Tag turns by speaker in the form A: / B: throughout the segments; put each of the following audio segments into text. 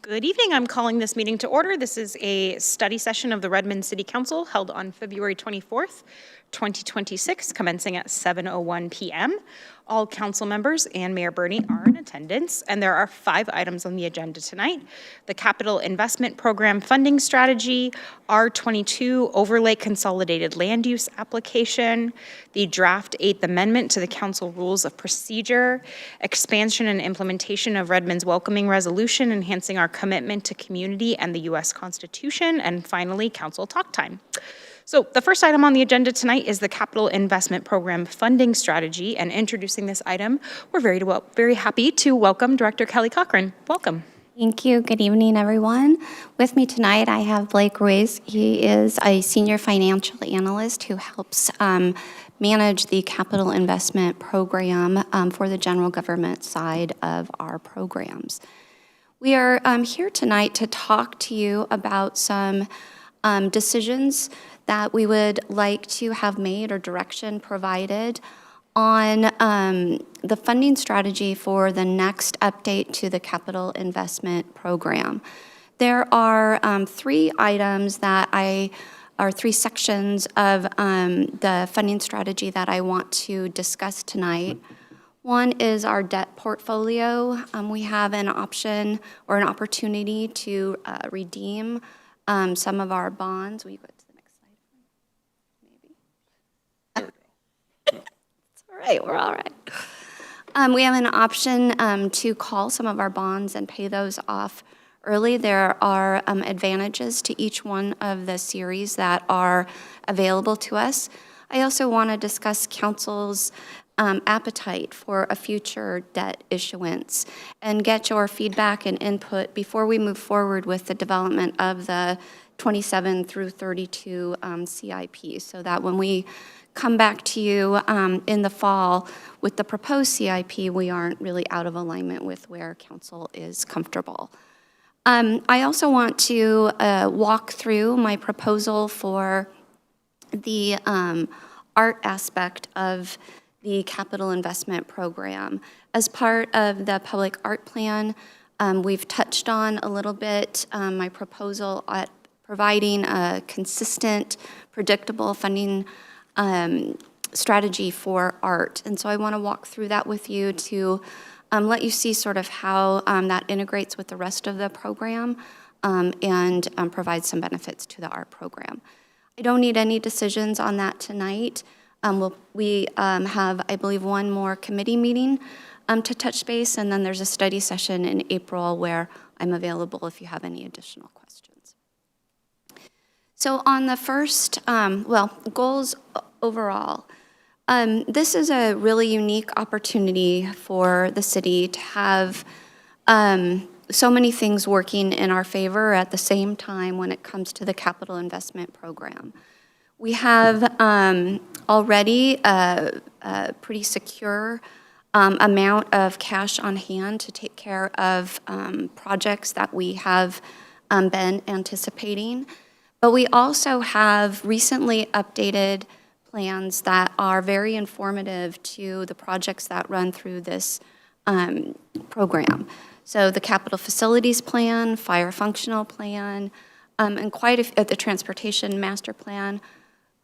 A: Good evening. I'm calling this meeting to order. This is a study session of the Redmond City Council held on February 24th, 2026, commencing at 7:01 p.m. All council members and Mayor Bernie are in attendance, and there are 5 items on the agenda tonight: the Capital Investment Program funding strategy, R22 overlay consolidated land use application, the draft 8th Amendment to the Council Rules of Procedure, expansion and implementation of Redmond's welcoming resolution, enhancing our commitment to community and the U.S. Constitution, and finally, council talk time. So the first item on the agenda tonight is the Capital Investment Program funding strategy, and introducing this item, we're very happy to welcome Director Kelly Cochran. Welcome.
B: Thank you. Good evening, everyone. With me tonight, I have Blake Ruiz. He is a senior financial analyst who helps manage the capital investment program for the general government side of our programs. We are here tonight to talk to you about some decisions that we would like to have made or direction provided on the funding strategy for the next update to the capital investment program. There are 3 items that are 3 sections of the funding strategy that I want to discuss tonight. One is our debt portfolio. We have an option or an opportunity to redeem some of our bonds. Will you go to the next slide? Maybe. It's all right. We're all right. We have an option to call some of our bonds and pay those off early. There are advantages to each one of the series that are available to us. I also want to discuss council's appetite for a future debt issuance and get your feedback and input before we move forward with the development of the 27 through 32 CIP, so that when we come back to you in the fall with the proposed CIP, we aren't really out of alignment with where council is comfortable. I also want to walk through my proposal for the art aspect of the capital investment program. As part of the public art plan, we've touched on a little bit my proposal at providing a consistent, predictable funding strategy for art. And so I want to walk through that with you to let you see sort of how that integrates with the rest of the program and provide some benefits to the art program. I don't need any decisions on that tonight. We have, I believe, one more committee meeting to touch base, and then there's a study session in April where I'm available if you have any additional questions. So on the first, goals overall, this is a really unique opportunity for the city to have so many things working in our favor at the same time when it comes to the capital investment program. We have already a pretty secure amount of cash on hand to take care of projects that we have been anticipating. But we also have recently updated plans that are very informative to the projects that run through this program. So the capital facilities plan, fire functional plan, and the transportation master plan,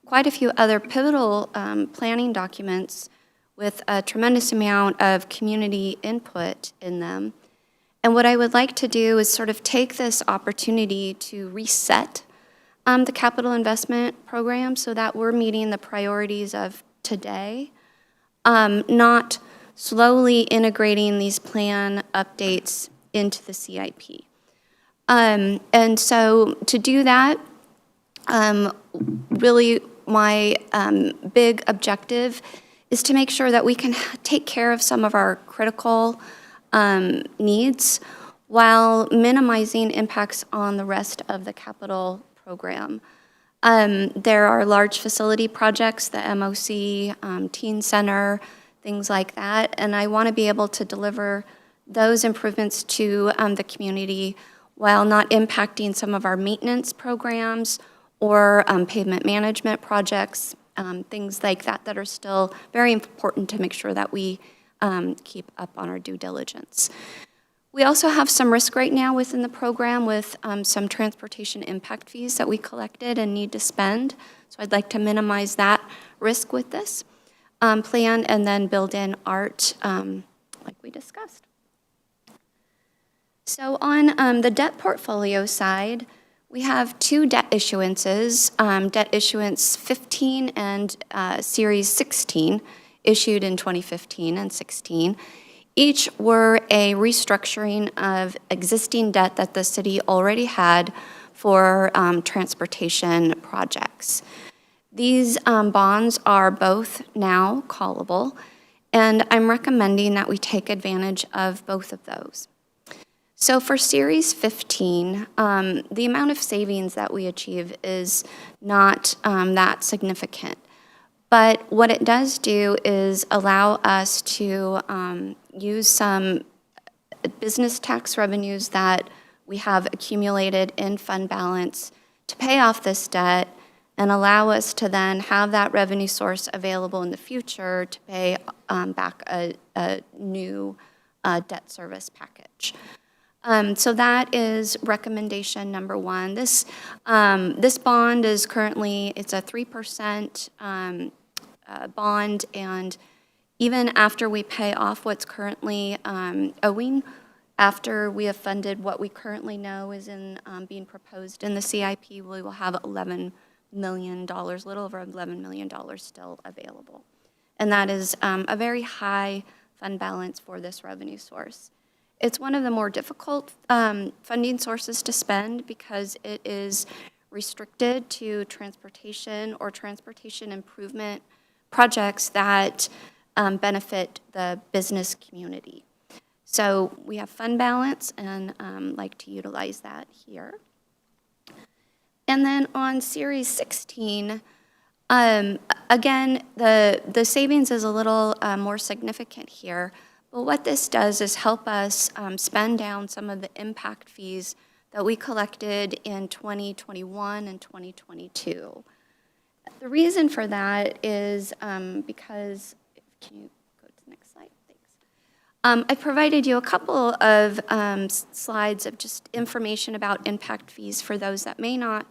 B: quite a few other pivotal planning documents with a tremendous amount of community input in them. And what I would like to do is sort of take this opportunity to reset the capital investment program so that we're meeting the priorities of today, not slowly integrating these plan updates into the CIP. And so to do that, really my big objective is to make sure that we can take care of some of our critical needs while minimizing impacts on the rest of the capital program. There are large facility projects, the MOC, Teen Center, things like that, and I want to be able to deliver those improvements to the community while not impacting some of our maintenance programs or pavement management projects, things like that that are still very important to make sure that we keep up on our due diligence. We also have some risk right now within the program with some transportation impact fees that we collected and need to spend. So I'd like to minimize that risk with this plan and then build in art like we discussed. So on the debt portfolio side, we have two debt issuances, debt issuance 15 and Series 16, issued in 2015 and 16. Each were a restructuring of existing debt that the city already had for transportation projects. These bonds are both now callable, and I'm recommending that we take advantage of both of those. So for Series 15, the amount of savings that we achieve is not that significant. But what it does do is allow us to use some business tax revenues that we have accumulated in fund balance to pay off this debt and allow us to then have that revenue source available in the future to pay back a new debt service package. So that is recommendation number one. This bond is currently, it's a 3% bond, and even after we pay off what's currently owing, after we have funded what we currently know is in being proposed in the CIP, we will have $11 million, a little over $11 million still available. And that is a very high fund balance for this revenue source. It's one of the more difficult funding sources to spend because it is restricted to transportation or transportation improvement projects that benefit the business community. So we have fund balance and like to utilize that here. And then on Series 16, again, the savings is a little more significant here. But what this does is help us spend down some of the impact fees that we collected in 2021 and 2022. The reason for that is because, can you go to the next slide? Thanks. I provided you a couple of slides of just information about impact fees for those that may not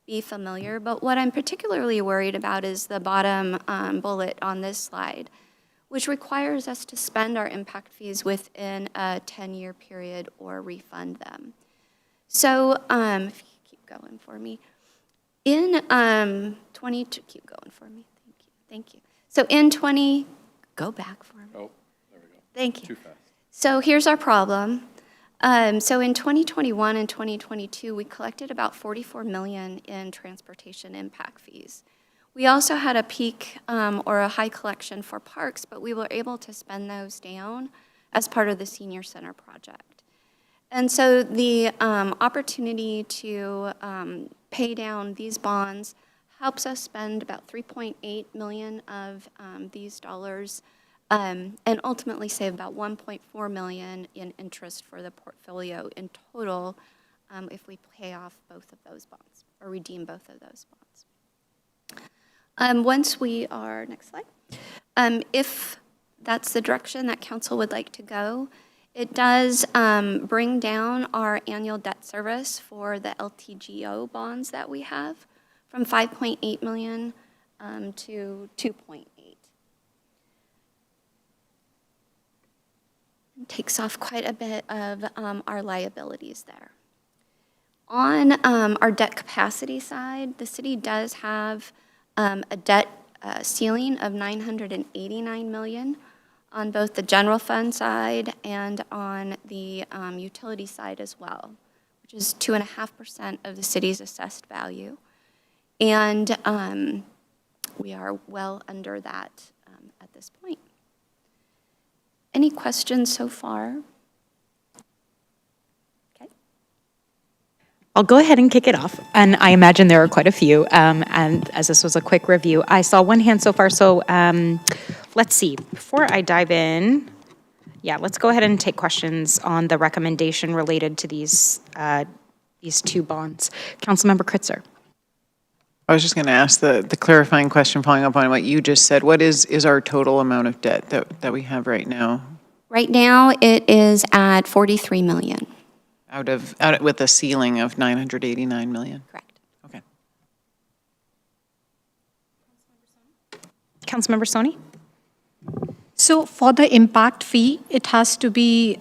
B: be familiar, but what I'm particularly worried about is the bottom bullet on this slide, which requires us to spend our impact fees within a 10-year period or refund them. So if you keep going for me. In 22, keep going for me, thank you. So in go back for me.
C: Oh, there we go.
B: Thank you.
C: Too fast.
B: So here's our problem. So in 2021 and 2022, we collected about $44 million in transportation impact fees. We also had a peak or a high collection for parks, but we were able to spend those down as part of the senior center project. And so the opportunity to pay down these bonds helps us spend about $3.8 million of these dollars and ultimately save about $1.4 million in interest for the portfolio in total if we pay off both of those bonds or redeem both of those bonds. Once we are, next slide, if that's the direction that council would like to go, it does bring down our annual debt service for the LTGO bonds that we have from $5.8 million to $2.8. It takes off quite a bit of our liabilities there. On our debt capacity side, the city does have a debt ceiling of $989 million on both the general fund side and on the utility side as well, which is 2.5% of the city's assessed value. And we are well under that at this point. Any questions so far? Okay.
A: I'll go ahead and kick it off, and I imagine there are quite a few, and as this was a quick review, I saw one hand so far, so let's see. Before I dive in, let's go ahead and take questions on the recommendation related to these two bonds. Councilmember Kritzer.
D: I was just going to ask the clarifying question following up on what you just said. What is our total amount of debt that we have right now?
B: Right now, it is at 43 million.
D: With a ceiling of 989 million?
B: Correct.
D: Okay.
A: Councilmember Soni?
C: So for the impact fee, it has to be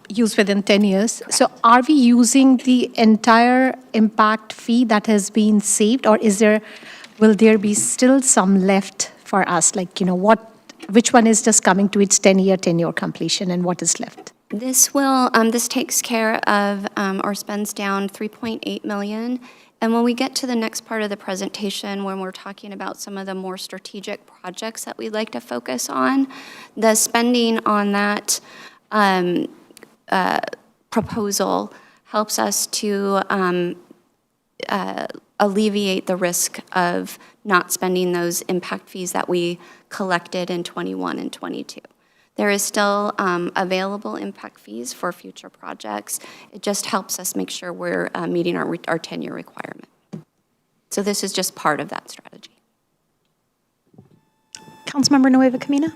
C: used within 10 years. So are we using the entire impact fee that has been saved, or will there be still some left for us? Like, which one is just coming to its 10-year tenure completion, and what is left?
B: This takes care of or spends down 3.8 million. And when we get to the next part of the presentation, when we're talking about some of the more strategic projects that we'd like to focus on, the spending on that proposal helps us to alleviate the risk of not spending those impact fees that we collected in 21 and 22. There is still available impact fees for future projects. It just helps us make sure we're meeting our 10-year requirement. So this is just part of that strategy.
A: Councilmember Nueva Camina?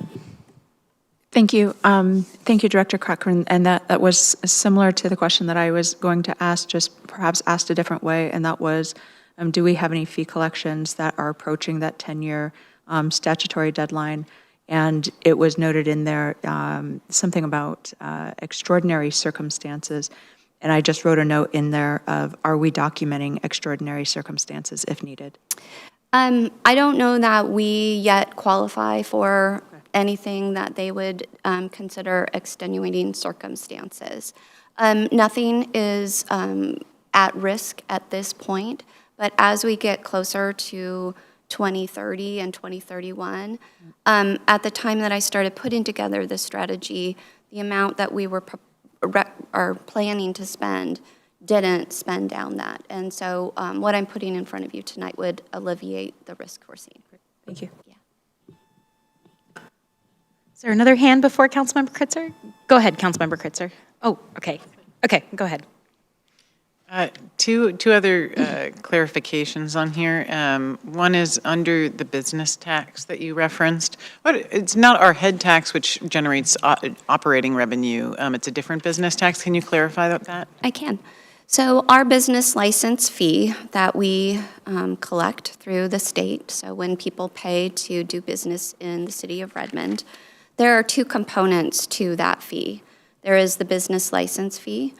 E: Thank you. Thank you, Director Cochran. And that was similar to the question that I was going to ask, just perhaps asked a different way, and that was, do we have any fee collections that are approaching that 10-year statutory deadline? And it was noted in there something about extraordinary circumstances. And I just wrote a note in there of, are we documenting extraordinary circumstances if needed?
B: I don't know that we yet qualify for anything that they would consider extenuating circumstances. Nothing is at risk at this point, but as we get closer to 2030 and 2031. At the time that I started putting together this strategy, the amount that we are planning to spend didn't spend down that. And so what I'm putting in front of you tonight would alleviate the risk we're seeing.
E: Thank you.
B: Yeah.
A: Is there another hand before Councilmember Kritzer? Go ahead, Councilmember Kritzer. Oh, okay. Okay, go ahead.
D: Two other clarifications on here. One is under the business tax that you referenced. It's not our head tax, which generates operating revenue. It's a different business tax. Can you clarify that?
B: I can. So our business license fee that we collect through the state, so when people pay to do business in the city of Redmond, there are two components to that fee. There is the business license fee.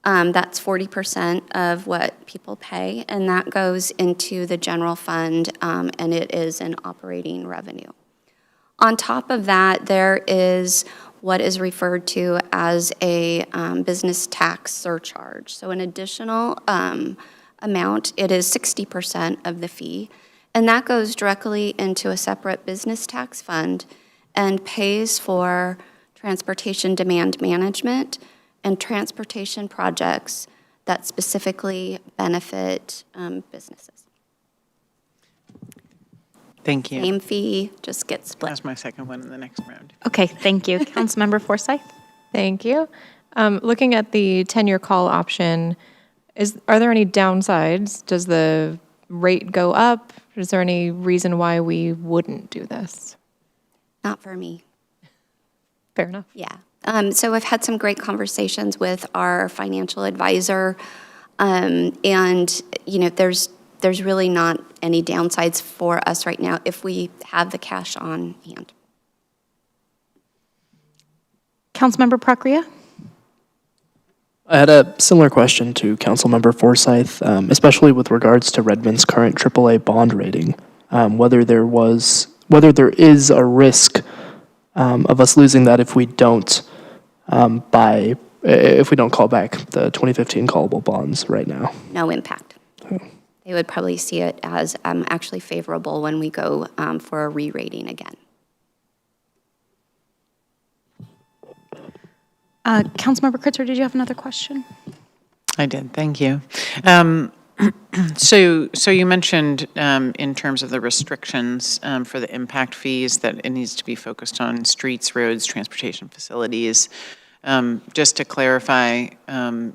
B: That's 40% of what people pay, and that goes into the general fund, and it is an operating revenue. On top of that, there is what is referred to as a business tax surcharge. So an additional amount, it is 60% of the fee, and that goes directly into a separate business tax fund and pays for transportation demand management and transportation projects that specifically benefit businesses.
D: Thank you.
B: Same fee, just gets split.
D: That's my second one in the next round.
A: Okay, thank you. Councilmember Forsyth?
F: Thank you. Looking at the 10-year call option, are there any downsides? Does the rate go up? Is there any reason why we wouldn't do this?
B: Not for me.
F: Fair enough.
B: Yeah. So I've had some great conversations with our financial advisor, and there's really not any downsides for us right now if we have the cash on hand.
A: Councilmember Prakriya?
G: I had a similar question to Councilmember Forsyth, especially with regards to Redmond's current AAA bond rating, whether there is a risk of us losing that if we don't call back the 2015 callable bonds right now.
B: No impact. They would probably see it as actually favorable when we go for a re-rating again.
A: Councilmember Kritzer, did you have another question?
D: I did, thank you. So you mentioned in terms of the restrictions for the impact fees that it needs to be focused on streets, roads, transportation facilities. Just to clarify,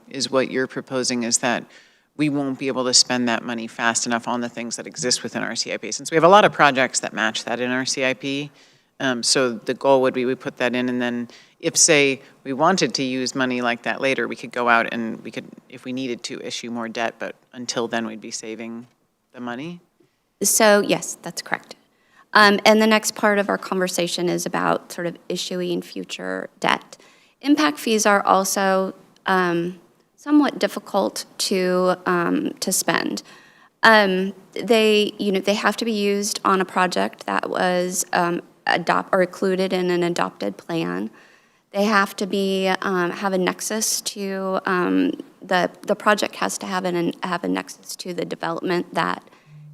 D: is what you're proposing is that we won't be able to spend that money fast enough on the things that exist within our CIP. Since we have a lot of projects that match that in our CIP, So the goal would be we put that in, and then if, say, we wanted to use money like that later, we could go out and we could, if we needed to, issue more debt, but until then, we'd be saving the money?
B: So, yes, that's correct. And the next part of our conversation is about sort of issuing future debt. Impact fees are also somewhat difficult to spend. They have to be used on a project that was included in an adopted plan. They have to be have a nexus to the project has to have a nexus to the development that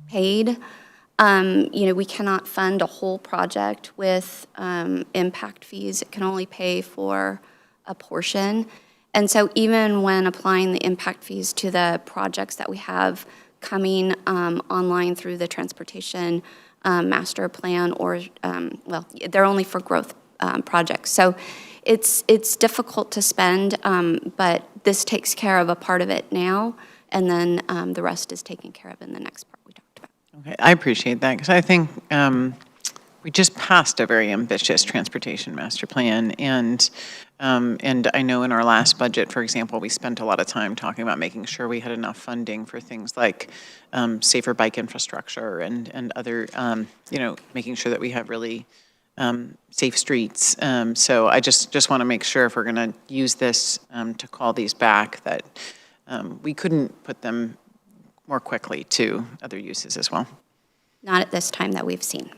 B: paid. We cannot fund a whole project with impact fees. It can only pay for a portion. And so even when applying the impact fees to the projects that we have coming online through the transportation master plan, or, they're only for growth projects. So it's difficult to spend, but this takes care of a part of it now, and then the rest is taken care of in the next part we talked about.
D: Okay, I appreciate that, because I think we just passed a very ambitious transportation master plan, and I know in our last budget, for example, we spent a lot of time talking about making sure we had enough funding for things like safer bike infrastructure and other, making sure that we have really safe streets. So I just want to make sure if we're going to use this to call these back, that we couldn't put them more quickly to other uses as well.
B: Not at this time that we've seen.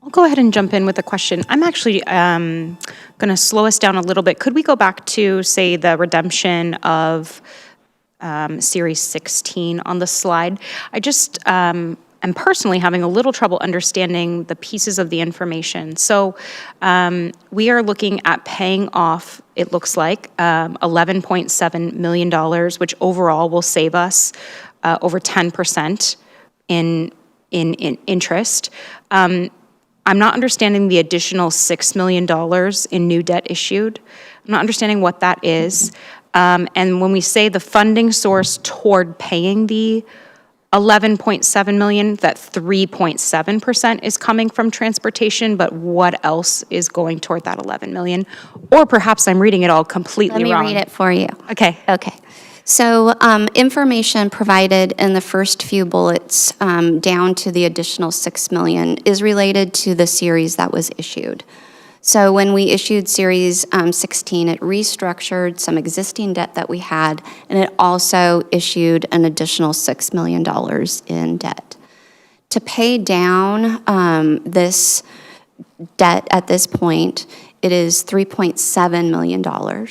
A: I'll go ahead and jump in with a question. I'm actually going to slow us down a little bit. Could we go back to, say, the redemption of Series 16 on the slide? I just am personally having a little trouble understanding the pieces of the information. So we are looking at paying off, it looks like, $11.7 million, which overall will save us over 10% in interest. I'm not understanding the additional $6 million in new debt issued. I'm not understanding what that is. And when we say the funding source toward paying the $11.7 million, that 3.7% is coming from transportation, but what else is going toward that $11 million? Or perhaps I'm reading it all completely wrong.
B: Let me read it for you.
A: Okay.
B: Okay. So information provided in the first few bullets down to the additional $6 million is related to the series that was issued. So when we issued Series 16, it restructured some existing debt that we had, and it also issued an additional $6 million in debt. To pay down this debt at this point, it is $3.7 million.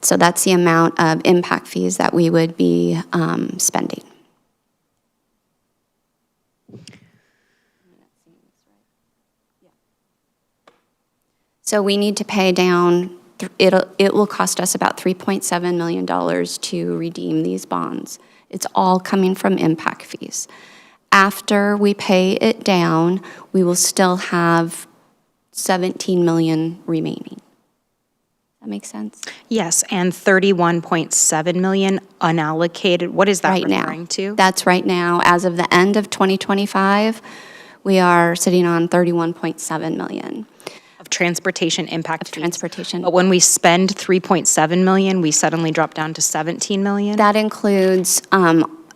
B: So that's the amount of impact fees that we would be spending. So we need to pay down, it will cost us about $3.7 million to redeem these bonds. It's all coming from impact fees. After we pay it down, we will still have $17 million remaining. That makes sense?
A: Yes, and 31.7 million unallocated. What is that
B: Right
A: referring
B: now.
A: to?
B: That's right now. As of the end of 2025, we are sitting on 31.7 million.
A: Of transportation impact fees.
B: Transportation.
A: But when we spend 3.7 million, we suddenly drop down to 17 million?
B: That includes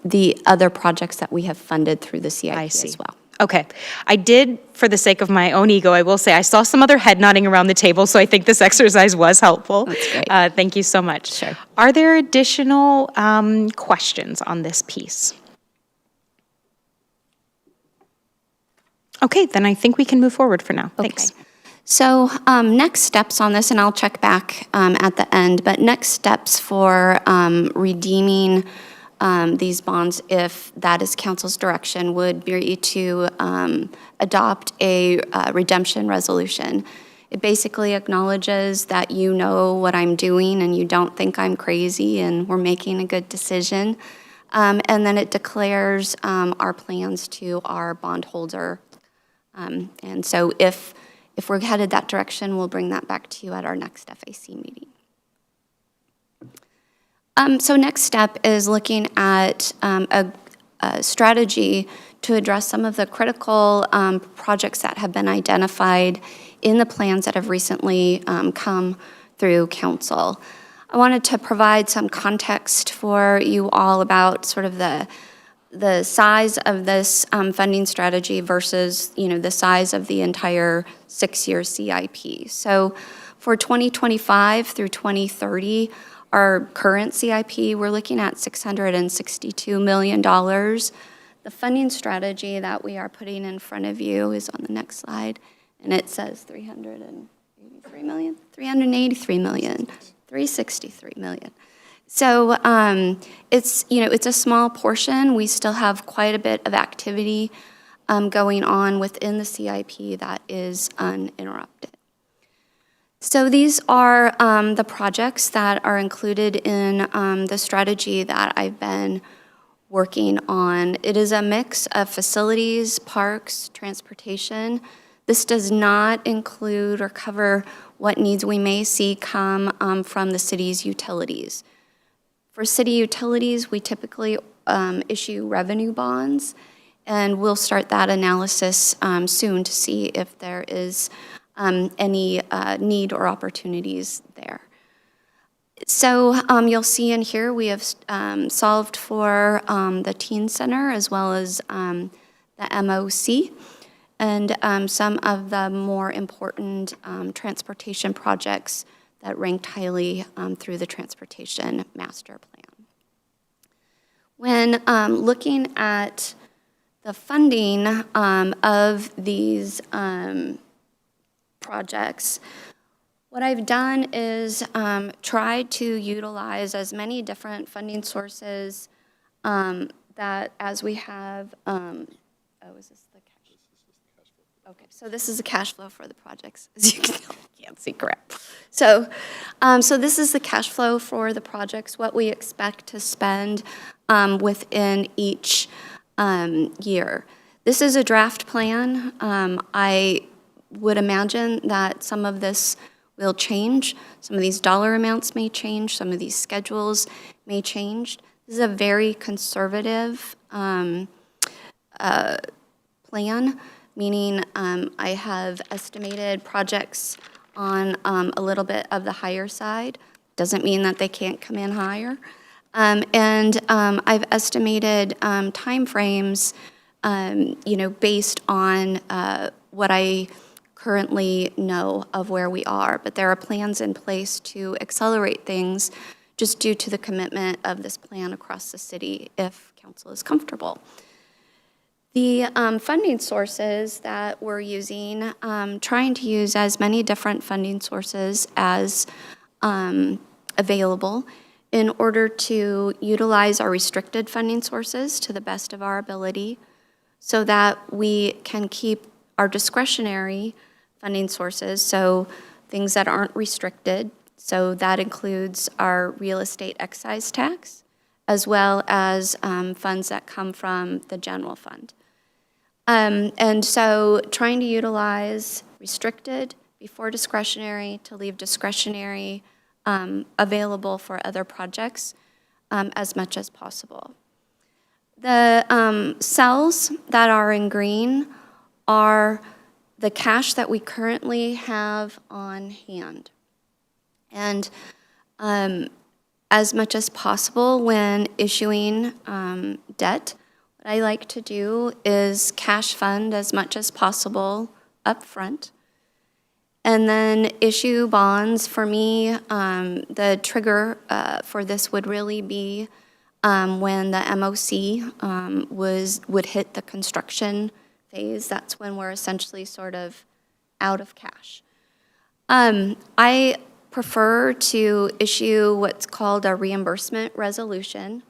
B: the other projects that we have funded through the CIP
A: I see.
B: as well.
A: Okay. I did, for the sake of my own ego, I will say, I saw some other head nodding around the table, so I think this exercise was helpful.
B: That's great.
A: Thank you so much.
B: Sure.
A: Are there additional questions on this piece? Okay, then I think we can move forward for now. Thanks.
B: Okay. So next steps on this, and I'll check back at the end, but next steps for redeeming these bonds, if that is council's direction, would be to adopt a redemption resolution. It basically acknowledges that you know what I'm doing and you don't think I'm crazy and we're making a good decision. And then it declares our plans to our bondholder. And so if we're headed that direction, we'll bring that back to you at our next FAC meeting. So next step is looking at a strategy to address some of the critical projects that have been identified in the plans that have recently come through council. I wanted to provide some context for you all about sort of the size of this funding strategy versus, the size of the entire 6-year CIP. So for 2025 through 2030, our current CIP, we're looking at $662 million. The funding strategy that we are putting in front of you is on the next slide, and it says 383 million, 383 million, 363 million. So it's a small portion. We still have quite a bit of activity going on within the CIP that is uninterrupted. So these are the projects that are included in the strategy that I've been working on. It is a mix of facilities, parks, transportation. This does not include or cover what needs we may see come from the city's utilities. For city utilities, we typically issue revenue bonds, and we'll start that analysis soon to see if there is any need or opportunities there. So you'll see in here we have solved for the Teen Center as well as the MOC and some of the more important transportation projects that ranked highly through the Transportation Master Plan. When looking at the funding of these projects, what I've done is tried to utilize as many different funding sources that as we have, is this the cash? Okay, so this is the cash flow for the projects, as you can't see, correct. So this is the cash flow for the projects, what we expect to spend within each year. This is a draft plan. I would imagine that some of this will change. Some of these dollar amounts may change. Some of these schedules may change. This is a very conservative plan, meaning I have estimated projects on a little bit of the higher side. Doesn't mean that they can't come in higher. And I've estimated timeframes, based on what I currently know of where we are, but there are plans in place to accelerate things just due to the commitment of this plan across the city if council is comfortable. The funding sources that we're using, trying to use as many different funding sources as available in order to utilize our restricted funding sources to the best of our ability so that we can keep our discretionary funding sources, so things that aren't restricted. So that includes our real estate excise tax, as well as funds that come from the general fund. And so trying to utilize restricted before discretionary to leave discretionary available for other projects as much as possible. The cells that are in green are the cash that we currently have on hand. And as much as possible when issuing debt, what I like to do is cash fund as much as possible up front, and then issue bonds. For me, the trigger for this would really be when the MOC would hit the construction phase. That's when we're essentially sort of out of cash. I prefer to issue what's called a reimbursement resolution,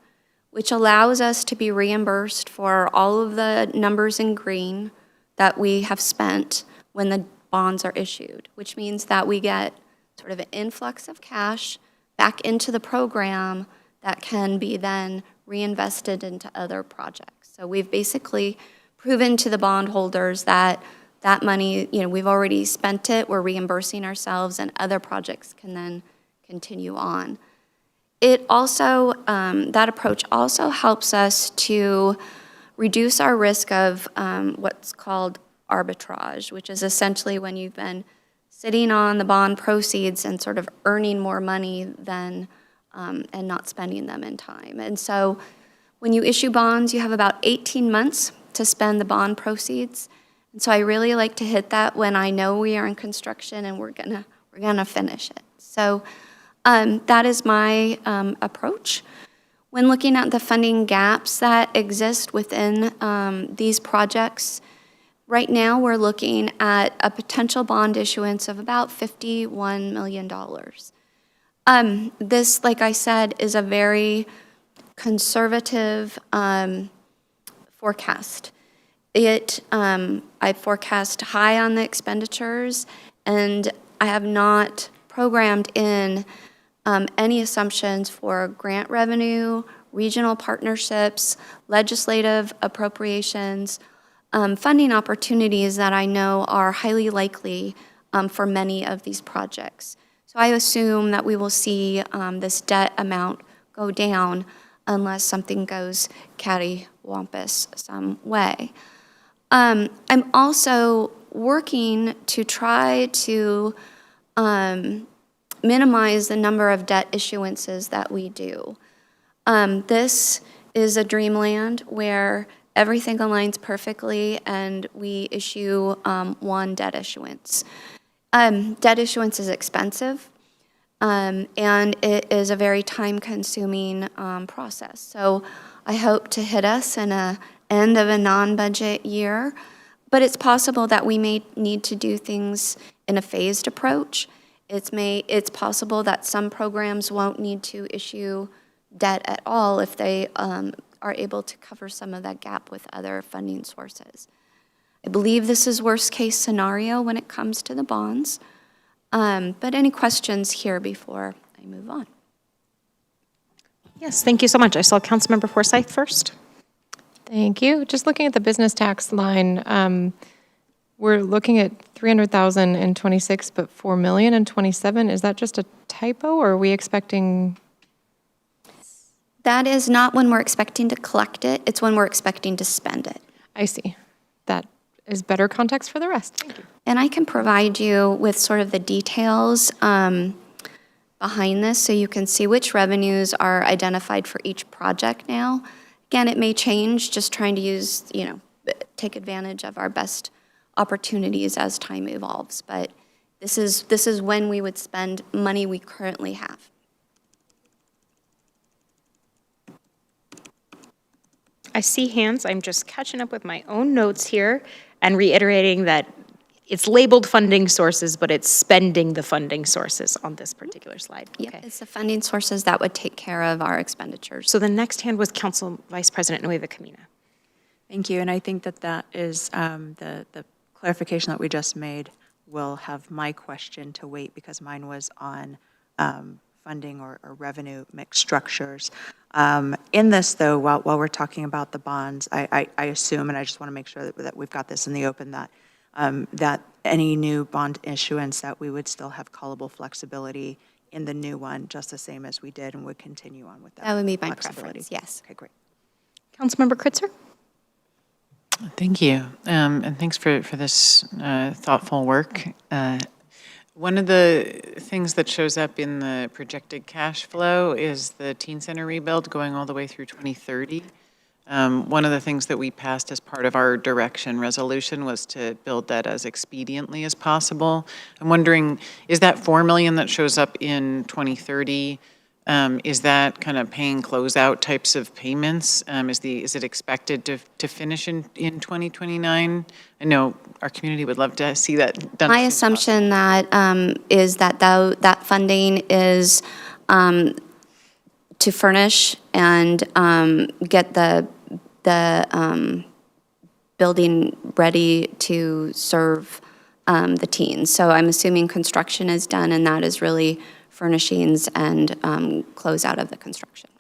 B: which allows us to be reimbursed for all of the numbers in green that we have spent when the bonds are issued, which means that we get sort of an influx of cash back into the program that can be then reinvested into other projects. So we've basically proven to the bondholders that that money, we've already spent it, we're reimbursing ourselves, and other projects can then continue on. It also, that approach also helps us to reduce our risk of what's called arbitrage, which is essentially when you've been sitting on the bond proceeds and sort of earning more money than, and not spending them in time. And so when you issue bonds, you have about 18 months to spend the bond proceeds. And so I really like to hit that when I know we are in construction and we're gonna finish it. So that is my approach. When looking at the funding gaps that exist within these projects, right now we're looking at a potential bond issuance of about $51 million. This, like I said, is a very conservative forecast. I forecast high on the expenditures, and I have not programmed in any assumptions for grant revenue, regional partnerships, legislative appropriations, funding opportunities that I know are highly likely for many of these projects. So I assume that we will see this debt amount go down unless something goes cattywampus some way. I'm also working to try to minimize the number of debt issuances that we do. This is a dreamland where everything aligns perfectly and we issue one debt issuance. Debt issuance is expensive, and it is a very time-consuming process. So I hope to hit us in a end of a non-budget year, but it's possible that we may need to do things in a phased approach. It's possible that some programs won't need to issue debt at all if they are able to cover some of that gap with other funding sources. I believe this is worst-case scenario when it comes to the bonds. But any questions here before I move on?
A: Yes, thank you so much. I saw Councilmember Forsyth first.
F: Thank you. Just looking at the business tax line, we're looking at 300,000 in 26, but 4 million in 27. Is that just a typo, or are we expecting?
B: That is not when we're expecting to collect it. It's when we're expecting to spend it.
F: I see. That is better context for the rest. Thank you.
B: And I can provide you with sort of the details behind this so you can see which revenues are identified for each project now. Again, it may change, just trying to use, take advantage of our best opportunities as time evolves. But this is when we would spend money we currently have.
A: I see hands. I'm just catching up with my own notes here and reiterating that it's labeled funding sources, but it's spending the funding sources on this particular slide.
B: Yep,
A: Okay.
B: it's the funding sources that would take care of our expenditures.
A: So the next hand was Council Vice President Nueva Camina.
E: Thank you, and I think that is the clarification that we just made will have my question to wait because mine was on funding or revenue mix structures. In this, though, while we're talking about the bonds, I assume, and I just want to make sure that we've got this in the open, that any new bond issuance, that we would still have callable flexibility in the new one, just the same as we did, and would continue on with that.
B: That would be my
E: flexibility.
B: preference, yes.
E: Okay, great.
A: Councilmember Kritzer?
D: Thank you, and thanks for this thoughtful work. One of the things that shows up in the projected cash flow is the teen center rebuild going all the way through 2030. One of the things that we passed as part of our direction resolution was to build that as expediently as possible. I'm wondering, is that 4 million that shows up in 2030, is that kind of paying closeout types of payments? Is it expected to finish in 2029? I know our community would love to see that done.
B: My assumption is that that funding is to furnish and get the building ready to serve the teens. So I'm assuming construction is done, and that is really furnishings and close out of the construction.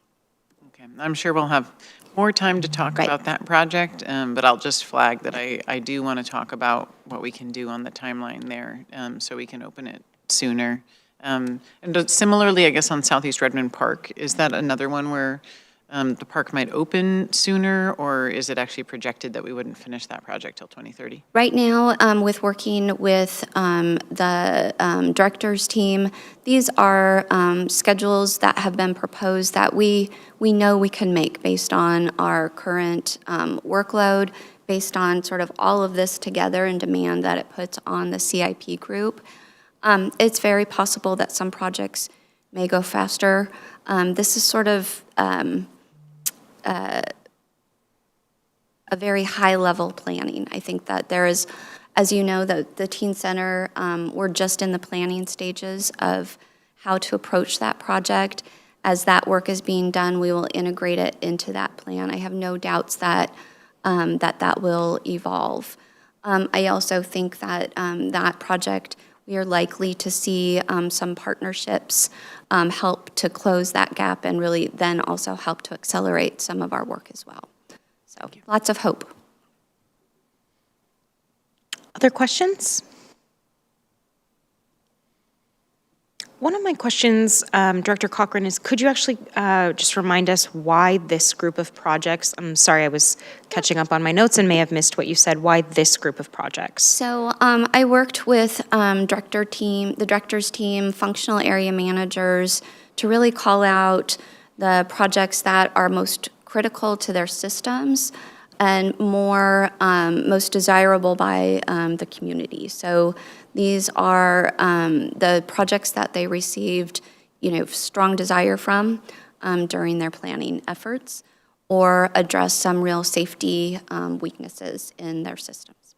D: Okay, I'm sure we'll have more time to talk
B: Right.
D: about that project, but I'll just flag that I do want to talk about what we can do on the timeline there, so we can open it sooner. And similarly, I guess on Southeast Redmond Park, is that another one where the park might open sooner, or is it actually projected that we wouldn't finish that project till 2030?
B: Right now, with working with the director's team, these are schedules that have been proposed that we know we can make based on our current workload, based on sort of all of this together and demand that it puts on the CIP group. It's very possible that some projects may go faster. This is sort of a very high-level planning. I think that there is, as you know, the Teen Center, we're just in the planning stages of how to approach that project. As that work is being done, we will integrate it into that plan. I have no doubts that that will evolve. I also think that that project, we are likely to see some partnerships help to close that gap and really then also help to accelerate some of our work as well. So lots of hope.
A: Other questions? One of my questions, Director Cochran, is could you actually just remind us why this group of projects, I'm sorry, I was catching up on my notes and may have missed what you said, why this group of projects?
B: So I worked with the director's team, functional area managers, to really call out the projects that are most critical to their systems and most desirable by the community. So these are the projects that they received, strong desire from during their planning efforts, or address some real safety weaknesses in their systems.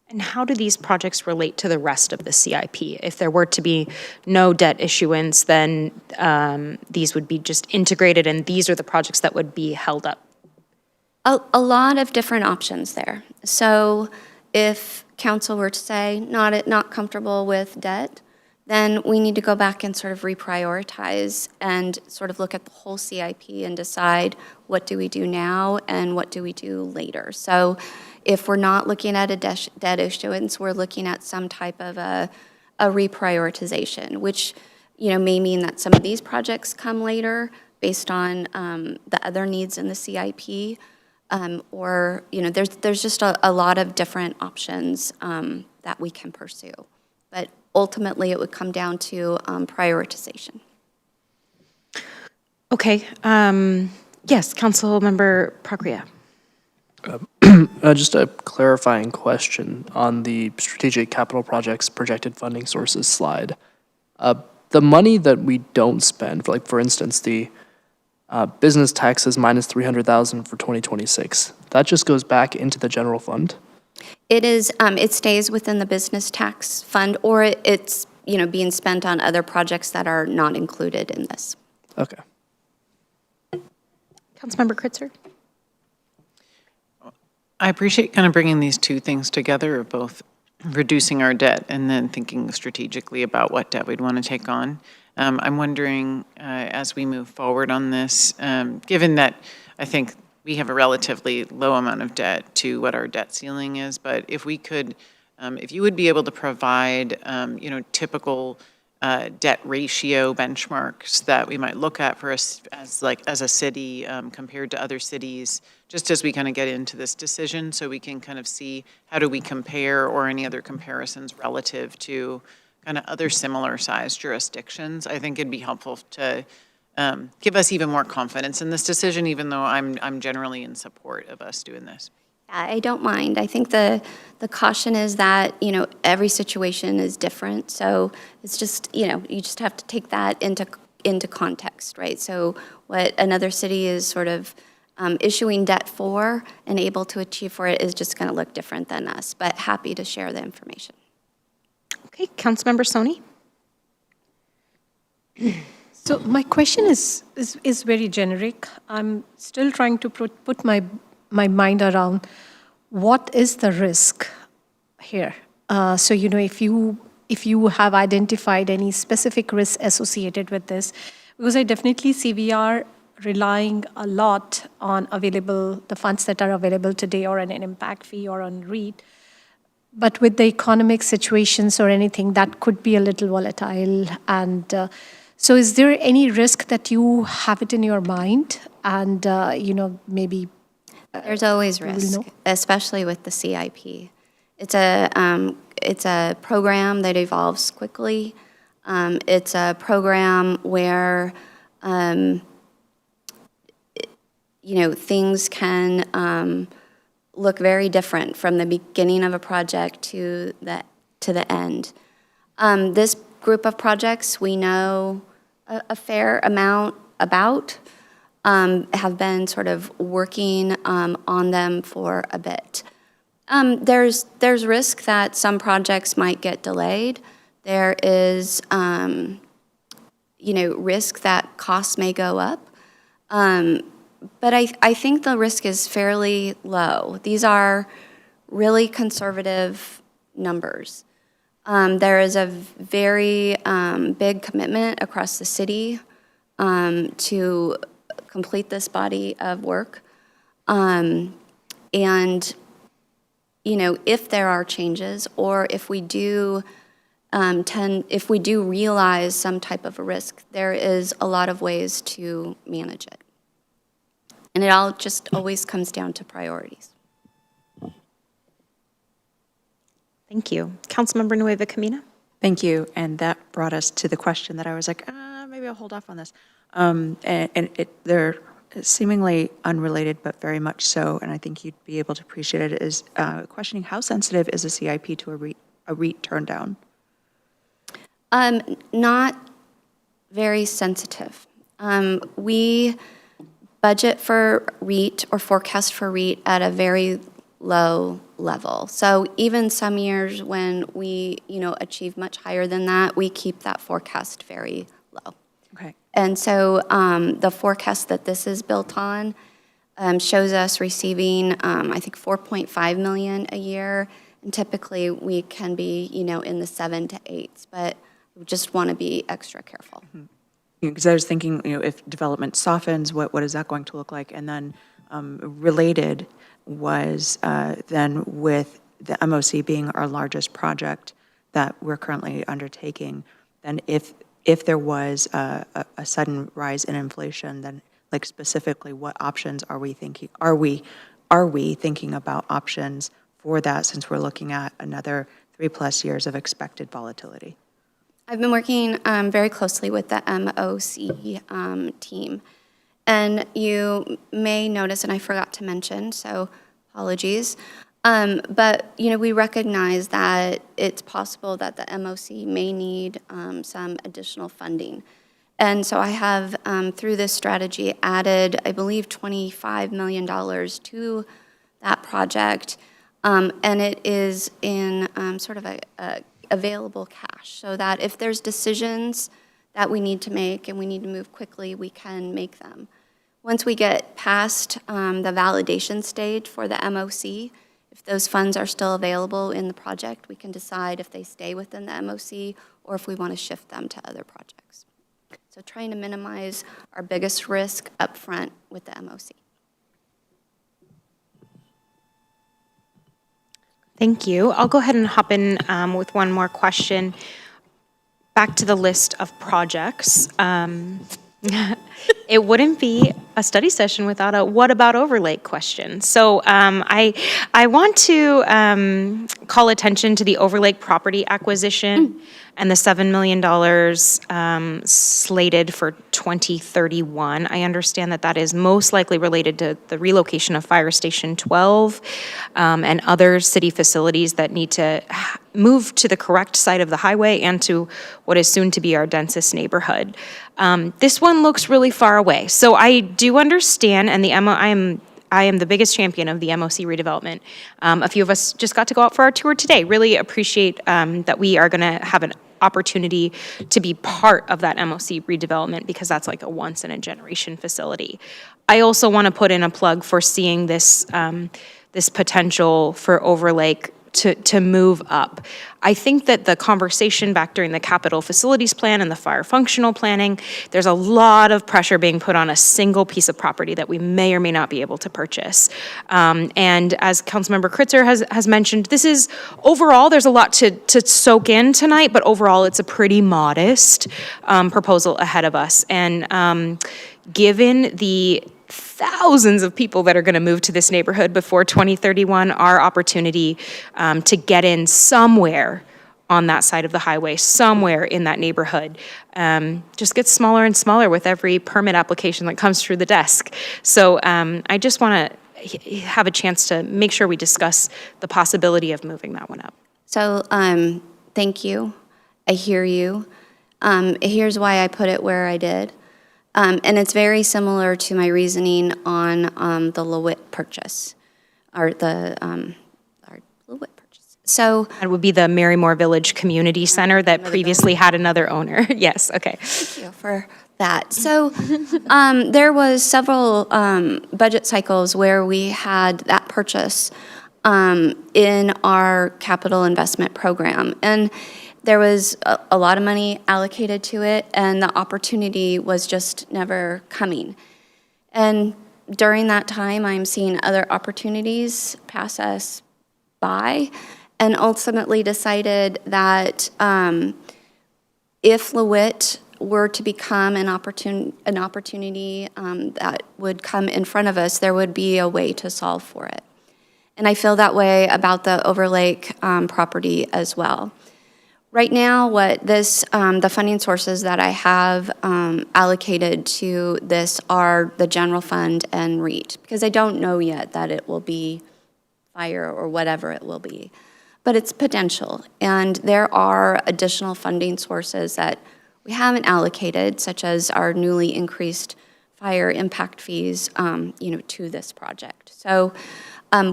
A: And how do these projects relate to the rest of the CIP? If there were to be no debt issuance, then these would be just integrated, and these are the projects that would be held up.
B: A lot of different options there. So if council were to say not comfortable with debt, then we need to go back and sort of reprioritize and sort of look at the whole CIP and decide what do we do now and what do we do later. So if we're not looking at a debt issuance, we're looking at some type of a reprioritization, which may mean that some of these projects come later based on the other needs in the CIP. Or there's just a lot of different options that we can pursue. But ultimately, it would come down to prioritization.
A: Okay. Yes, Councilmember Prakriya.
G: Just a clarifying question on the strategic capital projects projected funding sources slide. The money that we don't spend, like for instance, the business taxes minus $300,000 for 2026, that just goes back into the general fund?
B: It is. It stays within the business tax fund, or it's being spent on other projects that are not included in this.
G: Okay.
A: Councilmember Kritzer.
D: I appreciate kind of bringing these two things together, of both reducing our debt and then thinking strategically about what debt we'd want to take on. I'm wondering, as we move forward on this, given that I think we have a relatively low amount of debt to what our debt ceiling is, but if we could, if you would be able to provide, typical debt ratio benchmarks that we might look at for us as a city compared to other cities, just as we kind of get into this decision, so we can kind of see how do we compare, or any other comparisons relative to kind of other similar sized jurisdictions. I think it'd be helpful to give us even more confidence in this decision, even though I'm generally in support of us doing this.
B: I don't mind. I think the caution is that, every situation is different. So it's just, you just have to take that into context, right? So what another city is sort of issuing debt for and able to achieve for it is just going to look different than us, but happy to share the information.
A: Okay, Councilmember Soni.
C: So my question is very generic. I'm still trying to put my mind around what is the risk here. So if you have identified any specific risks associated with this, because I definitely see we are relying a lot on the funds that are available today, or on an impact fee or on REIT. But with the economic situations or anything, that could be a little volatile. And So is there any risk that you have it in your mind and, maybe
B: There's always risk,
C: know?
B: especially with the CIP. It's a program that evolves quickly. It's a program where, things can look very different from the beginning of a project to the end. This group of projects we know a fair amount about, have been sort of working on them for a bit. There's risk that some projects might get delayed. There is, risk that costs may go up. But I think the risk is fairly low. These are really conservative numbers. There is a very big commitment across the city to complete this body of work. And, if there are changes, or if we do realize some type of a risk, there is a lot of ways to manage it. And it all just always comes down to priorities.
A: Thank you. Councilmember Nueva Camina?
E: Thank you. And that brought us to the question that I was like, maybe I'll hold off on this. They're seemingly unrelated, but very much so, and I think you'd be able to appreciate it, is questioning how sensitive is a CIP to a REIT turn down?
B: Not very sensitive. We budget for REIT or forecast for REIT at a very low level. So even some years when we, achieve much higher than that, we keep that forecast very low.
E: Okay.
B: And so the forecast that this is built on shows us receiving, I think, $4.5 million a year. And typically we can be, in the 7 to 8s, but we just want to be extra careful.
E: Mm-hmm. Because I was thinking, if development softens, what is that going to look like? And then related was then with the MOC being our largest project that we're currently undertaking, then if there was a sudden rise in inflation, then like specifically what options are we thinking? Are we thinking about options for that, since we're looking at another 3+ years of expected volatility?
B: I've been working very closely with the MOC team. And you may notice, and I forgot to mention, so apologies, but we recognize that it's possible that the MOC may need some additional funding. And so I have, through this strategy, added, I believe, $25 million to that project, and it is in sort of a available cash, so that if there's decisions that we need to make and we need to move quickly, we can make them. Once we get past the validation stage for the MOC, if those funds are still available in the project, we can decide if they stay within the MOC or if we want to shift them to other projects. So trying to minimize our biggest risk up front with the MOC.
A: Thank you. I'll go ahead and hop in with one more question. Back to the list of projects. It wouldn't be a study session without a what about Overlake question. So I want to call attention to the Overlake property acquisition and the $7 million slated for 2031. I understand that is most likely related to the relocation of Fire Station 12 and other city facilities that need to move to the correct side of the highway and to what is soon to be our densest neighborhood. This one looks really far away. So I do understand, and I am the biggest champion of the MOC redevelopment. A few of us just got to go out for our tour today. Really appreciate that we are going to have an opportunity to be part of that MOC redevelopment, because that's like a once-in-a-generation facility. I also want to put in a plug for seeing this, this potential for Overlake to move up. I think that the conversation back during the capital facilities plan and the fire functional planning, there's a lot of pressure being put on a single piece of property that we may or may not be able to purchase. And as Councilmember Kritzer has mentioned, this is, overall, there's a lot to soak in tonight, but overall, it's a pretty modest proposal ahead of us. And given the thousands of people that are going to move to this neighborhood before 2031, our opportunity to get in somewhere on that side of the highway, somewhere in that neighborhood, just gets smaller and smaller with every permit application that comes through the desk. So I just want to have a chance to make sure we discuss the possibility of moving that one up.
B: So, thank you. I hear you. Here's why I put it where I did. And it's very similar to my reasoning on the LeWitt purchase, or the LeWitt purchase. So,
A: It would be the Marymore Village Community Center that previously had another owner. Yes, okay.
B: thank you for that. So, there was several budget cycles where we had that purchase in our capital investment program. And there was a lot of money allocated to it, and the opportunity was just never coming. And during that time, I'm seeing other opportunities pass us by, and ultimately decided that if LeWitt were to become an opportunity that would come in front of us, there would be a way to solve for it. And I feel that way about the Overlake property as well. Right now, the funding sources that I have allocated to this are the general fund and REIT, because I don't know yet that it will be fire or whatever it will be, but it's potential. And there are additional funding sources that we haven't allocated, such as our newly increased fire impact fees, to this project. So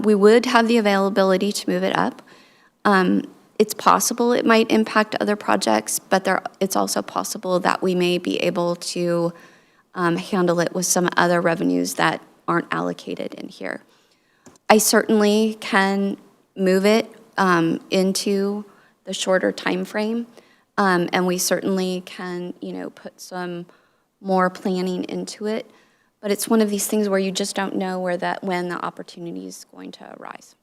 B: we would have the availability to move it up. It's possible it might impact other projects, but it's also possible that we may be able to handle it with some other revenues that aren't allocated in here. I certainly can move it into the shorter time frame, and we certainly can, put some more planning into it. But it's one of these things where you just don't know when the opportunity is going to arise.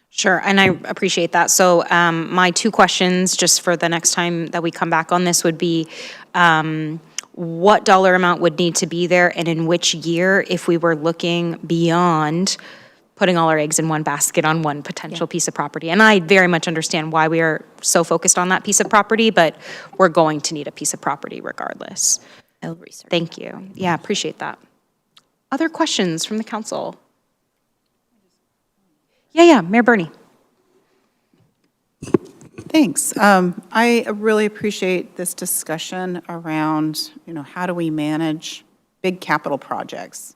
A: Sure, and I appreciate that. So my two questions, just for the next time that we come back on this, would be what dollar amount would need to be there, and in which year, if we were looking beyond putting all our eggs in one basket on one potential piece of property? And I very much understand why we are so focused on that piece of property, but we're going to need a piece of property regardless.
B: I'll research.
A: Thank you. Yeah, appreciate that. Other questions from the council? Yeah, Mayor Bernie.
H: Thanks. I really appreciate this discussion around, how do we manage big capital projects?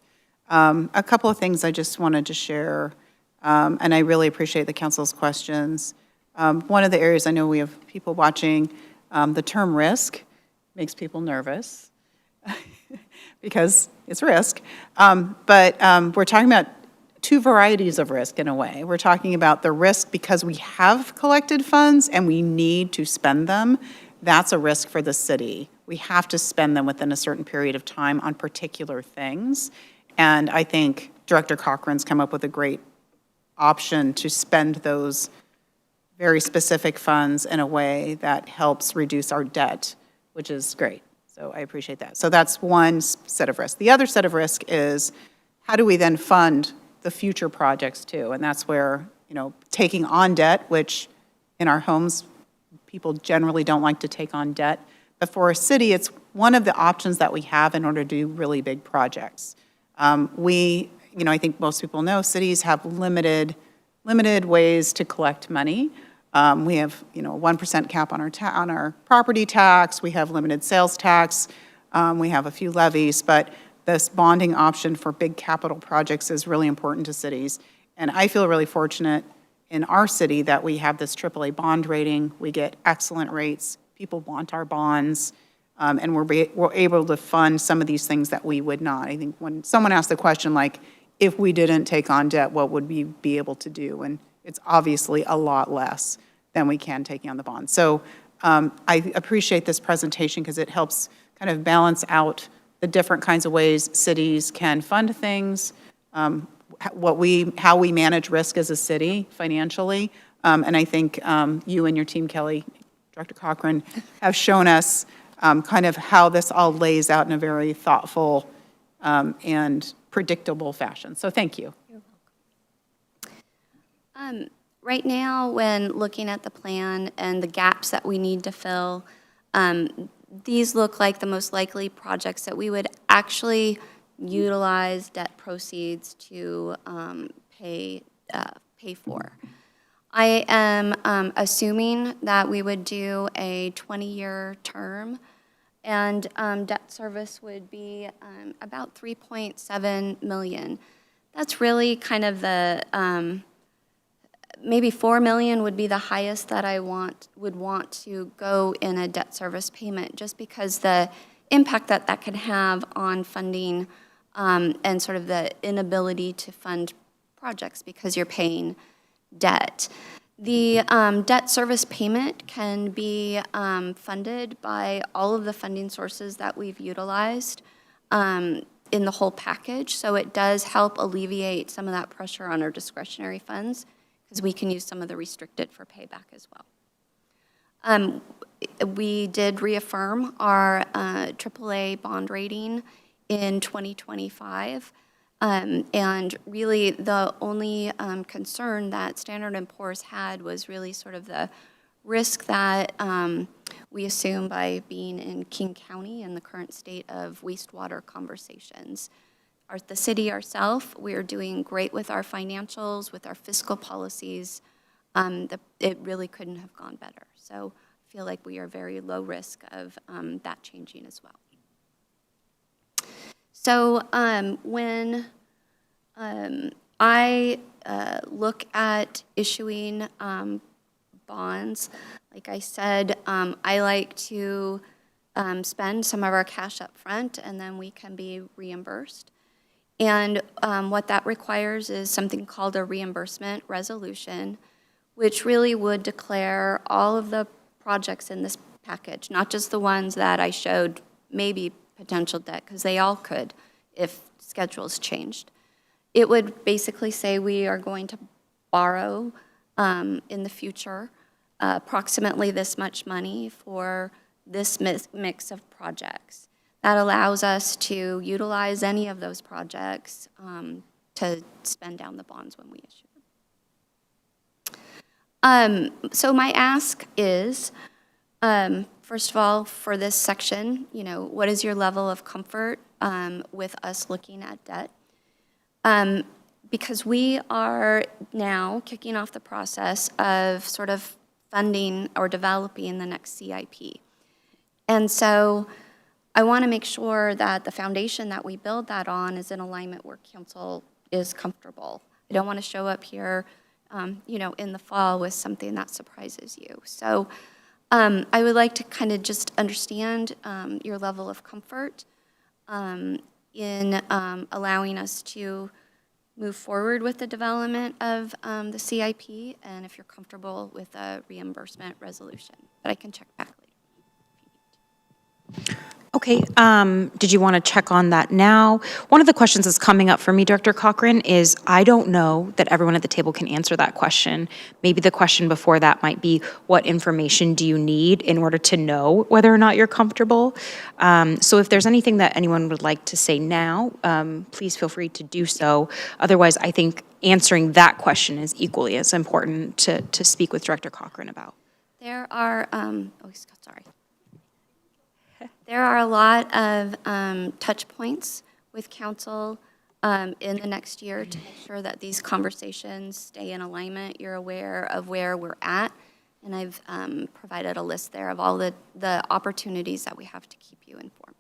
H: A couple of things I just wanted to share, and I really appreciate the council's questions. One of the areas I know we have people watching, the term risk makes people nervous because it's risk. But we're talking about two varieties of risk in a way. We're talking about the risk because we have collected funds and we need to spend them. That's a risk for the city. We have to spend them within a certain period of time on particular things. And I think Director Cochran's come up with a great option to spend those very specific funds in a way that helps reduce our debt, which is great. So I appreciate that. So that's one set of risk. The other set of risk is how do we then fund the future projects too? And that's where, taking on debt, which in our homes, people generally don't like to take on debt. But for a city, it's one of the options that we have in order to do really big projects. I think most people know cities have limited ways to collect money. We have, 1% cap on our property tax. We have limited sales tax. We have a few levies, but this bonding option for big capital projects is really important to cities. And I feel really fortunate in our city that we have this AAA bond rating. We get excellent rates. People want our bonds. And we're able to fund some of these things that we would not. I think when someone asked the question, like, if we didn't take on debt, what would we be able to do? And it's obviously a lot less than we can taking on the bond. So I appreciate this presentation because it helps kind of balance out the different kinds of ways cities can fund things, how we manage risk as a city financially. And I think you and your team, Kelly, Director Cochran, have shown us kind of how this all lays out in a very thoughtful and predictable fashion. So thank you.
B: Right now, when looking at the plan and the gaps that we need to fill, these look like the most likely projects that we would actually utilize debt proceeds to pay for. I am assuming that we would do a 20-year term, and debt service would be about $3.7 million. That's really kind of the, maybe $4 million would be the highest that I would want to go in a debt service payment, just because the impact that that could have on funding and sort of the inability to fund projects because you're paying debt. The debt service payment can be funded by all of the funding sources that we've utilized in the whole package, so it does help alleviate some of that pressure on our discretionary funds, because we can use some of the restricted for payback as well. We did reaffirm our AAA bond rating in 2025. And really, the only concern that Standard & Poor's had was really sort of the risk that we assume by being in King County and the current state of wastewater conversations. The city ourselves, we're doing great with our financials, with our fiscal policies. It really couldn't have gone better. So I feel like we are very low risk of that changing as well. So when I look at issuing bonds, like I said, I like to spend some of our cash up front, and then we can be reimbursed. And what that requires is something called a reimbursement resolution, which really would declare all of the projects in this package, not just the ones that I showed maybe potential debt, because they all could if schedules changed. It would basically say we are going to borrow in the future approximately this much money for this mix of projects. That allows us to utilize any of those projects to spend down the bonds when we issue. So my ask is, first of all, for this section, what is your level of comfort with us looking at debt? Because we are now kicking off the process of sort of funding or developing the next CIP. And so I want to make sure that the foundation that we build that on is in alignment where council is comfortable. I don't want to show up here, in the fall with something that surprises you. So I would like to kind of just understand your level of comfort in allowing us to move forward with the development of the CIP, and if you're comfortable with a reimbursement resolution. But I can check back later.
A: Okay, did you want to check on that now? One of the questions that's coming up for me, Director Cochran, is I don't know that everyone at the table can answer that question. Maybe the question before that might be, what information do you need in order to know whether or not you're comfortable? So if there's anything that anyone would like to say now, please feel free to do so. Otherwise, I think answering that question is equally as important to speak with Director Cochran about.
B: There are, There are a lot of touch points with council in the next year to make sure that these conversations stay in alignment. You're aware of where we're at, and I've provided a list there of all the opportunities that we have to keep you informed.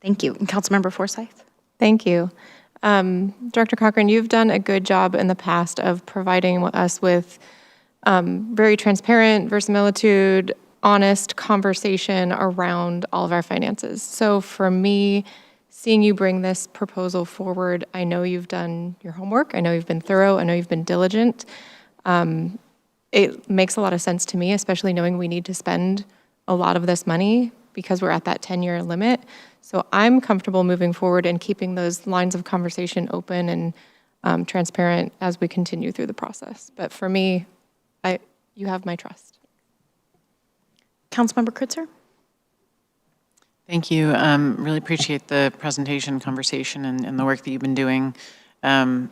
A: Thank you. And Councilmember Forsyth?
F: Thank you. Director Cochran, you've done a good job in the past of providing us with very transparent verisimilitude, honest conversation around all of our finances. So for me, seeing you bring this proposal forward, I know you've done your homework, I know you've been thorough, I know you've been diligent. It makes a lot of sense to me, especially knowing we need to spend a lot of this money because we're at that 10-year limit. So I'm comfortable moving forward and keeping those lines of conversation open and transparent as we continue through the process. But for me, you have my trust.
A: Councilmember Kritzer?
D: Thank you. Really appreciate the presentation, conversation, and the work that you've been doing. I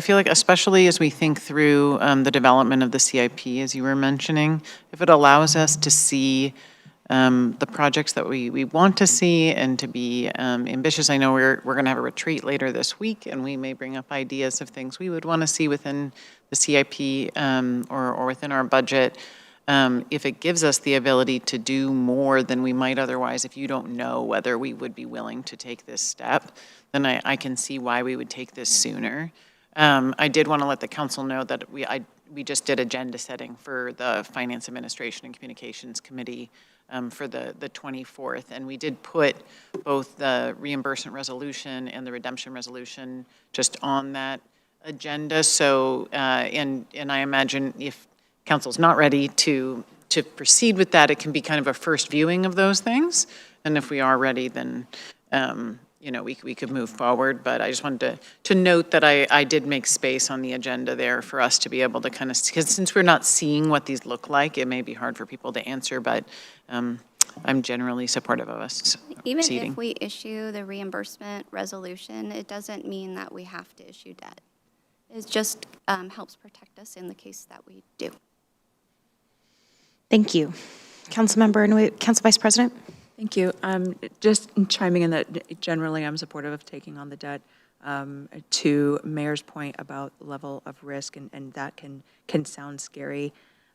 D: feel like, especially as we think through the development of the CIP, as you were mentioning, if it allows us to see the projects that we want to see and to be ambitious. I know we're going to have a retreat later this week, and we may bring up ideas of things we would want to see within the CIP or within our budget. If it gives us the ability to do more than we might otherwise, if you don't know whether we would be willing to take this step, then I can see why we would take this sooner. I did want to let the council know that we just did agenda setting for the Finance Administration and Communications Committee for the 24th, and we did put both the reimbursement resolution and the redemption resolution just on that agenda. So, and I imagine if council's not ready to proceed with that, it can be kind of a first viewing of those things. And if we are ready, then, we could move forward. But I just wanted to note that I did make space on the agenda there for us to be able to kind of, because since we're not seeing what these look like, it may be hard for people to answer, but I'm generally supportive of us
B: Even
D: proceeding.
B: if we issue the reimbursement resolution, it doesn't mean that we have to issue debt. It just helps protect us in the case that we do.
A: Thank you. Councilmember, Council Vice President?
E: Thank you. Just chiming in that generally I'm supportive of taking on the debt. To Mayor's point about level of risk, and that can sound scary.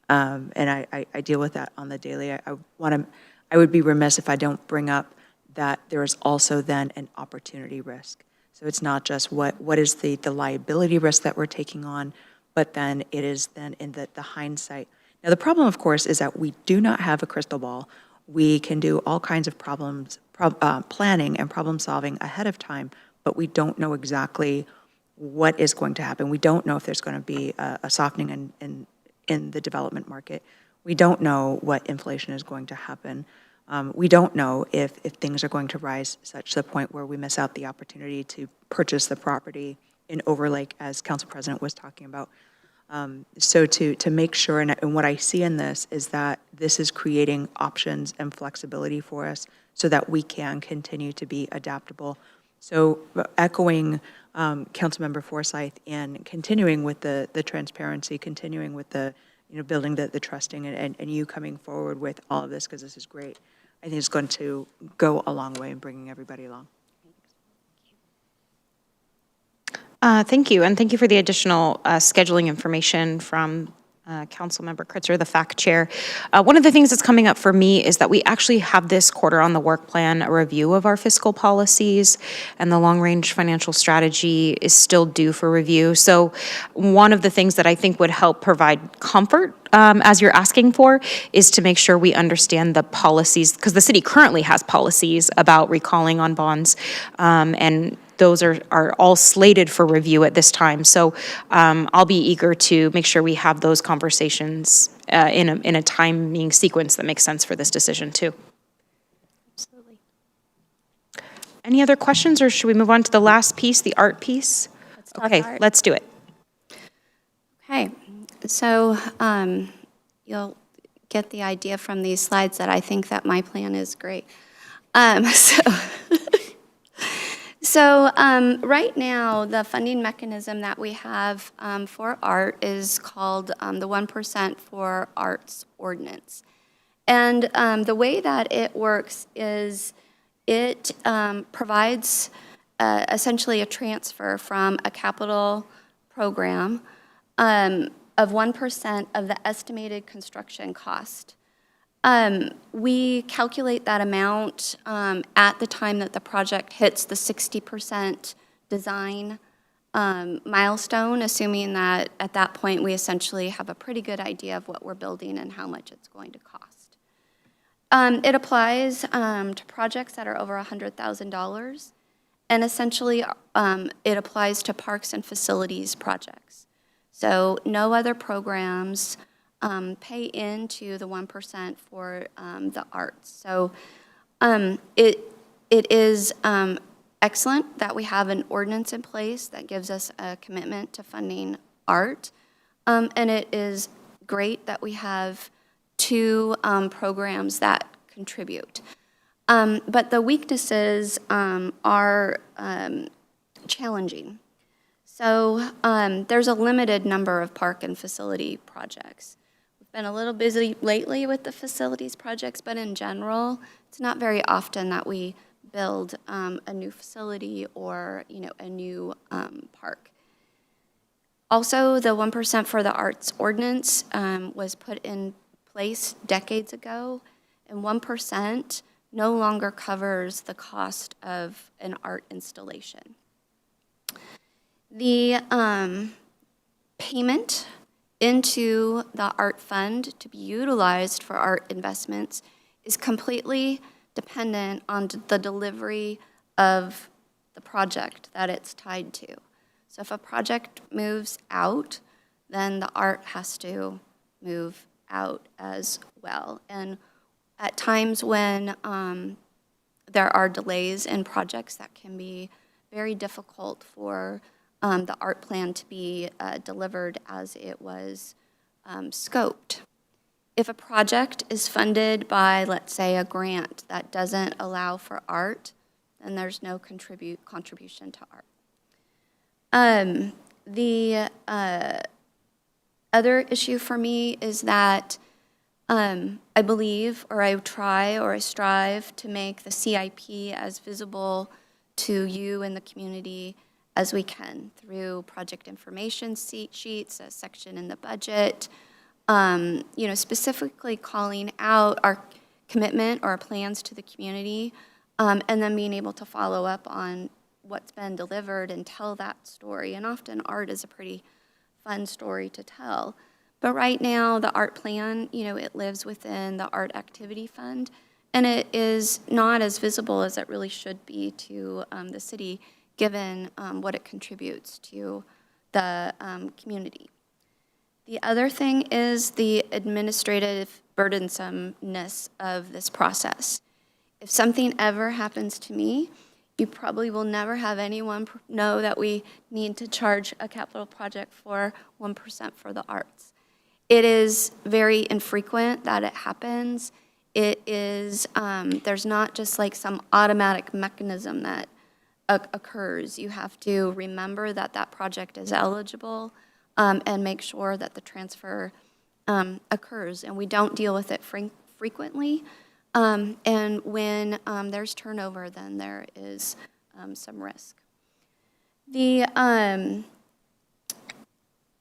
E: And I deal with that on the daily. I would be remiss if I don't bring up that there is also then an opportunity risk. So it's not just what is the liability risk that we're taking on, but then it is then in the hindsight. Now, the problem, of course, is that we do not have a crystal ball. We can do all kinds of planning and problem solving ahead of time, but we don't know exactly what is going to happen. We don't know if there's going to be a softening in the development market. We don't know what inflation is going to happen. We don't know if things are going to rise such to the point where we miss out the opportunity to purchase the property in Overlake, as Council President was talking about. So to make sure, and what I see in this is that this is creating options and flexibility for us so that we can continue to be adaptable. So echoing Councilmember Forsyth and continuing with the transparency, continuing with the building the trusting and you coming forward with all of this, because this is great. I think it's going to go a long way in bringing everybody along.
A: Thank you, and thank you for the additional scheduling information from Councilmember Kritzer, the FAC Chair. One of the things that's coming up for me is that we actually have this quarter on the work plan a review of our fiscal policies, and the long-range financial strategy is still due for review. So one of the things that I think would help provide comfort, as you're asking for, is to make sure we understand the policies, because the city currently has policies about recalling on bonds, and those are all slated for review at this time. So I'll be eager to make sure we have those conversations in a timing sequence that makes sense for this decision too.
B: Absolutely.
A: Any other questions, or should we move on to the last piece, the art piece?
B: Let's talk
A: Okay,
B: art.
A: let's do it.
B: Okay, so you'll get the idea from these slides that I think that my plan is great. So right now, the funding mechanism that we have for art is called the 1% for Arts Ordinance. And the way that it works is it provides essentially a transfer from a capital program of 1% of the estimated construction cost. We calculate that amount at the time that the project hits the 60% design milestone, assuming that at that point we essentially have a pretty good idea of what we're building and how much it's going to cost. It applies to projects that are over $100,000, and essentially it applies to parks and facilities projects. So no other programs pay into the 1% for the arts. So it is excellent that we have an ordinance in place that gives us a commitment to funding art, and it is great that we have two programs that contribute. But the weaknesses are challenging. So there's a limited number of park and facility projects. We've been a little busy lately with the facilities projects, but in general, it's not very often that we build a new facility or, a new park. Also, the 1% for the arts ordinance was put in place decades ago, and 1% no longer covers the cost of an art installation. The payment into the art fund to be utilized for art investments is completely dependent on the delivery of the project that it's tied to. So if a project moves out, then the art has to move out as well. And at times when there are delays in projects, that can be very difficult for the art plan to be delivered as it was scoped. If a project is funded by, let's say, a grant that doesn't allow for art, then there's no contribution to art. The other issue for me is that I believe, or I try, or I strive to make the CIP as visible to you and the community as we can through project information sheets, a section in the budget, specifically calling out our commitment or our plans to the community, and then being able to follow up on what's been delivered and tell that story. And often art is a pretty fun story to tell. But right now, the art plan, it lives within the art activity fund, and it is not as visible as it really should be to the city, given what it contributes to the community. The other thing is the administrative burdensomeness of this process. If something ever happens to me, you probably will never have anyone know that we need to charge a capital project for 1% for the arts. It is very infrequent that it happens. It is, there's not just like some automatic mechanism that occurs. You have to remember that that project is eligible and make sure that the transfer occurs. And we don't deal with it frequently. And when there's turnover, then there is some risk. The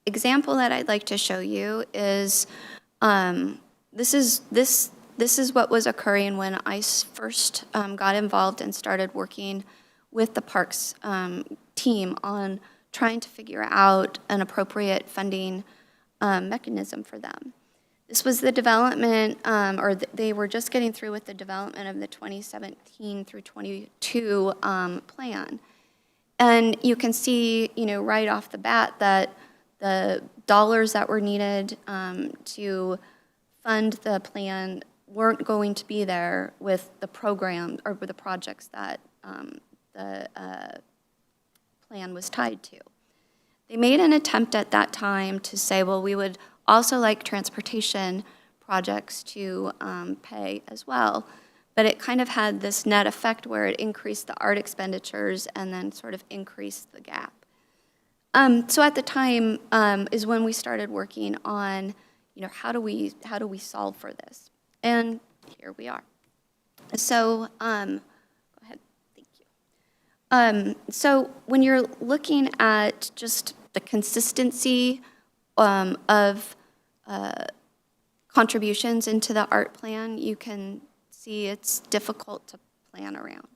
B: example that I'd like to show you is this is what was occurring when I first got involved and started working with the Parks team on trying to figure out an appropriate funding mechanism for them. This was the development, they were just getting through with the development of the 2017 through 22 plan. And you can see, right off the bat that the dollars that were needed to fund the plan weren't going to be there with the program or with the projects that the plan was tied to. They made an attempt at that time to say, well, we would also like transportation projects to pay as well. But it kind of had this net effect where it increased the art expenditures and then sort of increased the gap. So at the time is when we started working on, how do we solve for this? And here we are. So, go ahead, thank you. So when you're looking at just the consistency of contributions into the art plan, you can see it's difficult to plan around.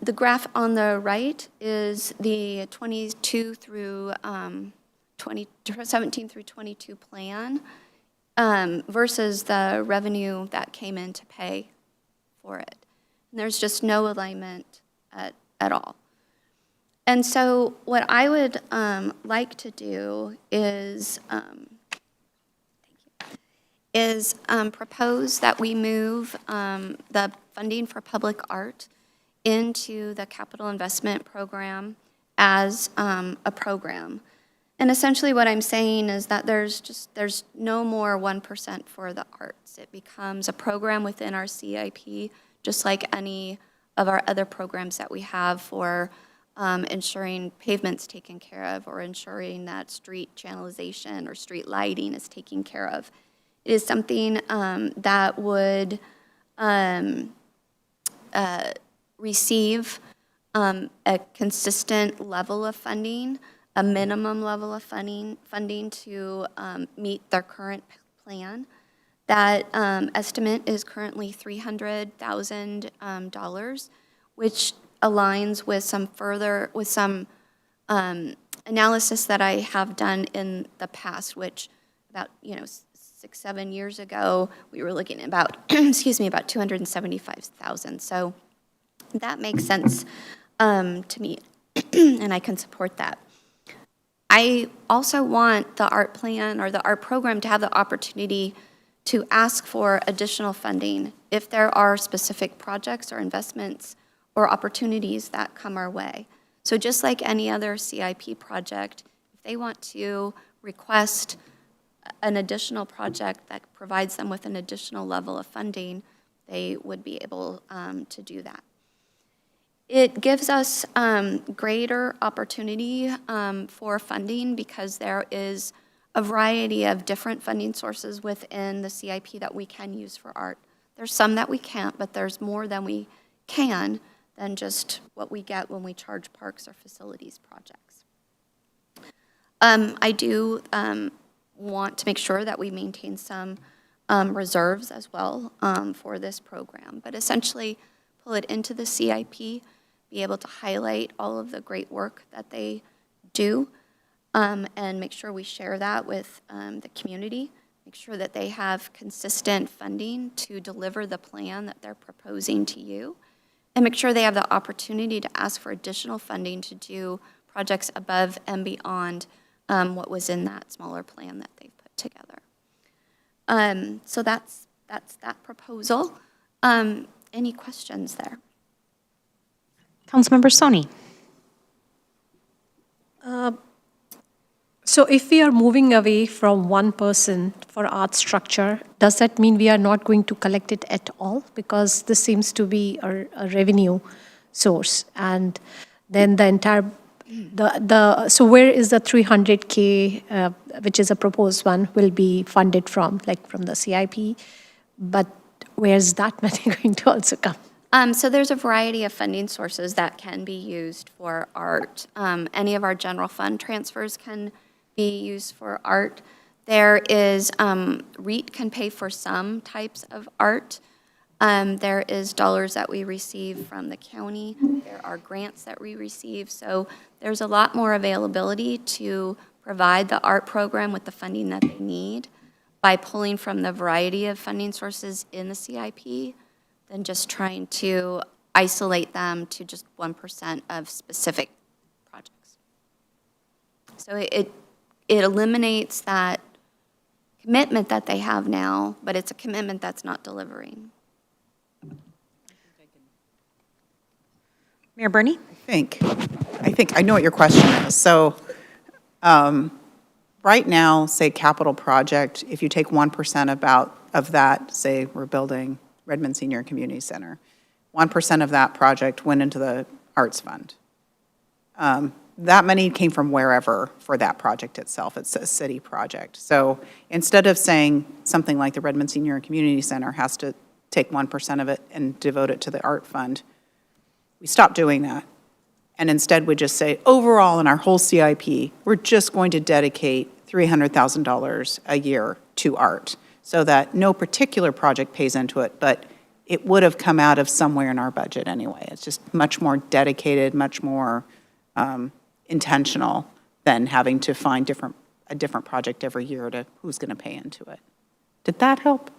B: The graph on the right is the 17 through 22 plan. versus the revenue that came in to pay for it. And there's just no alignment at all. And so what I would like to do is propose that we move the funding for public art into the capital investment program as a program. And essentially what I'm saying is that there's no more 1% for the arts. It becomes a program within our CIP, just like any of our other programs that we have for ensuring pavements taken care of, or ensuring that street channelization or street lighting is taken care of. It is something that would receive a consistent level of funding, a minimum level of funding to meet their current plan. That estimate is currently $300,000, which aligns with some analysis that I have done in the past, which about 6-7 years ago we were looking at about about 275,000. So that makes sense to me, and I can support that. I also want the art plan or the art program to have the opportunity to ask for additional funding if there are specific projects or investments or opportunities that come our way. So just like any other CIP project, if they want to request an additional project that provides them with an additional level of funding, they would be able to do that. It gives us greater opportunity for funding because there is a variety of different funding sources within the CIP that we can use for art. There's some that we can't, but there's more than we can than just what we get when we charge parks or facilities projects. I do want to make sure that we maintain some reserves as well for this program, but essentially pull it into the CIP, be able to highlight all of the great work that they do, and make sure we share that with the community, make sure that they have consistent funding to deliver the plan that they're proposing to you, and make sure they have the opportunity to ask for additional funding to do projects above and beyond what was in that smaller plan that they've put together. So that's that proposal. Any questions there?
A: Councilmember Soni.
C: So if we are moving away from 1% for art structure, does that mean we are not going to collect it at all? Because this seems to be a revenue source. And then the entire, so where is the 300K, which is a proposed one, will be funded from, like from the CIP? But where's that money going to also come?
B: So there's a variety of funding sources that can be used for art. Any of our general fund transfers can be used for art. There is, REIT can pay for some types of art. There is dollars that we receive from the county. There are grants that we receive. So there's a lot more availability to provide the art program with the funding that they need by pulling from the variety of funding sources in the CIP than just trying to isolate them to just 1% of specific projects. So it eliminates that commitment that they have now, but it's a commitment that's not delivering.
A: Mayor Bernie?
H: I think I know what your question is. So right now, say capital project, if you take 1% of that, say we're building Redmond Senior Community Center, 1% of that project went into the Arts Fund. That money came from wherever for that project itself. It's a city project. So instead of saying something like the Redmond Senior Community Center has to take 1% of it and devote it to the art fund, we stopped doing that. And instead we just say, overall in our whole CIP, we're just going to dedicate $300,000 a year to art so that no particular project pays into it, but it would have come out of somewhere in our budget anyway. It's just much more dedicated, much more intentional than having to find a different project every year to who's going to pay into it. Did that help?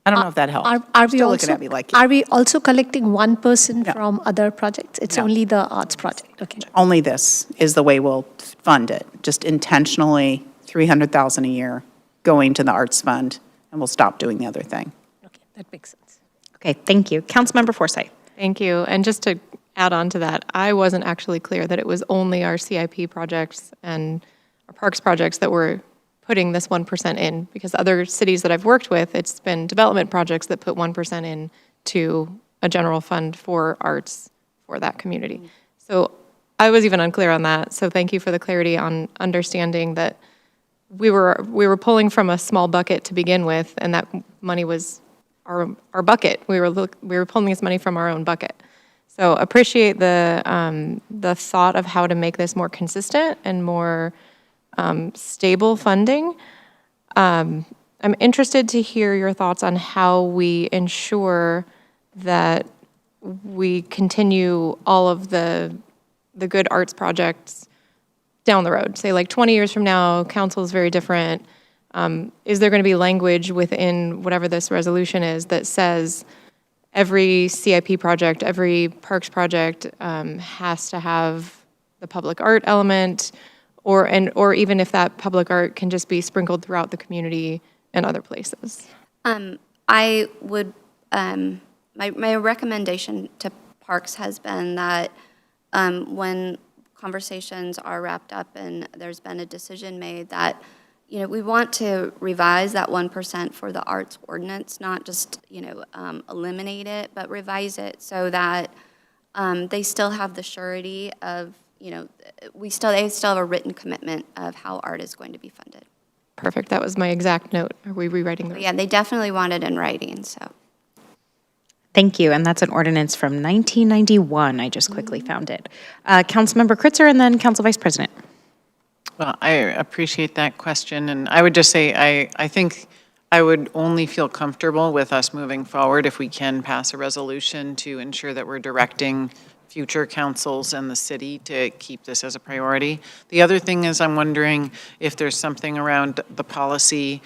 H: I don't know if that helped.
C: Are we
H: Still looking
C: also,
H: at me like,
C: are we also collecting one person
H: No.
C: from other projects? It's
H: No.
C: only the arts project, okay.
H: only this is the way we'll fund it, just intentionally 300,000 a year going to the arts fund, and we'll stop doing the other thing.
C: Okay, that makes sense.
A: Okay, thank you. Councilmember Forsyth.
F: Thank you. And just to add on to that, I wasn't actually clear that it was only our CIP projects and our parks projects that were putting this 1% in, because other cities that I've worked with, it's been development projects that put 1% in to a general fund for arts for that community. So I was even unclear on that. So thank you for the clarity on understanding that we were pulling from a small bucket to begin with, and that money was our bucket. We were pulling this money from our own bucket. So appreciate the thought of how to make this more consistent and more stable funding. I'm interested to hear your thoughts on how we ensure that we continue all of the good arts projects down the road. Say like 20 years from now, council is very different. Is there going to be language within whatever this resolution is that says every CIP project, every parks project has to have the public art element, or even if that public art can just be sprinkled throughout the community and other places?
B: I would, my recommendation to Parks has been that when conversations are wrapped up and there's been a decision made that, we want to revise that 1% for the arts ordinance, not just, eliminate it, but revise it so that they still have the surety of, they still have a written commitment of how art is going to be funded.
F: Perfect. That was my exact note. Are we rewriting the?
B: But yeah, they definitely want it in writing, so.
A: Thank you, and that's an ordinance from 1991. I just quickly found it. Councilmember Kritzer, and then Council Vice President.
D: Well, I appreciate that question, and I would just say I think I would only feel comfortable with us moving forward if we can pass a resolution to ensure that we're directing future councils and the city to keep this as a priority. The other thing is I'm wondering if there's something around the policy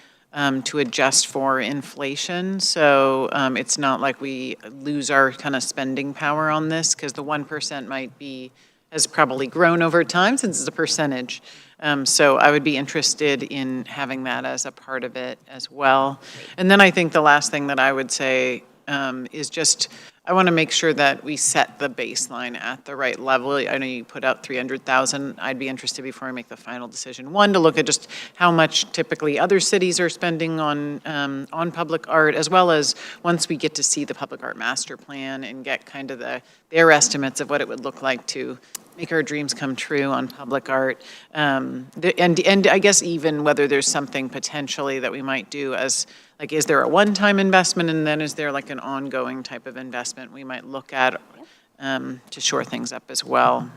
D: to adjust for inflation. So it's not like we lose our kind of spending power on this, because the 1% has probably grown over time since it's a percentage. So I would be interested in having that as a part of it as well. And then I think the last thing that I would say is just, I want to make sure that we set the baseline at the right level. I know you put out 300,000. I'd be interested before I make the final decision. One, to look at just how much typically other cities are spending on public art, as well as once we get to see the public art master plan and get kind of their estimates of what it would look like to make our dreams come true on public art. And I guess even whether there's something potentially that we might do as, like, is there a one-time investment, and then is there like an ongoing type of investment we might look at to shore things up as well?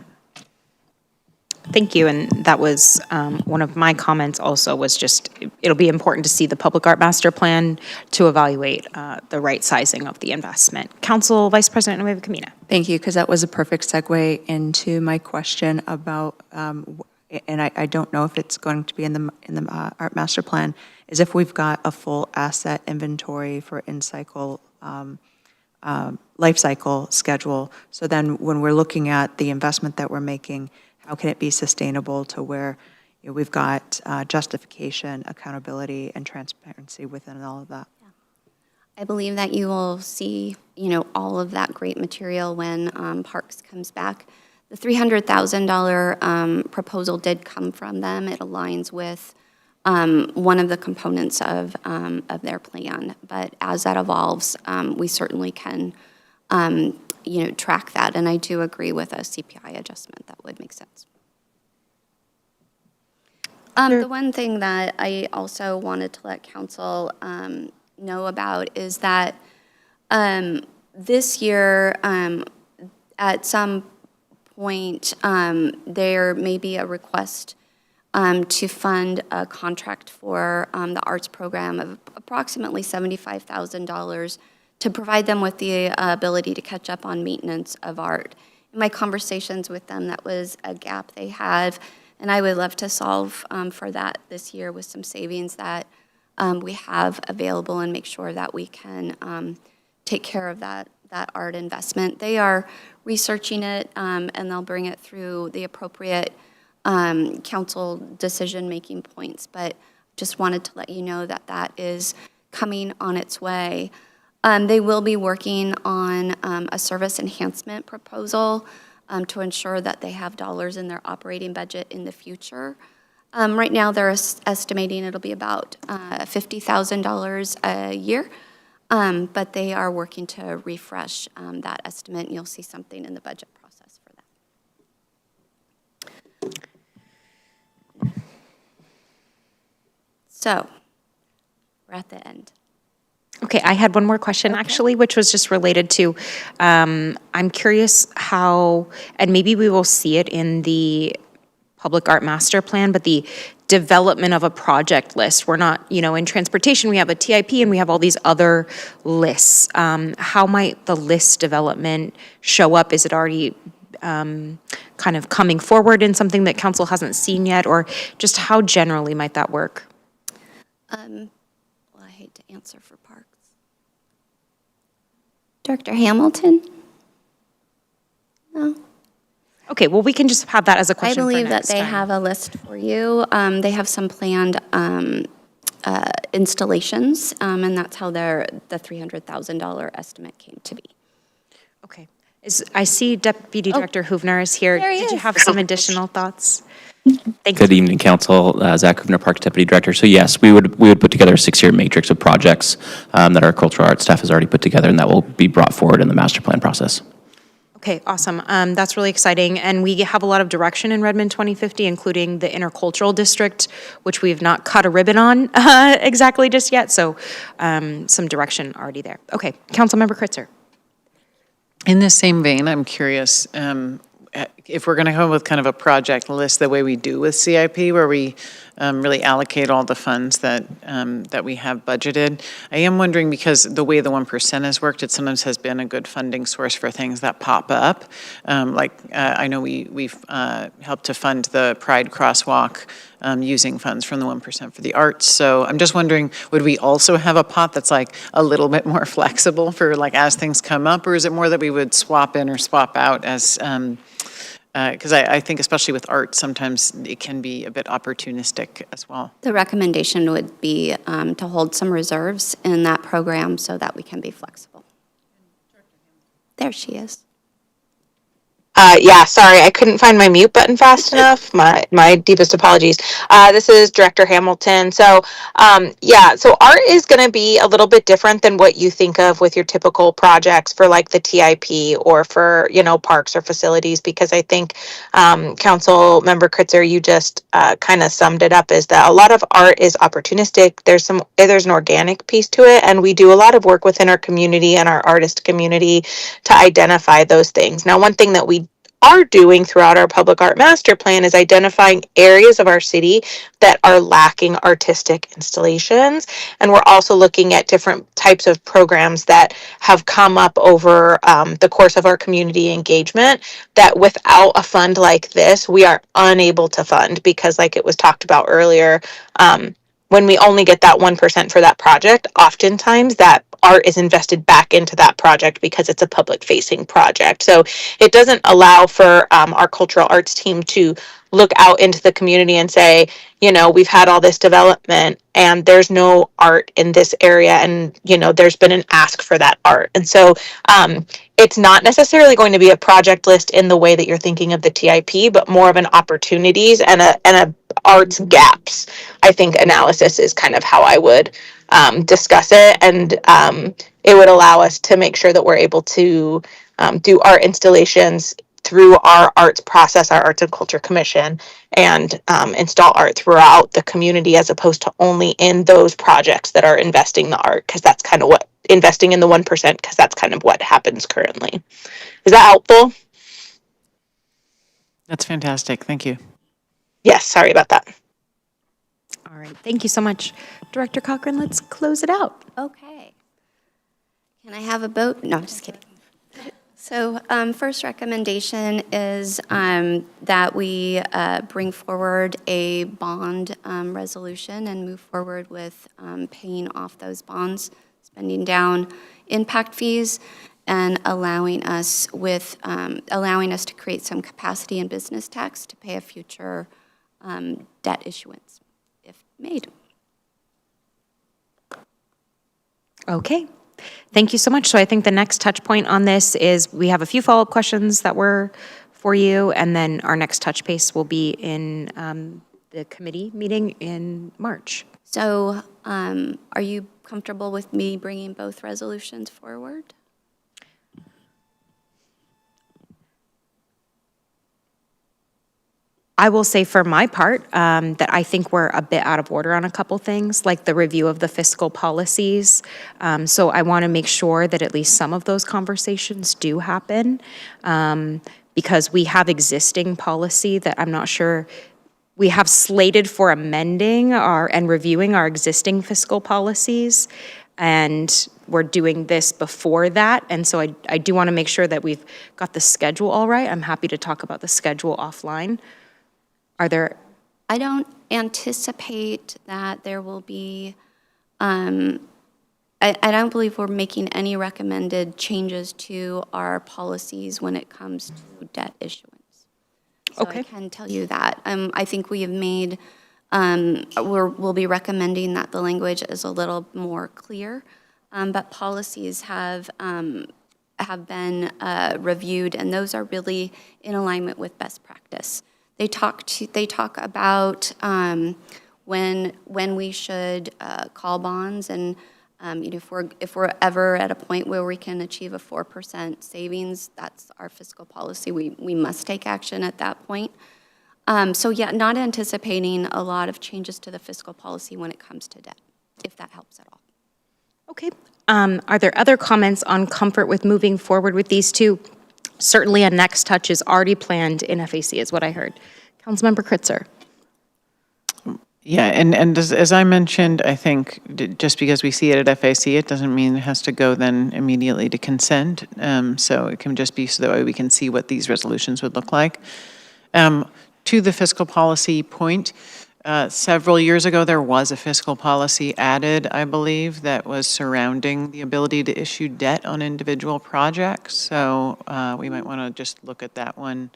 A: Thank you, and that was one of my comments also, was just, it'll be important to see the public art master plan to evaluate the right sizing of the investment. Council Vice President Nueva Camina.
E: Thank you, because that was a perfect segue into my question about, and I don't know if it's going to be in the art master plan, is if we've got a full asset inventory for in-cycle, life cycle schedule. So then when we're looking at the investment that we're making, how can it be sustainable to where we've got justification, accountability, and transparency within all of that?
B: I believe that you will see, all of that great material when Parks comes back. The $300,000 proposal did come from them. It aligns with one of the components of their plan. But as that evolves, we certainly can, track that. And I do agree with a CPI adjustment. That would make sense. The one thing that I also wanted to let council know about is that this year, at some point, there may be a request to fund a contract for the arts program of approximately $75,000 to provide them with the ability to catch up on maintenance of art. In my conversations with them, that was a gap they have, and I would love to solve for that this year with some savings that we have available and make sure that we can take care of that art investment. They are researching it, and they'll bring it through the appropriate council decision-making points, but just wanted to let you know that that is coming on its way. They will be working on a service enhancement proposal to ensure that they have dollars in their operating budget in the future. Right now, they're estimating it'll be about $50,000 a year, but they are working to refresh that estimate, and you'll see something in the budget process for that. So, we're at the end.
A: Okay, I had one more question, actually, which was just related to, I'm curious how, and maybe we will see it in the Public Art Master Plan, but the development of a project list. We're not, in transportation, we have a TIP and we have all these other lists. How might the list development show up? Is it already kind of coming forward in something that council hasn't seen yet? Or just how generally might that work?
B: Well, I hate to answer for Parks. Director Hamilton? No?
A: Okay, well, we can just have that as a
B: I
A: question for
B: believe that
A: next
B: they
A: time.
B: have a list for you. They have some planned installations, and that's how the $300,000 estimate came to be.
A: Okay. I see Deputy Director Hoovner is here.
B: there he
A: Did you
B: is.
A: have some additional thoughts? Thank
I: Good
A: you.
I: evening, Council. Zach Hoovner, Parks Deputy Director. So yes, we would put together a 6-year matrix of projects that our cultural arts staff has already put together, and that will be brought forward in the master plan process.
A: Okay, awesome. That's really exciting. And we have a lot of direction in Redmond 2050, including the intercultural district, which we have not cut a ribbon on exactly just yet. So some direction already there. Okay, Councilmember Kritzer.
D: In the same vein, I'm curious, if we're going to come up with kind of a project list the way we do with CIP, where we really allocate all the funds that we have budgeted, I am wondering, because the way the 1% has worked, it sometimes has been a good funding source for things that pop up. I know we've helped to fund the Pride Crosswalk using funds from the 1% for the arts. So I'm just wondering, would we also have a pot that's like a little bit more flexible for like as things come up, or is it more that we would swap in or swap out as, because I think especially with art, sometimes it can be a bit opportunistic as well.
B: The recommendation would be to hold some reserves in that program so that we can be flexible. There she is.
J: Yeah, sorry, I couldn't find my mute button fast enough. My deepest apologies. This is Director Hamilton. So, so art is going to be a little bit different than what you think of with your typical projects for like the TIP or for, parks or facilities, because I think Council Member Kritzer, you just kind of summed it up, is that a lot of art is opportunistic. There's an organic piece to it, and we do a lot of work within our community and our artist community to identify those things. Now, one thing that we are doing throughout our public art master plan is identifying areas of our city that are lacking artistic installations. And we're also looking at different types of programs that have come up over the course of our community engagement that without a fund like this, we are unable to fund, because like it was talked about earlier, when we only get that 1% for that project, oftentimes that art is invested back into that project because it's a public facing project. So it doesn't allow for our cultural arts team to look out into the community and say, we've had all this development and there's no art in this area, and there's been an ask for that art. And so it's not necessarily going to be a project list in the way that you're thinking of the TIP, but more of an opportunities and a arts gaps, I think, analysis is kind of how I would discuss it. And it would allow us to make sure that we're able to do art installations through our arts process, our Arts and Culture Commission, and install art throughout the community, as opposed to only in those projects that are investing the art, because that's kind of what, investing in the 1%, because that's kind of what happens currently. Is that helpful?
D: That's fantastic. Thank you.
J: Yes, sorry about that.
A: All right, thank you so much. Director Cochran, let's close it out.
B: Okay. Can I have a vote? No, I'm just kidding. So first recommendation is that we bring forward a bond resolution and move forward with paying off those bonds, spending down impact fees, and allowing us to create some capacity in business tax to pay a future debt issuance, if made.
A: Okay. Thank you so much. So I think the next touch point on this is we have a few follow-up questions that were for you, and then our next touch base will be in the committee meeting in March.
B: So are you comfortable with me bringing both resolutions forward?
A: I will say for my part that I think we're a bit out of order on a couple things, like the review of the fiscal policies. So I want to make sure that at least some of those conversations do happen because we have existing policy that I'm not sure we have slated for amending and reviewing our existing fiscal policies. And we're doing this before that. And so I do want to make sure that we've got the schedule all right. I'm happy to talk about the schedule offline. Are there?
B: I don't anticipate that there will be, I don't believe we're making any recommended changes to our policies when it comes to debt issuance. So
A: Okay.
B: I can tell you that. I think we have made, we'll be recommending that the language is a little more clear, but policies have been reviewed, and those are really in alignment with best practice. They talk about when we should call bonds, and if we're ever at a point where we can achieve a 4% savings, that's our fiscal policy. We must take action at that point. So yeah, not anticipating a lot of changes to the fiscal policy when it comes to debt, if that helps at all.
A: Okay. Are there other comments on comfort with moving forward with these two? Certainly a next touch is already planned in FAC, is what I heard. Councilmember Kritzer.
D: Yeah, and as I mentioned, I think just because we see it at FAC, it doesn't mean it has to go then immediately to consent. So it can just be so that way we can see what these resolutions would look like. To the fiscal policy point, several years ago, there was a fiscal policy added, I believe, that was surrounding the ability to issue debt on individual projects. So we might want to just look at that one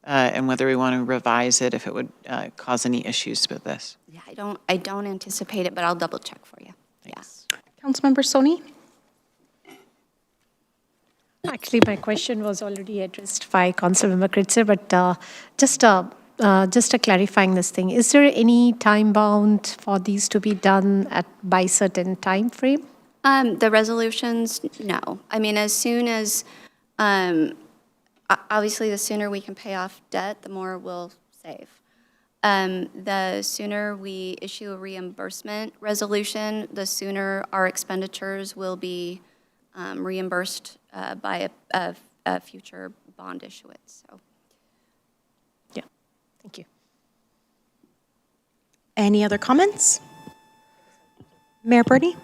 D: and whether we want to revise it if it would cause any issues with this.
B: Yeah, I don't anticipate it, but I'll double check for you.
A: Yes. Councilmember Soni?
C: Actually, my question was already addressed by Councilmember Kritzer, but just clarifying this thing, is there any time bound for these to be done by certain time frame?
B: The resolutions, no. I mean, as soon as, obviously, the sooner we can pay off debt, the more we'll save. The sooner we issue a reimbursement resolution, the sooner our expenditures will be reimbursed by a future bond issuance. So.
C: Yeah, thank you.
A: Any other comments? Mayor Bernie?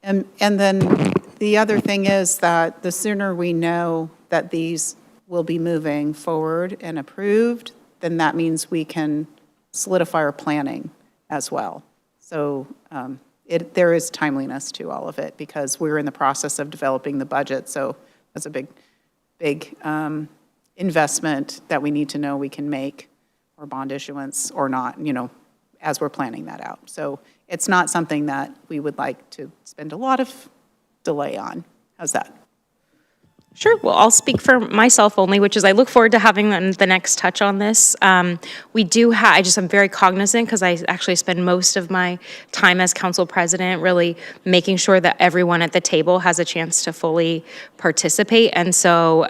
H: And then the other thing is that the sooner we know that these will be moving forward and approved, then that means we can solidify our planning as well. So there is timeliness to all of it because we're in the process of developing the budget. So that's a big investment that we need to know we can make, or bond issuance or not, as we're planning that out. So it's not something that we would like to spend a lot of delay on. How's that?
A: Sure. Well, I'll speak for myself only, which is I look forward to having the next touch on this. We do have, I'm very cognizant because I actually spend most of my time as council president really making sure that everyone at the table has a chance to fully participate. And so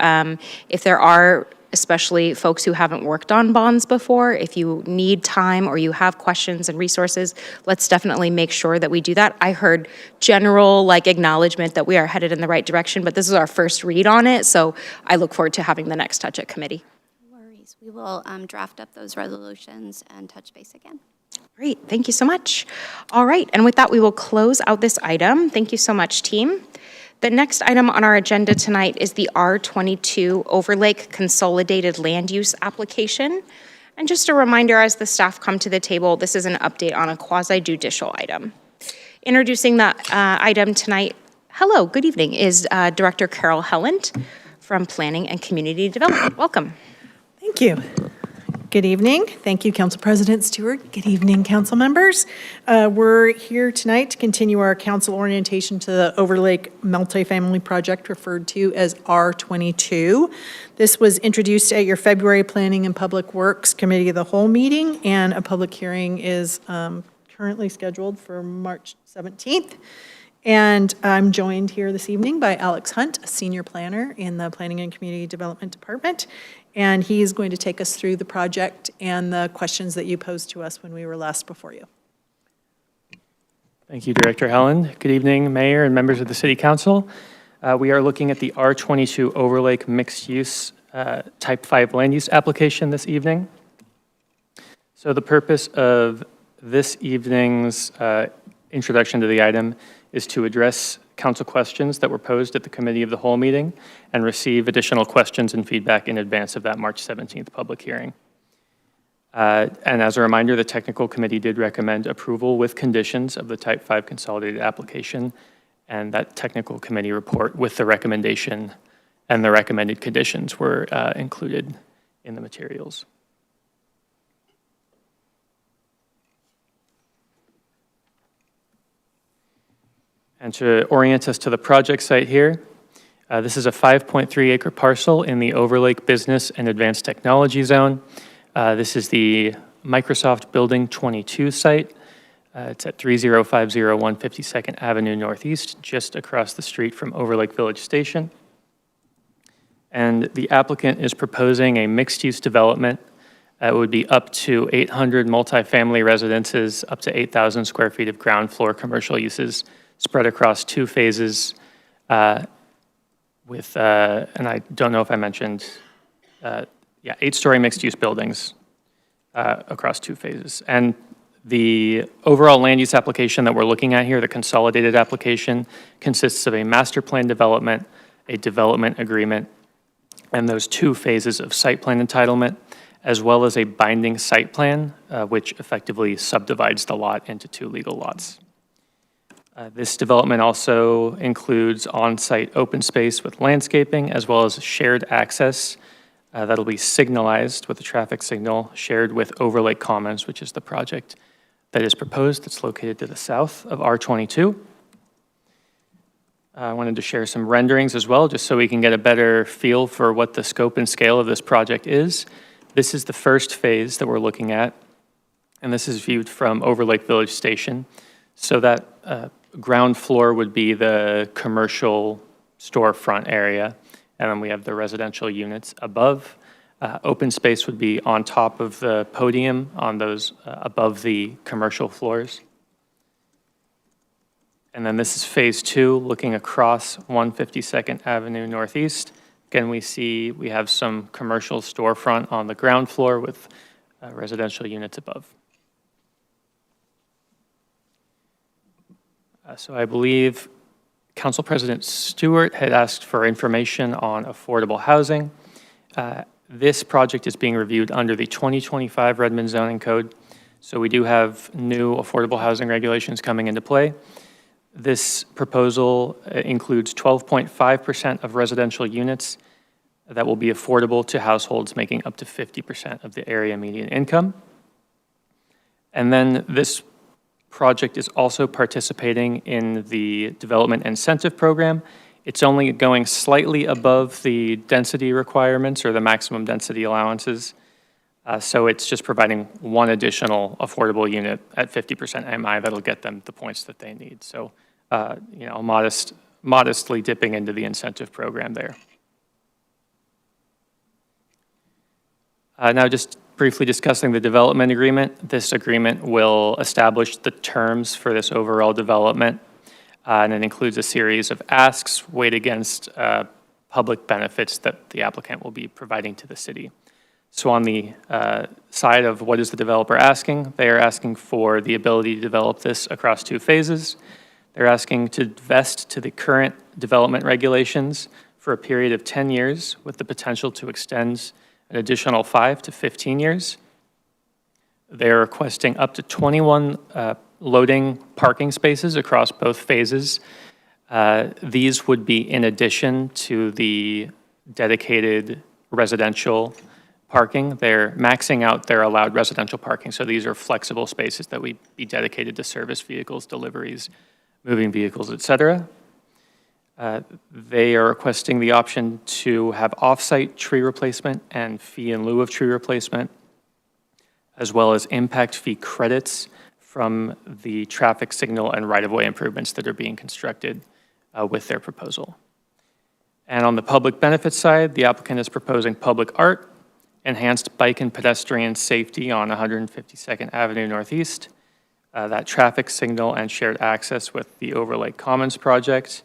A: if there are, especially folks who haven't worked on bonds before, if you need time or you have questions and resources, let's definitely make sure that we do that. I heard general acknowledgement that we are headed in the right direction, but this is our first read on it, so I look forward to having the next touch at committee.
B: No worries. We will draft up those resolutions and touch base again.
A: Great, thank you so much. All right, and with that, we will close out this item. Thank you so much, team. The next item on our agenda tonight is the R22 Overlake Consolidated Land Use Application. And just a reminder, as the staff come to the table, this is an update on a quasi-judicial item. Introducing the item tonight, hello, good evening, is Director Carol Helland from Planning and Community Development. Welcome.
K: Thank you. Good evening. Thank you, Council President Stewart. Good evening, council members. We're here tonight to continue our council orientation to the Overlake multifamily project referred to as R22. This was introduced at your February Planning and Public Works Committee of the Whole meeting, and a public hearing is currently scheduled for March 17th. And I'm joined here this evening by Alex Hunt, a senior planner in the Planning and Community Development Department. And he is going to take us through the project and the questions that you posed to us when we were last before you.
L: Thank you, Director Helen. Good evening, Mayor and members of the City Council. We are looking at the R22 Overlake Mixed Use Type 5 Land Use application this evening. So the purpose of this evening's introduction to the item is to address council questions that were posed at the Committee of the Whole meeting and receive additional questions and feedback in advance of that March 17th public hearing. And as a reminder, the Technical Committee did recommend approval with conditions of the Type 5 consolidated application, and that Technical Committee report with the recommendation and the recommended conditions were included in the materials. And to orient us to the project site here, this is a 5.3 acre parcel in the Overlake Business and Advanced Technology Zone. This is the Microsoft Building 22 site. It's at 3050 152nd Avenue Northeast, just across the street from Overlake Village Station. And the applicant is proposing a mixed-use development. It would be up to 800 multifamily residences, up to 8,000 square feet of ground floor commercial uses, spread across 2 phases with, and I don't know if I mentioned, 8-story mixed-use buildings across 2 phases. And the overall land use application that we're looking at here, the consolidated application, consists of a master plan development, a development agreement, and those 2 phases of site plan entitlement, as well as a binding site plan, which effectively subdivides the lot into 2 legal lots. This development also includes on-site open space with landscaping, as well as shared access that'll be signalized with a traffic signal shared with Overlake Commons, which is the project that is proposed. It's located to the south of R22. I wanted to share some renderings as well, just so we can get a better feel for what the scope and scale of this project is. This is the first phase that we're looking at, and this is viewed from Overlake Village Station. So that ground floor would be the commercial storefront area, and then we have the residential units above. Open space would be on top of the podium on those above the commercial floors. And then this is phase 2, looking across 152nd Avenue Northeast. Again, we have some commercial storefront on the ground floor with residential units above. So I believe Council President Stewart had asked for information on affordable housing. This project is being reviewed under the 2025 Redmond Zoning Code. So we do have new affordable housing regulations coming into play. This proposal includes 12.5% of residential units that will be affordable to households making up to 50% of the area median income. And then this project is also participating in the Development Incentive Program. It's only going slightly above the density requirements or the maximum density allowances. So it's just providing one additional affordable unit at 50% MI that'll get them the points that they need. So, modestly dipping into the incentive program there. Now just briefly discussing the development agreement. This agreement will establish the terms for this overall development, and it includes a series of asks weighed against public benefits that the applicant will be providing to the city. So on the side of what is the developer asking, they are asking for the ability to develop this across 2 phases. They're asking to vest to the current development regulations for a period of 10 years with the potential to extend an additional 5 to 15 years. They're requesting up to 21 loading parking spaces across both phases. These would be in addition to the dedicated residential parking. They're maxing out their allowed residential parking, so these are flexible spaces that would be dedicated to service vehicles, deliveries, moving vehicles, et cetera. They are requesting the option to have off-site tree replacement and fee in lieu of tree replacement, as well as impact fee credits from the traffic signal and right-of-way improvements that are being constructed with their proposal. And on the public benefits side, the applicant is proposing public art, enhanced bike and pedestrian safety on 152nd Avenue Northeast, that traffic signal and shared access with the Overlake Commons project,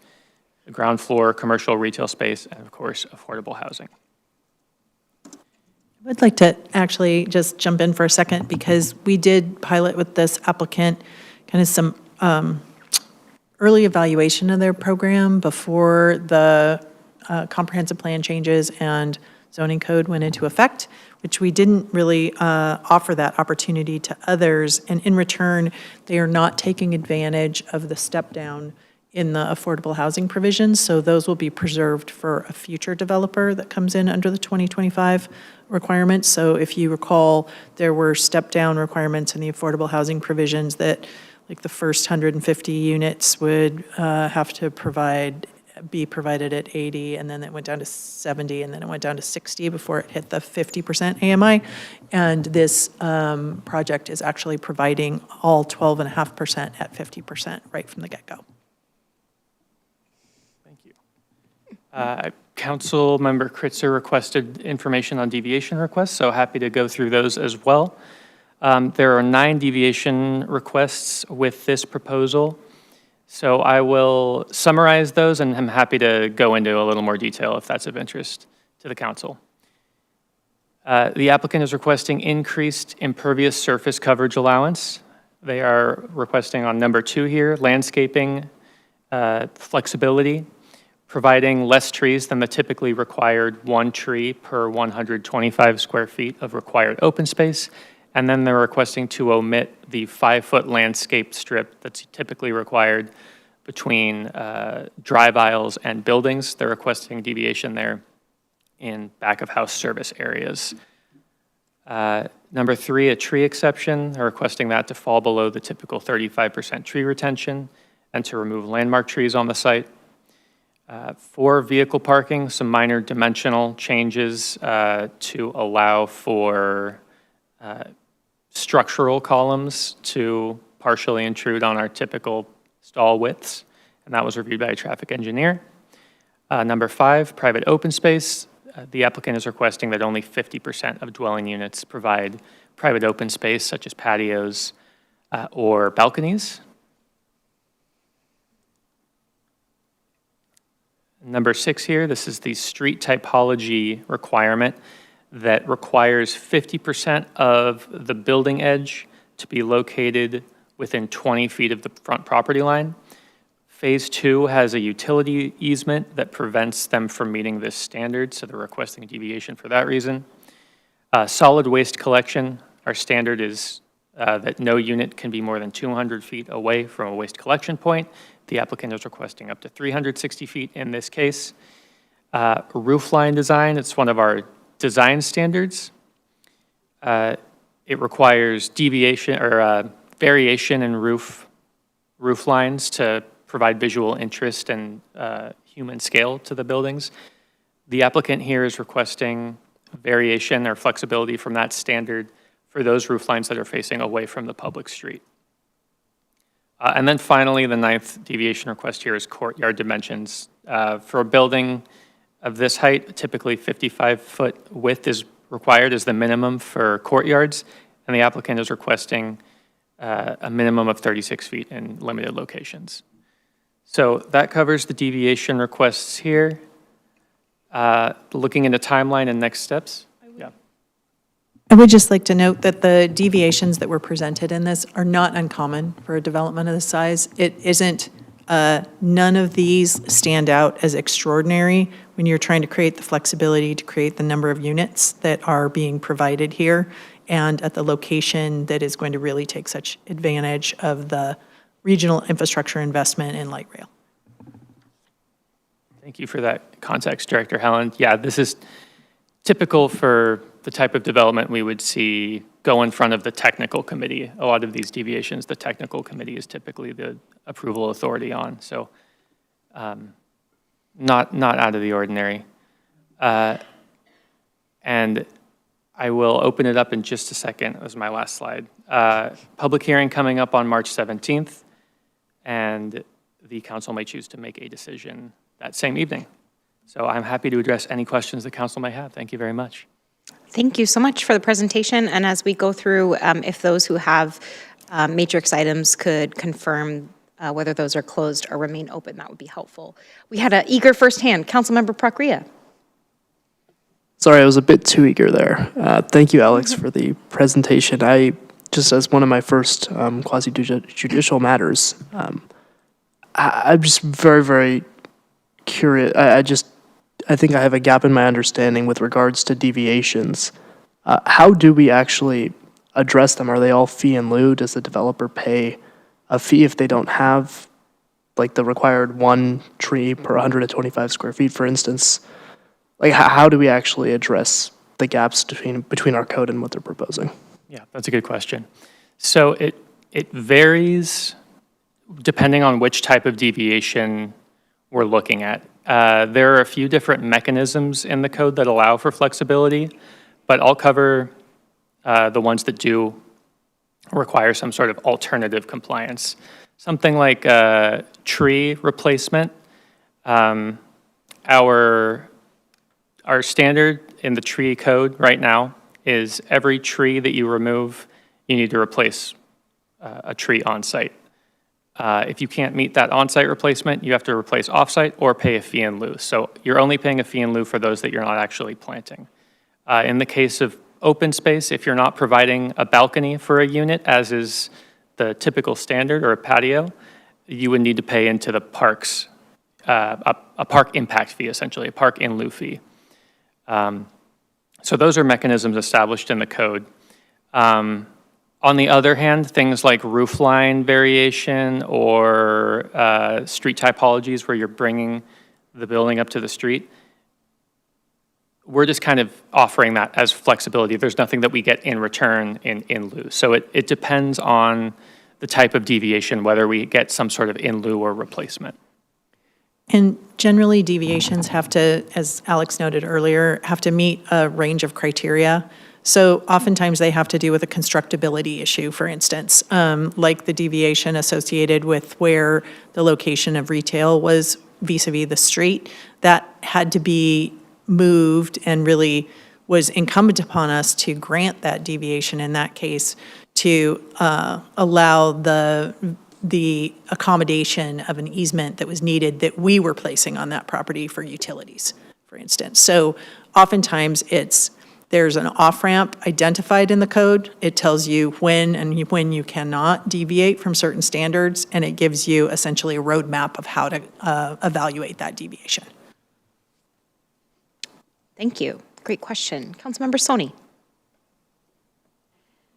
L: the ground floor commercial retail space, and of course, affordable housing.
K: I'd like to actually just jump in for a second because we did pilot with this applicant kind of some early evaluation of their program before the comprehensive plan changes and zoning code went into effect, which we didn't really offer that opportunity to others. And in return, they are not taking advantage of the step down in the affordable housing provisions. So those will be preserved for a future developer that comes in under the 2025 requirements. So if you recall, there were step down requirements in the affordable housing provisions that like the first 150 units would have to be provided at 80, and then it went down to 70, and then it went down to 60 before it hit the 50% AMI. And this project is actually providing all 12.5% at 50% right from the get-go.
L: Thank you. Council Member Kritzer requested information on deviation requests, so happy to go through those as well. There are 9 deviation requests with this proposal. So I will summarize those, and I'm happy to go into a little more detail if that's of interest to the council. The applicant is requesting increased impervious surface coverage allowance. They are requesting on number 2 here, landscaping flexibility, providing less trees than the typically required 1 tree per 125 square feet of required open space. And then they're requesting to omit the 5-foot landscape strip that's typically required between drive aisles and buildings. They're requesting deviation there in back-of-house service areas. Number 3, a tree exception. They're requesting that to fall below the typical 35% tree retention and to remove landmark trees on the site. For vehicle parking, some minor dimensional changes to allow for structural columns to partially intrude on our typical stall widths, and that was reviewed by a traffic engineer. Number 5, private open space. The applicant is requesting that only 50% of dwelling units provide private open space, such as patios or balconies. Number 6 here, this is the street typology requirement that requires 50% of the building edge to be located within 20 feet of the front property line. Phase 2 has a utility easement that prevents them from meeting this standard, so they're requesting a deviation for that reason. Solid waste collection, our standard is that no unit can be more than 200 feet away from a waste collection point. The applicant is requesting up to 360 feet in this case. Roof line design, it's one of our design standards. It requires deviation or variation in roof lines to provide visual interest and human scale to the buildings. The applicant here is requesting variation or flexibility from that standard for those roof lines that are facing away from the public street. And then finally, the 9th deviation request here is courtyard dimensions. For a building of this height, typically 55-foot width is required as the minimum for courtyards, and the applicant is requesting a minimum of 36 feet in limited locations. So that covers the deviation requests here. Looking into timeline and next steps. Yeah.
K: I would just like to note that the deviations that were presented in this are not uncommon for a development of this size. It isn't None of these stand out as extraordinary when you're trying to create the flexibility to create the number of units that are being provided here and at the location that is going to really take such advantage of the regional infrastructure investment in light rail.
L: Thank you for that context, Director Helland. Yeah, this is typical for the type of development we would see go in front of the technical committee. A lot of these deviations, the technical committee is typically the approval authority on, so not out of the ordinary. And I will open it up in just a second. That was my last slide. Public hearing coming up on March 17th, and the council may choose to make a decision that same evening. So I'm happy to address any questions the council may have. Thank you very much.
A: Thank you so much for the presentation. And as we go through, if those who have matrix items could confirm whether those are closed or remain open, that would be helpful. We had an eager first hand, Councilmember Prakriya.
G: Sorry, I was a bit too eager there. Thank you, Alex, for the presentation. Just as one of my first quasi-judicial matters, I'm just very, very curious. I think I have a gap in my understanding with regards to deviations. How do we actually address them? Are they all fee in lieu? Does the developer pay a fee if they don't have like the required one tree per 125 square feet, for instance? Like, how do we actually address the gaps between our code and what they're proposing?
L: Yeah, that's a good question. So it varies depending on which type of deviation we're looking at. There are a few different mechanisms in the code that allow for flexibility, but I'll cover the ones that do require some sort of alternative compliance. Something like tree replacement. Our standard in the tree code right now is every tree that you remove, you need to replace a tree on site. If you can't meet that on-site replacement, you have to replace off-site or pay a fee in lieu. So you're only paying a fee in lieu for those that you're not actually planting. In the case of open space, if you're not providing a balcony for a unit, as is the typical standard, or a patio, you would need to pay into the parks, a park impact fee, essentially, a park in lieu fee. So those are mechanisms established in the code. On the other hand, things like roofline variation or street typologies where you're bringing the building up to the street, we're just kind of offering that as flexibility. There's nothing that we get in return in lieu. So it depends on the type of deviation, whether we get some sort of in lieu or replacement.
K: And generally, deviations have to, as Alex noted earlier, have to meet a range of criteria. So oftentimes they have to do with a constructability issue, for instance, like the deviation associated with where the location of retail was vis-a-vis the street. That had to be moved and really was incumbent upon us to grant that deviation in that case to allow the accommodation of an easement that was needed that we were placing on that property for utilities, for instance. So oftentimes there's an off-ramp identified in the code. It tells you when you cannot deviate from certain standards, and it gives you essentially a roadmap of how to evaluate that deviation.
A: Thank you. Great question. Councilmember Soni.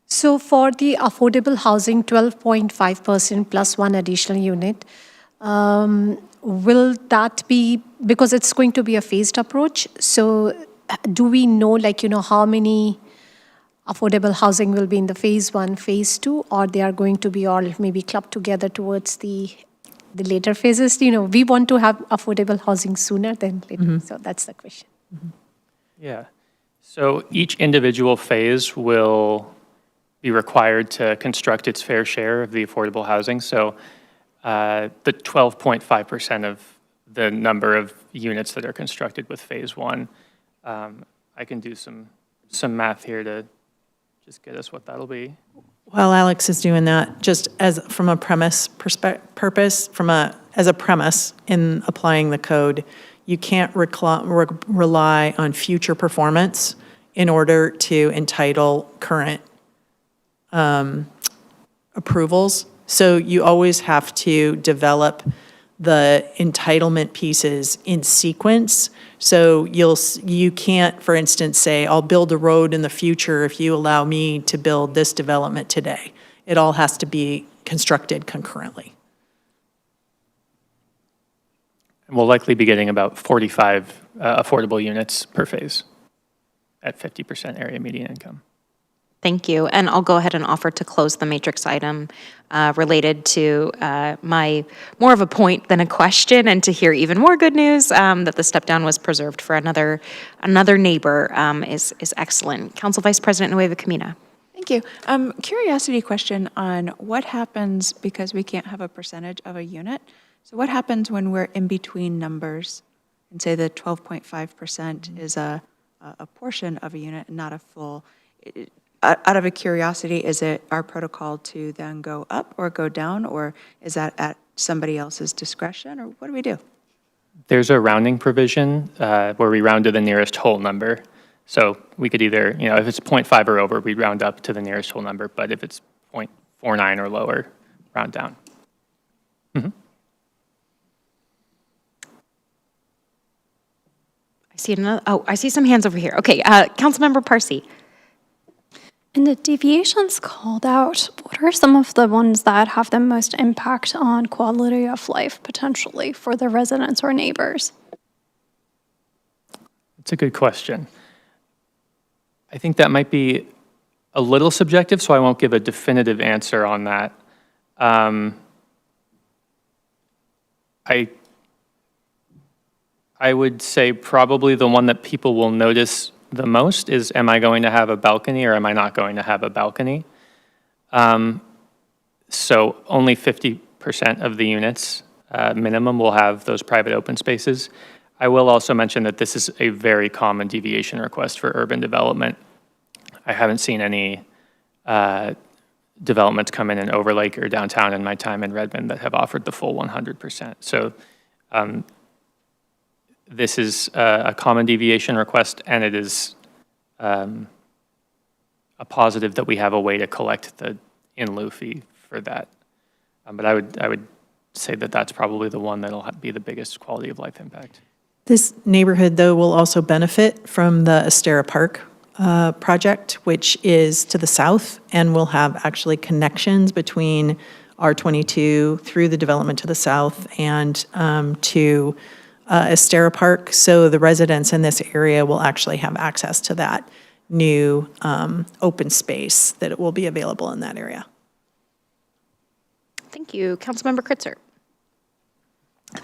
C: So for the affordable housing, 12.5% plus one additional unit, will that be, because it's going to be a phased approach, so do we know, how many affordable housing will be in the phase one, phase two, or they are going to be all maybe clubbed together towards the later phases? We want to have affordable housing sooner than later, so that's the question.
L: Yeah. So each individual phase will be required to construct its fair share of the affordable housing. So the 12.5% of the number of units that are constructed with phase one, I can do some math here to just get us what that'll be.
K: While Alex is doing that, just as from a premise as a premise in applying the code, you can't rely on future performance in order to entitle current approvals. So you always have to develop the entitlement pieces in sequence. So you can't, for instance, say, I'll build a road in the future if you allow me to build this development today. It all has to be constructed concurrently.
L: And we'll likely be getting about 45 affordable units per phase at 50% area median income.
A: Thank you. And I'll go ahead and offer to close the matrix item related to my more of a point than a question, and to hear even more good news that the step down was preserved for another neighbor is excellent. Council Vice President Nueva Camina.
E: Thank you. Curiosity question on what happens, because we can't have a percentage of a unit. So what happens when we're in between numbers and say the 12.5% is a portion of a unit and not a full? Out of a curiosity, is it our protocol to then go up or go down, or is that at somebody else's discretion, or what do we do?
L: There's a rounding provision where we round to the nearest whole number. So we could either, if it's 0.5 or over, we'd round up to the nearest whole number. But if it's 0.49 or lower, round down. Mm-hmm.
A: I see some hands over here. Okay, Councilmember Parsi.
M: In the deviations called out, what are some of the ones that have the most impact on quality of life potentially for the residents or neighbors?
L: It's a good question. I think that might be a little subjective, so I won't give a definitive answer on that. I would say probably the one that people will notice the most is, am I going to have a balcony or am I not going to have a balcony? So only 50% of the units minimum will have those private open spaces. I will also mention that this is a very common deviation request for urban development. I haven't seen any developments come in Overlake or downtown in my time in Redmond that have offered the full 100%. So this is a common deviation request, and it is a positive that we have a way to collect the in lieu fee for that. But I would say that that's probably the one that'll be the biggest quality of life impact.
K: This neighborhood, though, will also benefit from the Estera Park project, which is to the south, and will have actually connections between R22 through the development to the south and to Estera Park. So the residents in this area will actually have access to that new open space that will be available in that area.
A: Thank you. Councilmember Kritzer.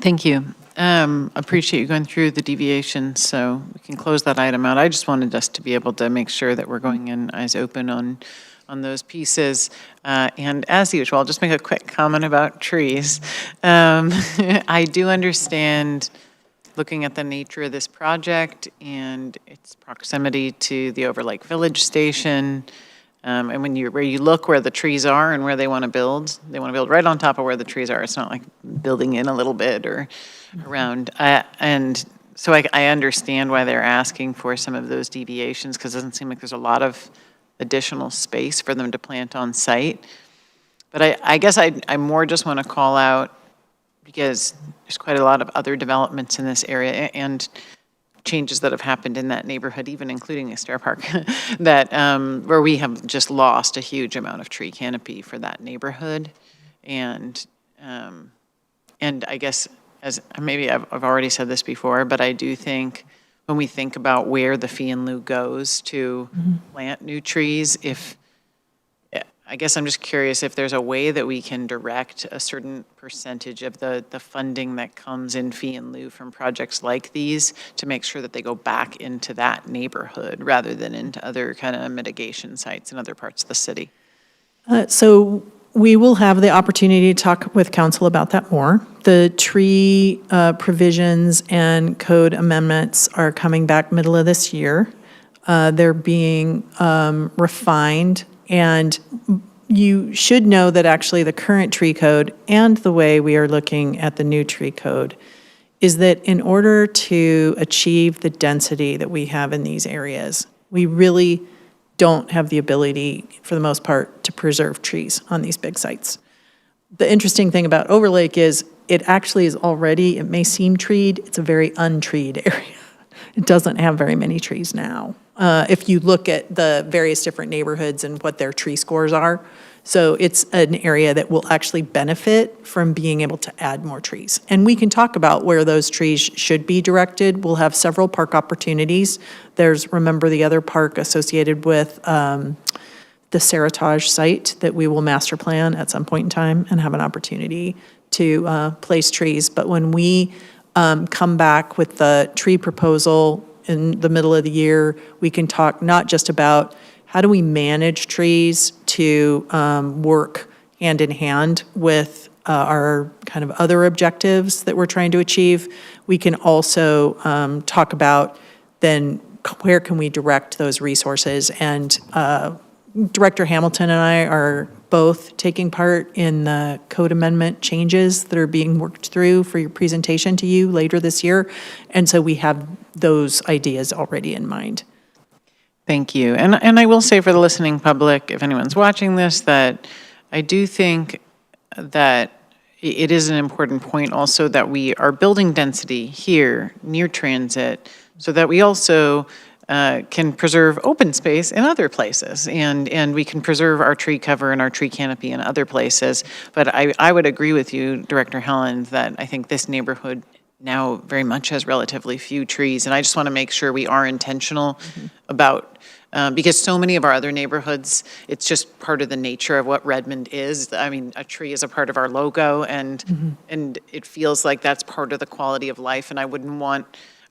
D: Thank you. Appreciate you going through the deviations, so we can close that item out. I just wanted us to be able to make sure that we're going in eyes open on those pieces. And as usual, I'll just make a quick comment about trees. I do understand, looking at the nature of this project and its proximity to the Overlake Village Station, and where you look where the trees are and where they want to build right on top of where the trees are. It's not like building in a little bit or around. And so I understand why they're asking for some of those deviations, because it doesn't seem like there's a lot of additional space for them to plant on site. But I guess I more just want to call out, because there's quite a lot of other developments in this area and changes that have happened in that neighborhood, even including Estera Park, that where we have just lost a huge amount of tree canopy for that neighborhood. And I guess, as maybe I've already said this before, but I do think when we think about where the fee in lieu goes to plant new trees, I guess I'm just curious if there's a way that we can direct a certain percentage of the funding that comes in fee in lieu from projects like these to make sure that they go back into that neighborhood rather than into other kind of mitigation sites in other parts of the city.
K: So we will have the opportunity to talk with council about that more. The tree provisions and code amendments are coming back middle of this year. They're being refined. And you should know that actually the current tree code and the way we are looking at the new tree code is that in order to achieve the density that we have in these areas, we really don't have the ability, for the most part, to preserve trees on these big sites. the interesting thing about Overlake is it actually is already, it may seem treed, it's a very untreed area. It doesn't have very many trees now. If you look at the various different neighborhoods and what their tree scores are. So it's an area that will actually benefit from being able to add more trees. And we can talk about where those trees should be directed. We'll have several park opportunities. There's, remember, the other park associated with the Seritage site that we will master plan at some point in time and have an opportunity to place trees. But when we come back with the tree proposal in the middle of the year, we can talk not just about how do we manage trees to work hand in hand with our kind of other objectives that we're trying to achieve. We can also talk about then where can we direct those resources. And Director Hamilton and I are both taking part in the code amendment changes that are being worked through for your presentation to you later this year. And so we have those ideas already in mind.
D: Thank you. And I will say for the listening public, if anyone's watching this, that I do think that it is an important point also that we are building density here near transit so that we also can preserve open space in other places, and we can preserve our tree cover and our tree canopy in other places. But I would agree with you, Director Helen, that I think this neighborhood now very much has relatively few trees, and I just want to make sure we are intentional about, because so many of our other neighborhoods, it's just part of the nature of what Redmond is. I mean, a tree is a part of our logo, and it feels like that's part of the quality of life, and I wouldn't want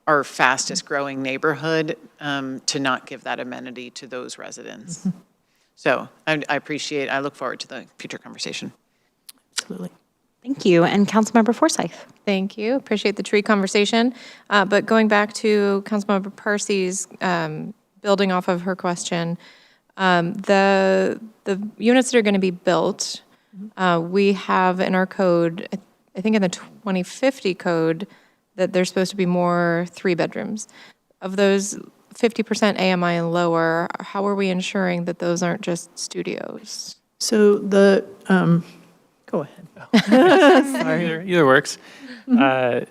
D: our fastest growing neighborhood to not give that amenity to those residents. So I look forward to the future conversation.
K: Absolutely.
A: Thank you. And Councilmember Forsyth.
F: Thank you. Appreciate the tree conversation. But going back to Councilmember Parse's, building off of her question, the units that are going to be built, we have in our code, I think in the 2050 code, that there's supposed to be more 3 bedrooms. Of those 50% AMI and lower, how are we ensuring that those aren't just studios?
K: So the, go ahead.
L: Sorry. Either works. Our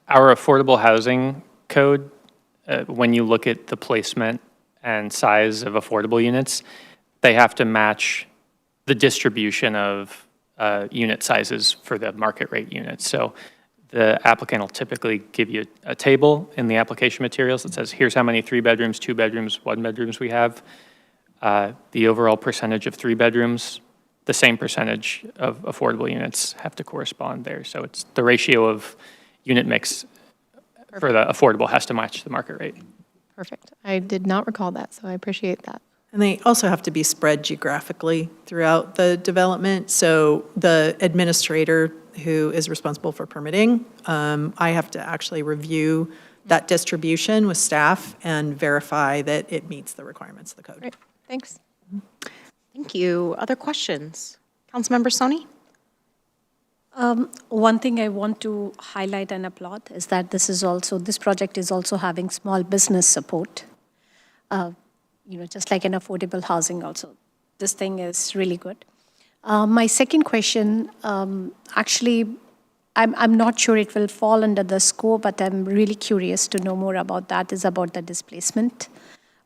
L: affordable housing code, when you look at the placement and size of affordable units, they have to match the distribution of unit sizes for the market rate units. So the applicant will typically give you a table in the application materials that says, here's how many 3 bedrooms, 2 bedrooms, 1 bedrooms we have. The overall percentage of 3 bedrooms, the same percentage of affordable units have to correspond there. So it's the ratio of unit mix for the affordable has to match the market rate.
F: Perfect. I did not recall that, so I appreciate that.
K: And they also have to be spread geographically throughout the development. So the administrator who is responsible for permitting, I have to actually review that distribution with staff and verify that it meets the requirements of the code.
F: Great. Thanks.
A: Thank you. Other questions? Councilmember Soni?
C: One thing I want to highlight and applaud is that this project is also having small business support. Just like in affordable housing also. This thing is really good. My second question, actually, I'm not sure it will fall under the scope, but I'm really curious to know more about that, is about the displacement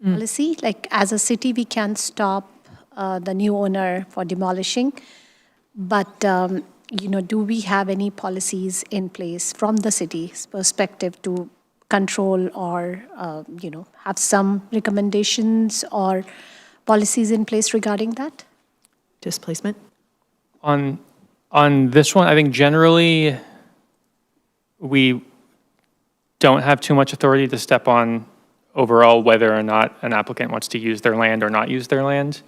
C: policy. Like, as a city, we can stop the new owner for demolishing, but, do we have any policies in place from the city's perspective to control or, have some recommendations or policies in place regarding that?
K: Displacement?
L: On this one, I think generally we don't have too much authority to step on overall whether or not an applicant wants to use their land or not use their land.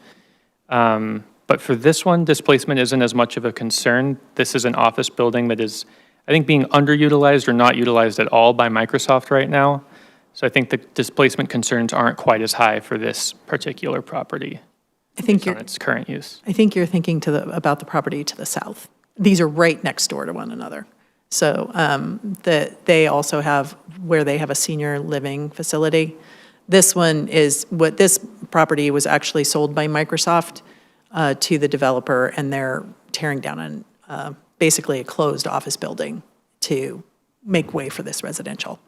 L: But for this one, displacement isn't as much of a concern. This is an office building that is, I think, being underutilized or not utilized at all by Microsoft right now. So I think the displacement concerns aren't quite as high for this particular property.
K: I think
L: based on its current use.
K: I think you're thinking about the property to the south. These are right next door to one another. So they also have where they have a senior living facility. This property was actually sold by Microsoft to the developer, and they're tearing down basically a closed office building to make way for this residential.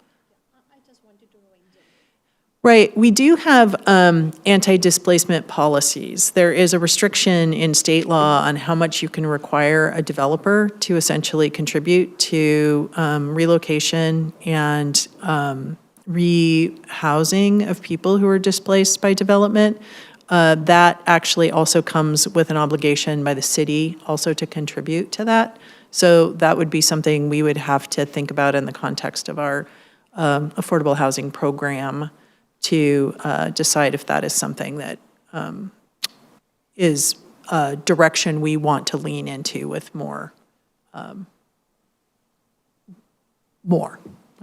K: Right, we do have anti-displacement policies. There is a restriction in state law on how much you can require a developer to essentially contribute to relocation and rehousing of people who are displaced by development. That actually also comes with an obligation by the city also to contribute to that. So that would be something we would have to think about in the context of our affordable housing program to decide if that is something that is a direction we want to lean into with more, I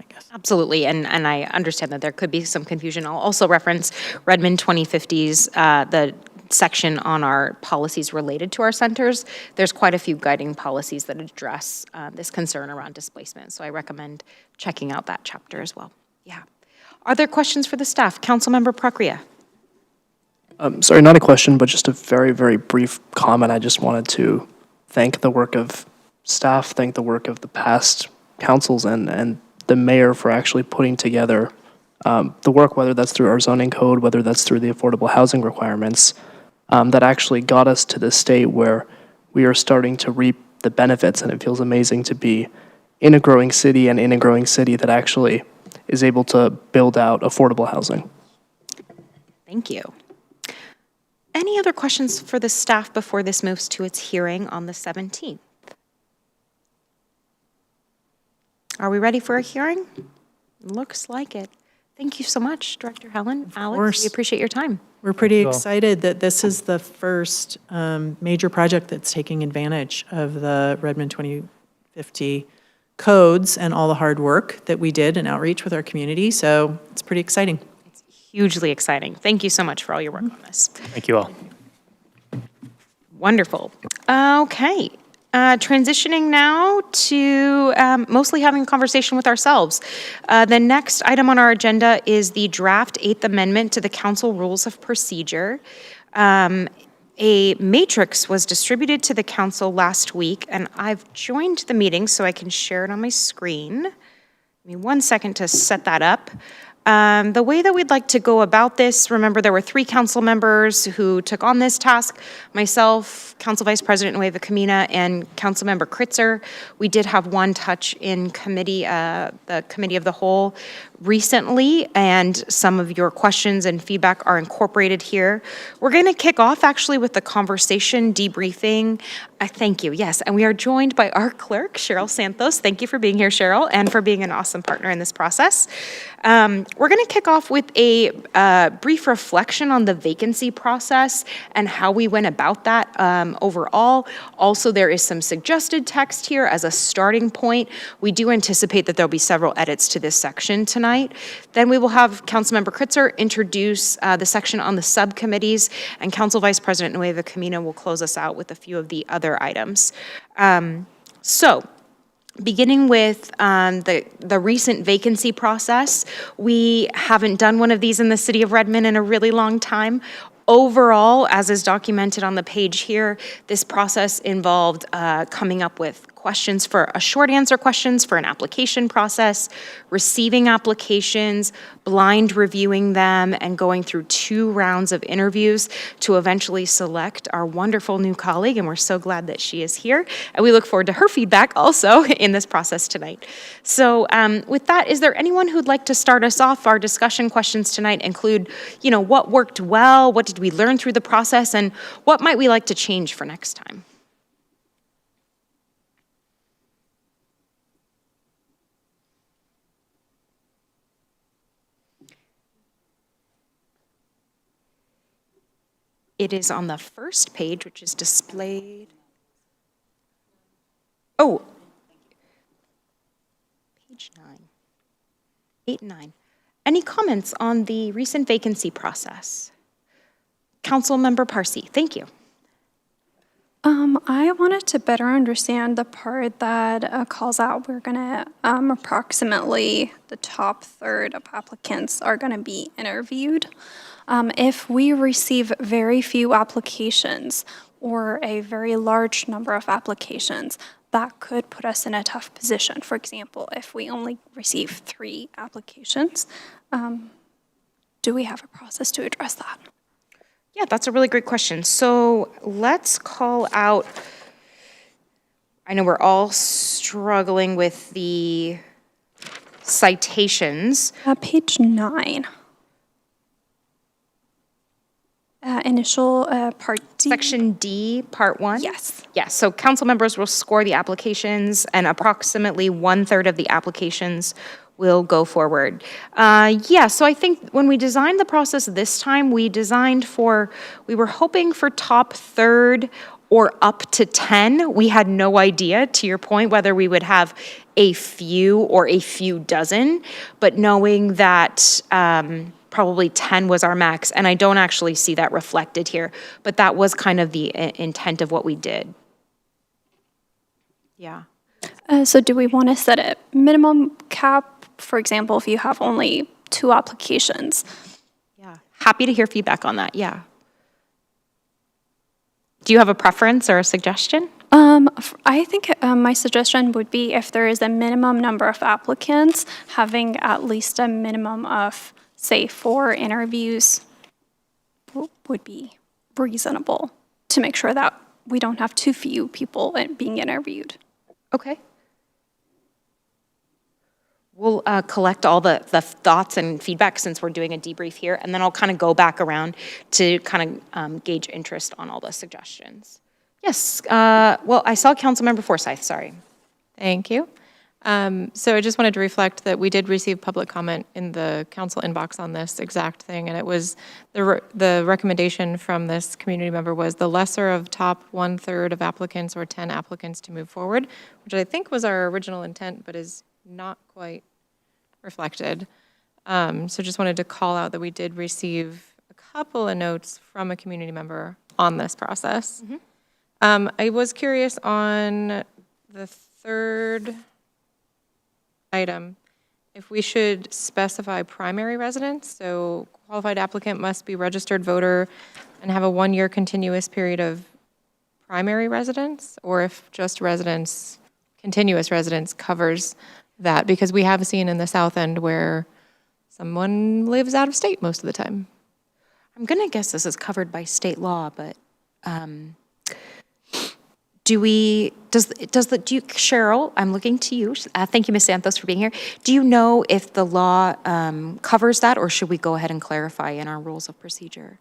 K: guess.
A: Absolutely, and I understand that there could be some confusion. I'll also reference Redmond 2050's, the section on our policies related to our centers. There's quite a few guiding policies that address this concern around displacement, so I recommend checking out that chapter as well. Yeah. Are there questions for the staff? Councilmember Prakriya.
G: Sorry, not a question, but just a very, very brief comment. I just wanted to thank the work of staff, thank the work of the past councils and the mayor for actually putting together the work, whether that's through our zoning code, whether that's through the affordable housing requirements, that actually got us to this state where we are starting to reap the benefits, and it feels amazing to be in a growing city and in a growing city that actually is able to build out affordable housing.
A: Thank you. Any other questions for the staff before this moves to its hearing on the 17th? Are we ready for a hearing? Looks like it. Thank you so much, Director Helen. Alex,
K: course.
A: we appreciate your time.
K: We're pretty
L: Well-
K: excited that this is the first major project that's taking advantage of the Redmond 2050 codes and all the hard work that we did in outreach with our community. So it's pretty exciting.
A: Hugely exciting. Thank you so much for all your work on this.
L: Thank you all.
A: Wonderful. Okay. Transitioning now to mostly having a conversation with ourselves. The next item on our agenda is the draft 8th Amendment to the Council Rules of Procedure. A matrix was distributed to the council last week, and I've joined the meeting so I can share it on my screen. Give me 1 second to set that up. The way that we'd like to go about this, remember there were 3 council members who took on this task, myself, Council Vice President Nueva Camina, and Councilmember Kritzer. We did have one touch in committee, the Committee of the Whole recently, and some of your questions and feedback are incorporated here. We're going to kick off actually with the conversation debriefing. Thank you, yes, and we are joined by our clerk, Cheryl Santos. Thank you for being here, Cheryl, and for being an awesome partner in this process. We're going to kick off with a brief reflection on the vacancy process and how we went about that overall. Also, there is some suggested text here as a starting point. We do anticipate that there'll be several edits to this section tonight. Then we will have Councilmember Kritzer introduce the section on the subcommittees, and Council Vice President Nueva Camina will close us out with a few of the other items. Beginning with the recent vacancy process, we haven't done one of these in the city of Redmond in a really long time. Overall, as is documented on the page here, this process involved coming up with questions for short answer questions for an application process, receiving applications, blind reviewing them, and going through 2 rounds of interviews to eventually select our wonderful new colleague, and we're so glad that she is here. And we look forward to her feedback also in this process tonight. So with that, is there anyone who'd like to start us off? Our discussion questions tonight include, what worked well, what did we learn through the process, and what might we like to change for next time? It is on the first page, which is displayed. Oh, page 9. 8 and 9. Any comments on the recent vacancy process? Councilmember Parsi, thank you.
M: I wanted to better understand the part that calls out we're going to approximately the top third of applicants are going to be interviewed. If we receive very few applications, or a very large number of applications, that could put us in a tough position. For example, if we only receive 3 applications, do we have a process to address that?
A: Yeah, that's a really great question. So let's call out, I know we're all struggling with the citations.
M: Page 9. Initial part D.
A: Section D, Part 1?
M: Yes.
A: Yes, so council members will score the applications, and approximately 1/3 of the applications will go forward. Yeah, so I think when we designed the process this time, we were hoping for top third or up to 10. We had no idea, to your point, whether we would have a few or a few dozen, but knowing that probably 10 was our max, and I don't actually see that reflected here, but that was kind of the intent of what we did. Yeah.
M: So do we want to set a minimum cap? For example, if you have only 2 applications.
A: Yeah, happy to hear feedback on that, yeah. Do you have a preference or a suggestion?
M: I think my suggestion would be if there is a minimum number of applicants, having at least a minimum of, say, 4 interviews would be reasonable to make sure that we don't have too few people being interviewed.
A: Okay. We'll collect all the thoughts and feedback since we're doing a debrief here, and then I'll kind of go back around to kind of gauge interest on all the suggestions. Yes, well, I saw Councilmember Forsyth, sorry.
F: Thank you. So I just wanted to reflect that we did receive public comment in the council inbox on this exact thing, and it was, the recommendation from this community member was the lesser of top 1/3 of applicants or 10 applicants to move forward, which I think was our original intent, but is not quite reflected. So just wanted to call out that we did receive a couple of notes from a community member on this process. I was curious on the third item, if we should specify primary residence, so qualified applicant must be registered voter and have a 1-year continuous period of primary residence, or if just residence, continuous residence covers that, because we have seen in the South End where someone lives out of state most of the time.
A: I'm gonna guess this is covered by state law, but Cheryl, I'm looking to you. Thank you, Ms. Santos, for being here. Do you know if the law covers that, or should we go ahead and clarify in our rules of procedure?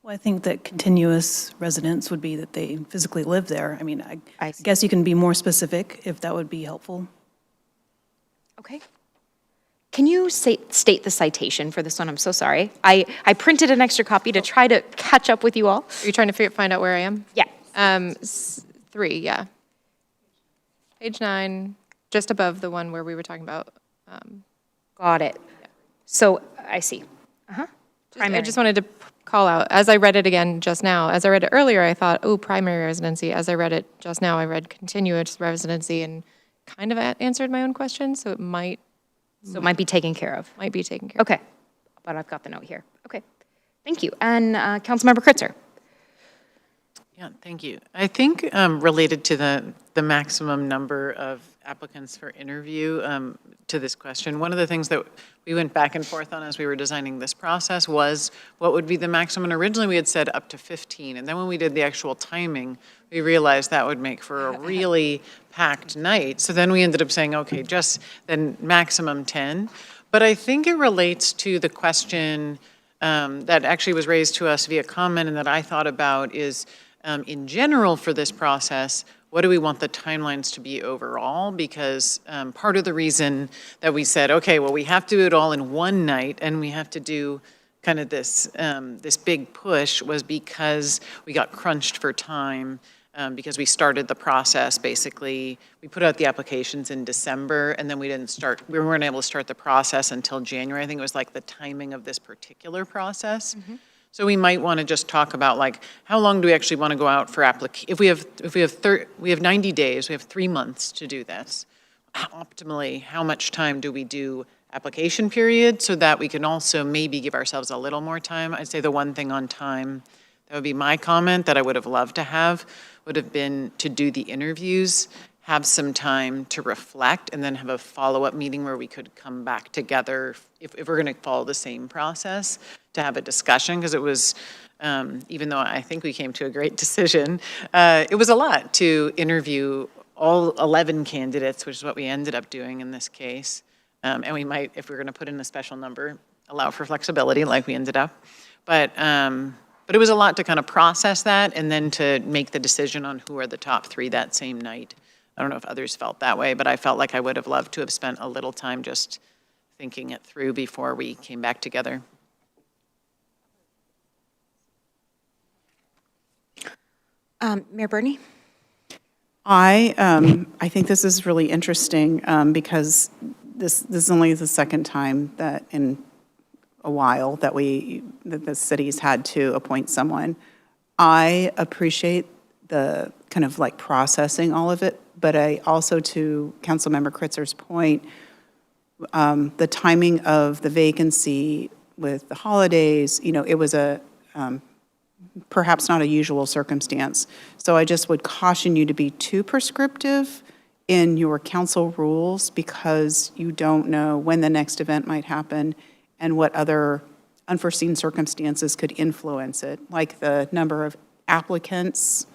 N: Well, I think that continuous residence would be that they physically live there. I mean, I guess you can be more specific if that would be helpful.
A: Okay. Can you state the citation for this one? I'm so sorry. I printed an extra copy to try to catch up with you all.
F: Are you trying to find out where I am?
A: Yeah.
F: 3, yeah. Page 9, just above the one where we were talking about.
A: Got it. So I see.
F: I just wanted to call out, as I read it again just now, as I read it earlier, I thought, oh, primary residency. As I read it just now, I read continuous residency and kind of answered my own question, so it might.
A: So it might be taken care of.
F: Might be taken care of.
A: Okay, but I've got the note here. Okay, thank you. And Councilmember Kritzer.
D: Yeah, thank you. I think related to the maximum number of applicants for interview to this question, one of the things that we went back and forth on as we were designing this process was what would be the maximum. And originally we had said up to 15. And then when we did the actual timing, we realized that would make for a really packed night. So then we ended up saying, okay, just then maximum 10. But I think it relates to the question that actually was raised to us via comment and that I thought about is, in general for this process, what do we want the timelines to be overall? Because part of the reason that we said, okay, well, we have to do it all in one night and we have to do kind of this, this big push was because we got crunched for time because we started the process, basically. We put out the applications in December and then we weren't able to start the process until January. I think it was like the timing of this particular process. Mm-hmm. So we might want to just talk about like, how long do we actually want to go out for if we have 90 days, we have 3 months to do this. Optimally, how much time do we do application period so that we can also maybe give ourselves a little more time? I'd say the one thing on time That would be my comment that I would have loved to have, would have been to do the interviews, have some time to reflect, and then have a follow-up meeting where we could come back together, if we're going to follow the same process, to have a discussion, because it was, even though I think we came to a great decision, it was a lot to interview all 11 candidates, which is what we ended up doing in this case. And we might, if we're going to put in a special number, allow for flexibility like we ended up. But it was a lot to kind of process that and then to make the decision on who are the top 3 that same night. I don't know if others felt that way, but I felt like I would have loved to have spent a little time just thinking it through before we came back together.
A: Mayor Bernie?
H: I think this is really interesting because this is only the second time that in a while that the city's had to appoint someone. I appreciate the kind of like processing all of it, but I also, to Councilmember Kritzer's point, the timing of the vacancy with the holidays, it was a perhaps not a usual circumstance. So I just would caution you to be too prescriptive in your council rules because you don't know when the next event might happen and what other unforeseen circumstances could influence it, like the number of applicants.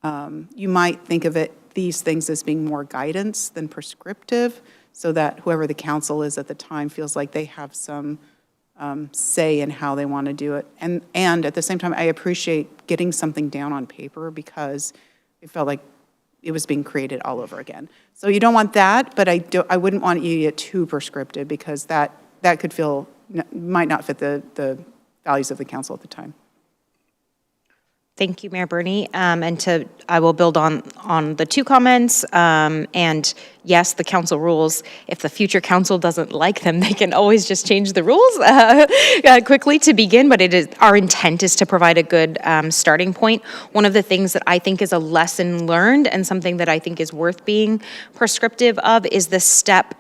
H: You might think of these things as being more guidance than prescriptive, so that whoever the council is at the time feels like they have some say in how they want to do it. And at the same time, I appreciate getting something down on paper because it felt like it was being created all over again. So you don't want that, but I wouldn't want you to get too prescriptive because that could might not fit the values of the council at the time.
A: Thank you, Mayor Bernie. I will build on the 2 comments. And yes, the council rules, if the future council doesn't like them, they can always just change the rules quickly to begin. But our intent is to provide a good starting point. One of the things that I think is a lesson learned and something that I think is worth being prescriptive of is the step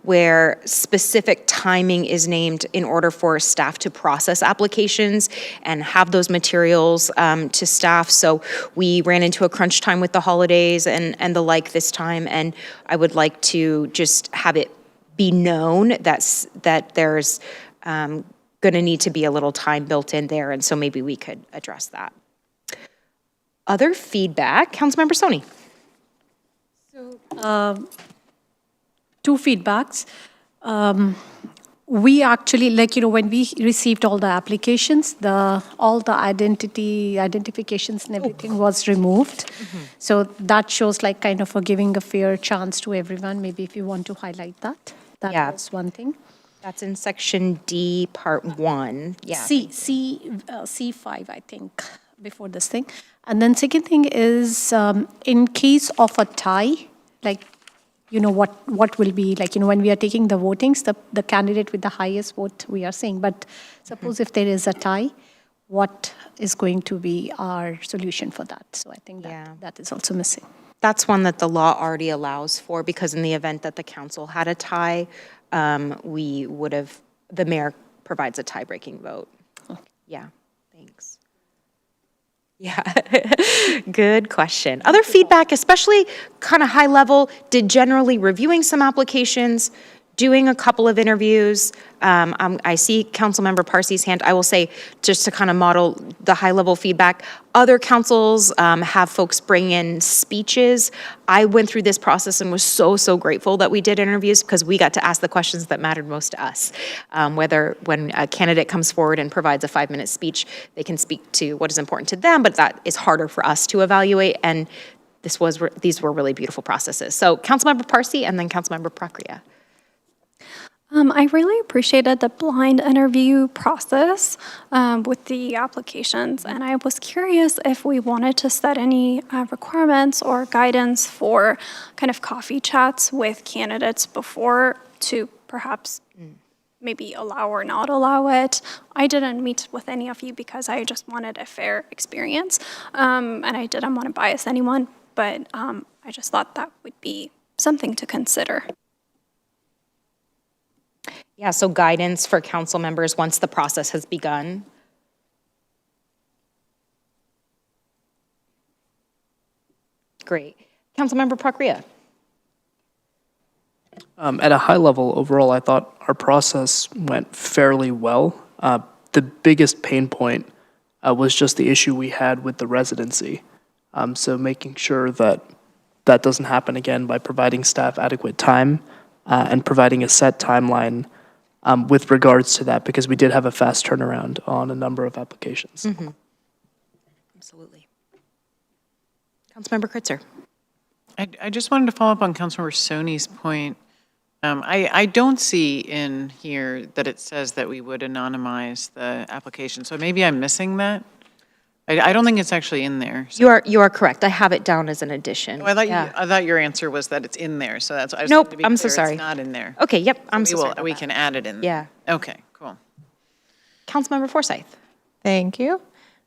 A: where specific timing is named in order for staff to process applications and have those materials to staff. So we ran into a crunch time with the holidays and the like this time, and I would like to just have it be known that there's going to need to be a little time built in there, and so maybe we could address that. Other feedback, Councilmember Soni.
C: So, 2 feedbacks. We actually, when we received all the applications, all the identifications and everything was removed. So that shows kind of giving a fair chance to everyone. Maybe if you want to highlight that. That was one thing.
A: That's in section D, part 1. Yeah.
C: C5, I think, before this thing. And then second thing is, in case of a tie, what will be, when we are taking the votings, the candidate with the highest vote we are saying. But suppose if there is a tie, what is going to be our solution for that? So I think that is also missing.
A: That's one that the law already allows for, because in the event that the council had a tie, the mayor provides a tie-breaking vote.
C: Okay.
A: Yeah, thanks. Yeah, good question. Other feedback, especially kind of high level, did generally reviewing some applications, doing a couple of interviews. I see Councilmember Parsi's hand. I will say, just to kind of model the high level feedback, other councils have folks bring in speeches. I went through this process and was so grateful that we did interviews because we got to ask the questions that mattered most to us. Whether when a candidate comes forward and provides a 5-minute speech, they can speak to what is important to them, but that is harder for us to evaluate. And these were really beautiful processes. So Councilmember Parsi and then Councilmember Prakria.
M: I really appreciated the blind interview process with the applications, and I was curious if we wanted to set any requirements or guidance for kind of coffee chats with candidates before to perhaps maybe allow or not allow it. I didn't meet with any of you because I just wanted a fair experience, and I didn't want to bias anyone, but I just thought that would be something to consider.
A: Yeah, so guidance for council members once the process has begun. Great. Councilmember Procria.
G: At a high level, overall, I thought our process went fairly well. The biggest pain point was just the issue we had with the residency. So making sure that that doesn't happen again by providing staff adequate time and providing a set timeline with regards to that, because we did have a fast turnaround on a number of applications.
A: Absolutely. Councilmember Kritzer.
D: I just wanted to follow up on Councilmember Soni's point. I don't see in here that it says that we would anonymize the application, so maybe I'm missing that. I don't think it's actually in there. So.
A: You are correct. I have it down as an addition.
D: Oh, I thought
A: Yeah.
D: I thought your answer was that it's in there, so that's. I just
A: Nope,
D: wanted to be
A: I'm so
D: clear,
A: sorry.
D: It's not in there.
A: Okay, yep, I'm so
D: we
A: sorry
D: will,
A: about
D: we
A: that.
D: can add it in.
A: Yeah.
D: Okay, cool.
A: Councilmember Forsyth.
F: Thank you.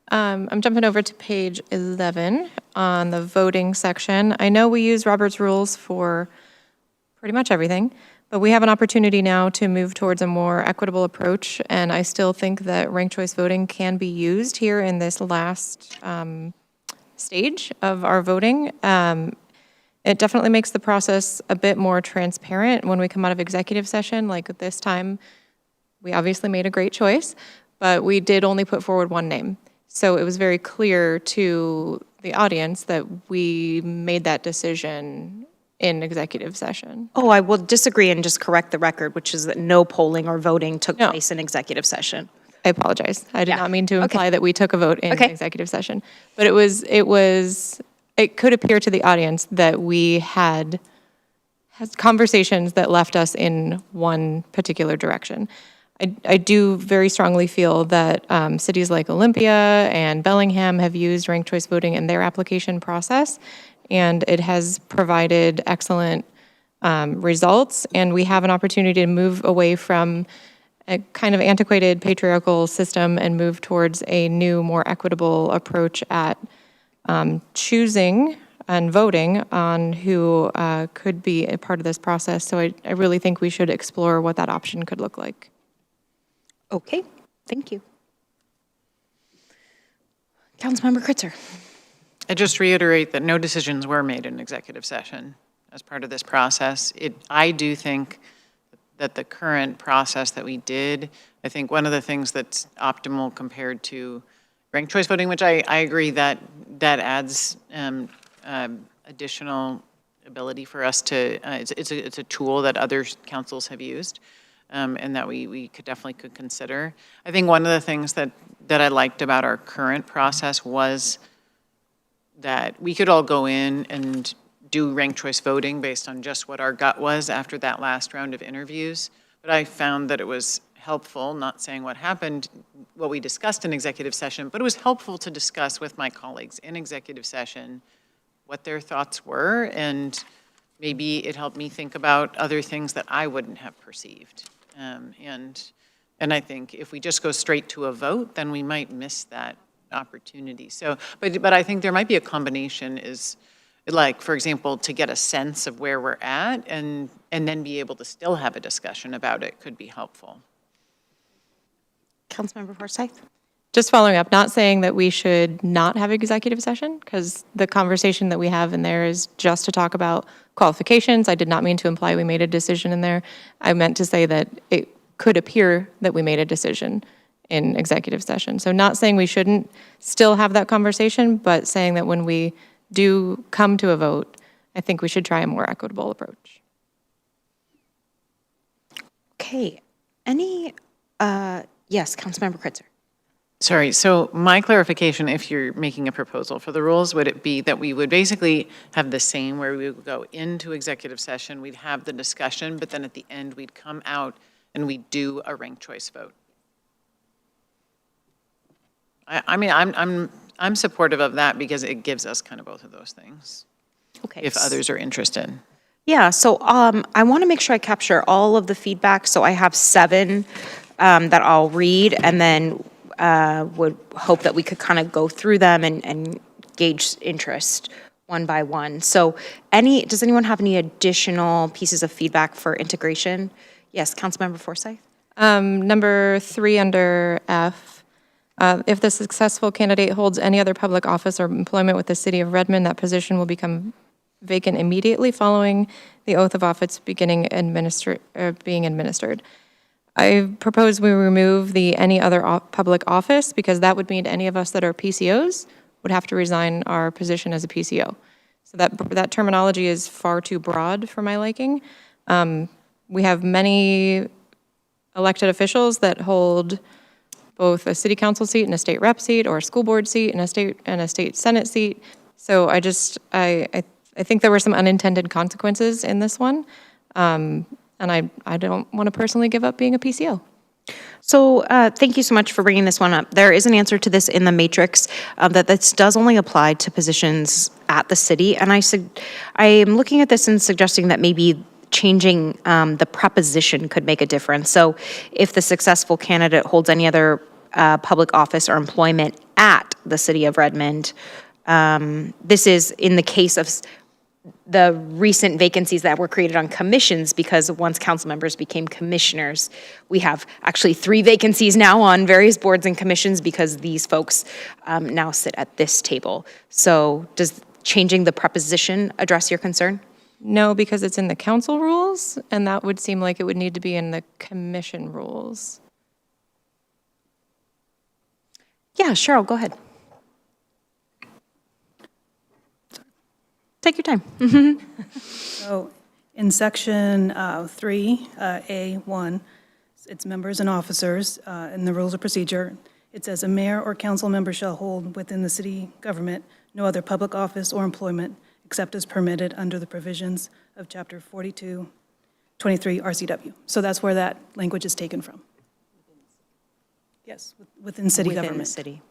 F: I'm jumping over to page 11 on the voting section. I know we use Robert's rules for pretty much everything, but we have an opportunity now to move towards a more equitable approach, and I still think that ranked choice voting can be used here in this last stage of our voting. It definitely makes the process a bit more transparent when we come out of executive session. Like this time, we obviously made a great choice, but we did only put forward one name. So it was very clear to the audience that we made that decision in executive session.
A: Oh, I will disagree and just correct the record, which is that no polling or voting took
F: No.
A: place in executive session.
F: I apologize. I did
A: Yeah.
F: not mean to
A: Okay.
F: imply that we took a vote in
A: Okay.
F: executive session. But it could appear to the audience that we had conversations that left us in one particular direction. I do very strongly feel that cities like Olympia and Bellingham have used ranked choice voting in their application process, and it has provided excellent results, and we have an opportunity to move away from a kind of antiquated patriarchal system and move towards a new, more equitable approach at choosing and voting on who could be a part of this process. So I really think we should explore what that option could look like.
A: Okay, thank you. Councilmember Kritzer.
D: I just reiterate that no decisions were made in executive session as part of this process. I do think that the current process that we did, I think one of the things that's optimal compared to ranked choice voting, which I agree that adds additional ability for us to, it's a tool that other councils have used. And that we could consider. I think one of the things that I liked about our current process was that we could all go in and do ranked choice voting based on just what our gut was after that last round of interviews. But I found that it was helpful, not saying what happened, what we discussed in executive session, but it was helpful to discuss with my colleagues in executive session what their thoughts were, and maybe it helped me think about other things that I wouldn't have perceived. And I think if we just go straight to a vote, then we might miss that opportunity. So, but I think there might be a combination is, like, for example, to get a sense of where we're at and then be able to still have a discussion about it could be helpful.
A: Councilmember Forsyth.
F: Just following up, not saying that we should not have executive session, because the conversation that we have in there is just to talk about qualifications. I did not mean to imply we made a decision in there. I meant to say that it could appear that we made a decision in executive session. So not saying we shouldn't still have that conversation, but saying that when we do come to a vote, I think we should try a more equitable approach.
A: Okay, yes, Councilmember Kritzer.
D: Sorry, so my clarification, if you're making a proposal for the rules, would it be that we would basically have the same, where we would go into executive session, we'd have the discussion, but then at the end, we'd come out and we'd do a ranked choice vote? I mean, I'm supportive of that because it gives us kind of both of those things,
A: Okay.
D: if others are interested.
A: Yeah, so I want to make sure I capture all of the feedback, so I have 7 that I'll read, and then would hope that we could kind of go through them and gauge interest one by one. So does anyone have any additional pieces of feedback for integration? Yes, Councilmember Forsyth?
F: Number 3 under F, If the successful candidate holds any other public office or employment with the city of Redmond, that position will become vacant immediately following the oath of office being administered. I propose we remove the any other public office because that would mean any of us that are PCOs would have to resign our position as a PCO. So that terminology is far too broad for my liking. We have many elected officials that hold both a city council seat and a state rep seat, or a school board seat and a state senate seat. So I think there were some unintended consequences in this one. And I don't want to personally give up being a PCO.
A: So thank you so much for bringing this one up. There is an answer to this in the matrix that this does only apply to positions at the city. And I am looking at this and suggesting that maybe changing the preposition could make a difference. So if the successful candidate holds any other public office or employment at the city of Redmond, this is in the case of the recent vacancies that were created on commissions, because once council members became commissioners, we have actually 3 vacancies now on various boards and commissions because these folks now sit at this table. So does changing the preposition address your concern?
F: No, because it's in the council rules, and that would seem like it would need to be in the commission rules.
A: Yeah, Cheryl, go ahead. Take your time.
N: So in section 3A1, it's members and officers in the rules of procedure. It says a mayor or council member shall hold within the city government no other public office or employment except as permitted under the provisions of Chapter 4223 RCW. So that's where that language is taken from. Yes, within city government.
A: Within the city.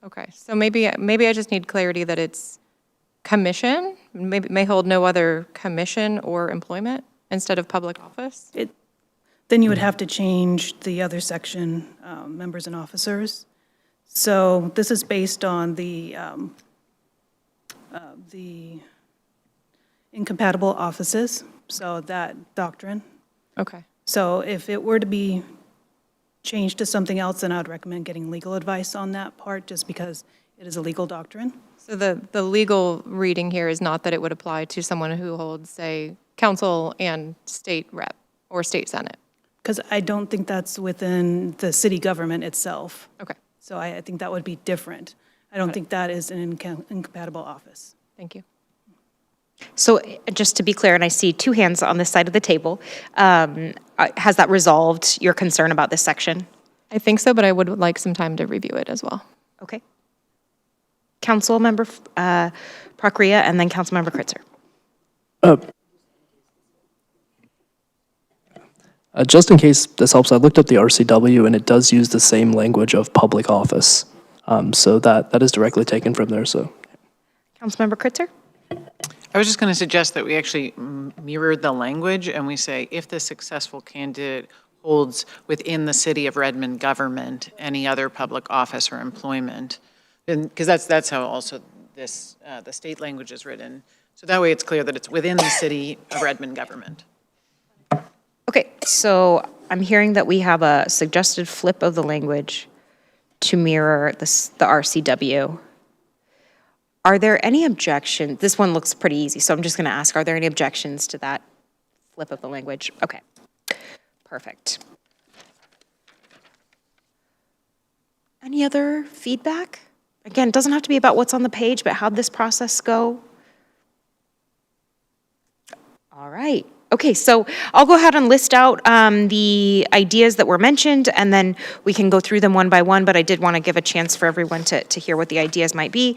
F: Okay, so maybe I just need clarity that it's commission, may hold no other commission or employment instead of public office?
N: Then you would have to change the other section, members and officers. So this is based on the incompatible offices, so that doctrine.
F: Okay.
N: So if it were to be changed to something else, then I would recommend getting legal advice on that part, just because it is a legal doctrine.
F: So the legal reading here is not that it would apply to someone who holds, say, council and state rep or state senate?
N: Because I don't think that's within the city government itself.
F: Okay.
N: So I think that would be different. I don't think that is an incompatible office.
F: Thank you.
A: So just to be clear, and I see 2 hands on this side of the table, has that resolved your concern about this section?
F: I think so, but I would like some time to review it as well.
A: Okay. Councilmember Prakriya and then Councilmember Kritzer.
G: Just in case this helps, I looked up the RCW and it does use the same language of public office. So that is directly taken from there, so.
A: Councilmember Kritzer?
D: I was just going to suggest that we actually mirror the language and we say, if the successful candidate holds within the city of Redmond government any other public office or employment, because that's how also this, the state language is written. So that way it's clear that it's within the city of Redmond government.
A: Okay, so I'm hearing that we have a suggested flip of the language to mirror the RCW. Are there any objections? This one looks pretty easy, so I'm just going to ask, are there any objections to that flip of the language? Okay, perfect. Any other feedback? Again, it doesn't have to be about what's on the page, but how'd this process go? All right. Okay, so I'll go ahead and list out the ideas that were mentioned, and then we can go through them one by one, but I did want to give a chance for everyone to hear what the ideas might be.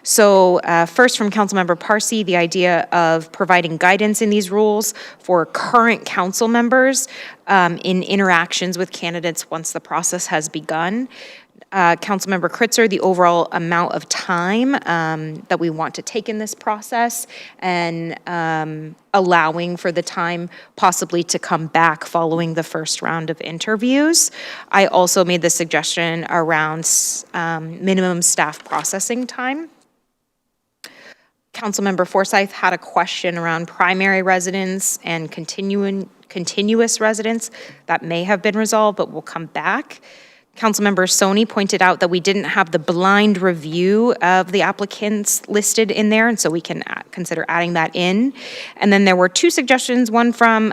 A: So first from Councilmember Parsi, the idea of providing guidance in these rules for current council members in interactions with candidates once the process has begun. Councilmember Kritzer, the overall amount of time that we want to take in this process, and allowing for the time possibly to come back following the first round of interviews. I also made the suggestion around minimum staff processing time. Councilmember Forsyth had a question around primary residence and continuous residence. That may have been resolved, but we'll come back. Councilmember Soni pointed out that we didn't have the blind review of the applicants listed in there, and so we can consider adding that in. And then there were two suggestions, one from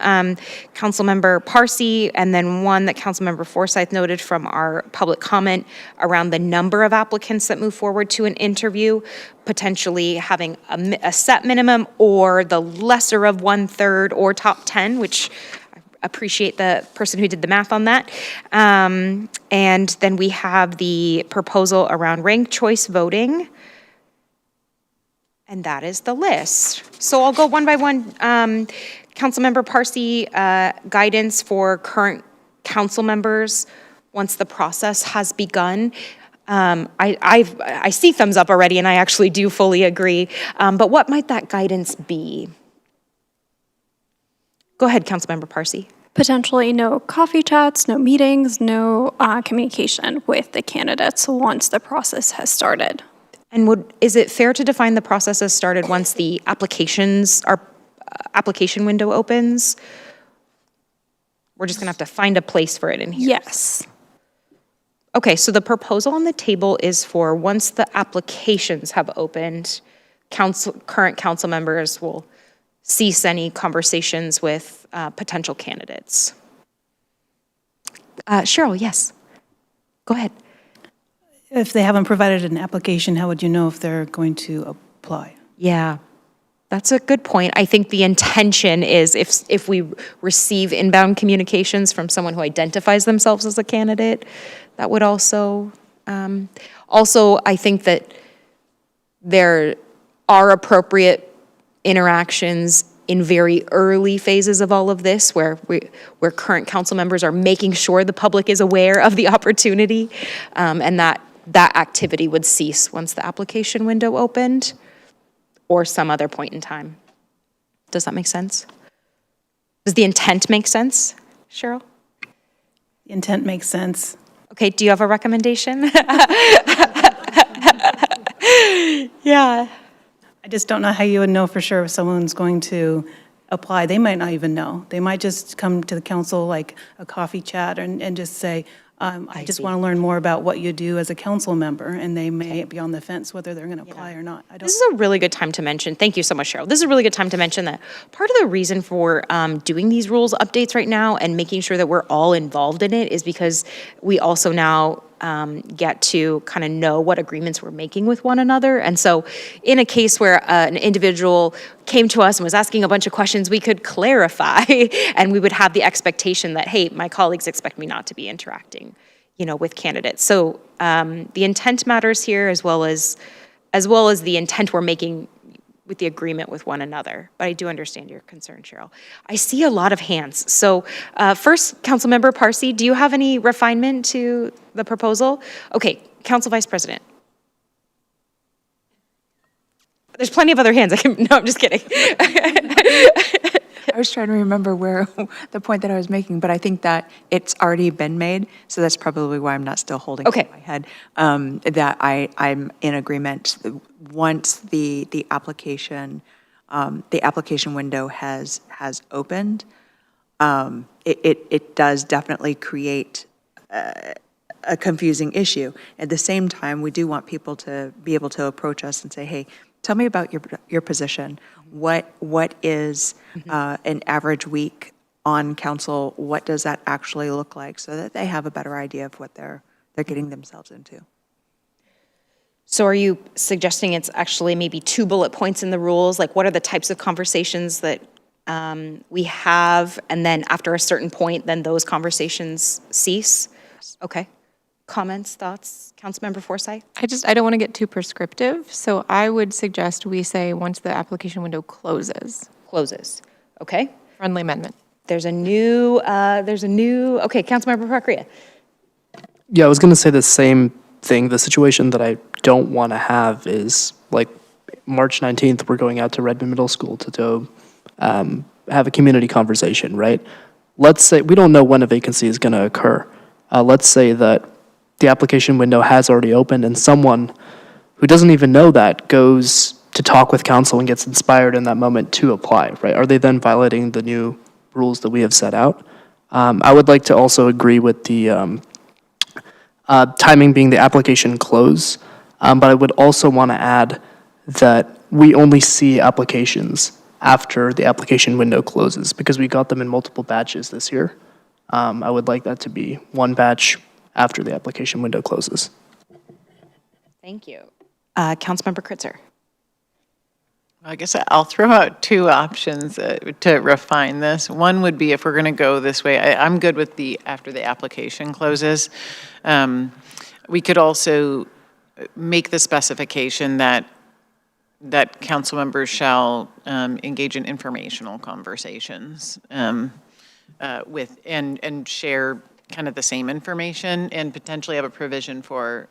A: Councilmember Parsi, and then one that Councilmember Forsyth noted from our public comment around the number of applicants that move forward to an interview, potentially having a set minimum or the lesser of 1/3 or top 10, which appreciate the person who did the math on that. And then we have the proposal around ranked choice voting. And that is the list. So I'll go one by one. Councilmember Parsi, guidance for current council members once the process has begun. I see thumbs up already, and I actually do fully agree. But what might that guidance be? Go ahead, Councilmember Parsi.
M: Potentially no coffee chats, no meetings, no communication with the candidates once the process has started.
A: And is it fair to define the process as started once the application window opens? We're just gonna have to find a place for it in here.
M: Yes.
A: Okay, so the proposal on the table is for once the applications have opened, current council members will cease any conversations with potential candidates. Cheryl, yes. Go ahead.
N: If they haven't provided an application, how would you know if they're going to apply?
A: Yeah, that's a good point. I think the intention is if we receive inbound communications from someone who identifies themselves as a candidate, that would also, I think that there are appropriate interactions in very early phases of all of this, where current council members are making sure the public is aware of the opportunity, and that activity would cease once the application window opened, or some other point in time. Does that make sense? Does the intent make sense, Cheryl?
N: The intent makes sense.
A: Okay, do you have a recommendation? Yeah.
N: I just don't know how you would know for sure if someone's going to apply. They might not even know. They might just come to the council like a coffee chat and just say, I just want to learn more about what you do as a council member, and they may be on the fence whether they're going to apply or not.
A: This is a really good time to mention, thank you so much, Cheryl. This is a really good time to mention that part of the reason for doing these rules updates right now and making sure that we're all involved in it is because we also now get to kind of know what agreements we're making with one another. And so in a case where an individual came to us and was asking a bunch of questions, we could clarify and we would have the expectation that, hey, my colleagues expect me not to be interacting, with candidates. So the intent matters here as well as the intent we're making with the agreement with one another. But I do understand your concern, Cheryl. I see a lot of hands. So first, Councilmember Parsi, do you have any refinement to the proposal? Okay, Council Vice President. There's plenty of other hands. No, I'm just kidding.
E: I was trying to remember where the point that I was making, but I think that it's already been made, so that's probably why I'm not still holding it in my head. That I'm in agreement. Once the application window has opened, it does definitely create a confusing issue. At the same time, we do want people to be able to approach us and say, hey, tell me about your position. What is an average week on council? What does that actually look like, so that they have a better idea of what they're getting themselves into?
A: So are you suggesting it's actually maybe 2 bullet points in the rules? Like, what are the types of conversations that we have, and then after a certain point, then those conversations cease? Okay. Comments, thoughts? Councilmember Forsyth?
F: I don't want to get too prescriptive, so I would suggest we say once the application window closes.
A: Closes, okay.
F: Friendly amendment.
A: There's a new, okay, Councilmember Prakria.
G: Yeah, I was going to say the same thing. The situation that I don't want to have is like March 19th, we're going out to Redmond Middle School to go have a community conversation, right? Let's say, we don't know when a vacancy is going to occur. Let's say that the application window has already opened and someone who doesn't even know that goes to talk with council and gets inspired in that moment to apply, right? Are they then violating the new rules that we have set out? I would like to also agree with the timing being the application close. But I would also want to add that we only see applications after the application window closes because we got them in multiple batches this year. I would like that to be one batch after the application window closes.
A: Thank you. Councilmember Kritzer.
D: I guess I'll throw out two options to refine this. One would be if we're going to go this way, I'm good with the after the application closes. We could also make the specification that council members shall engage in informational conversations with and share kind of the same information, and potentially have a provision for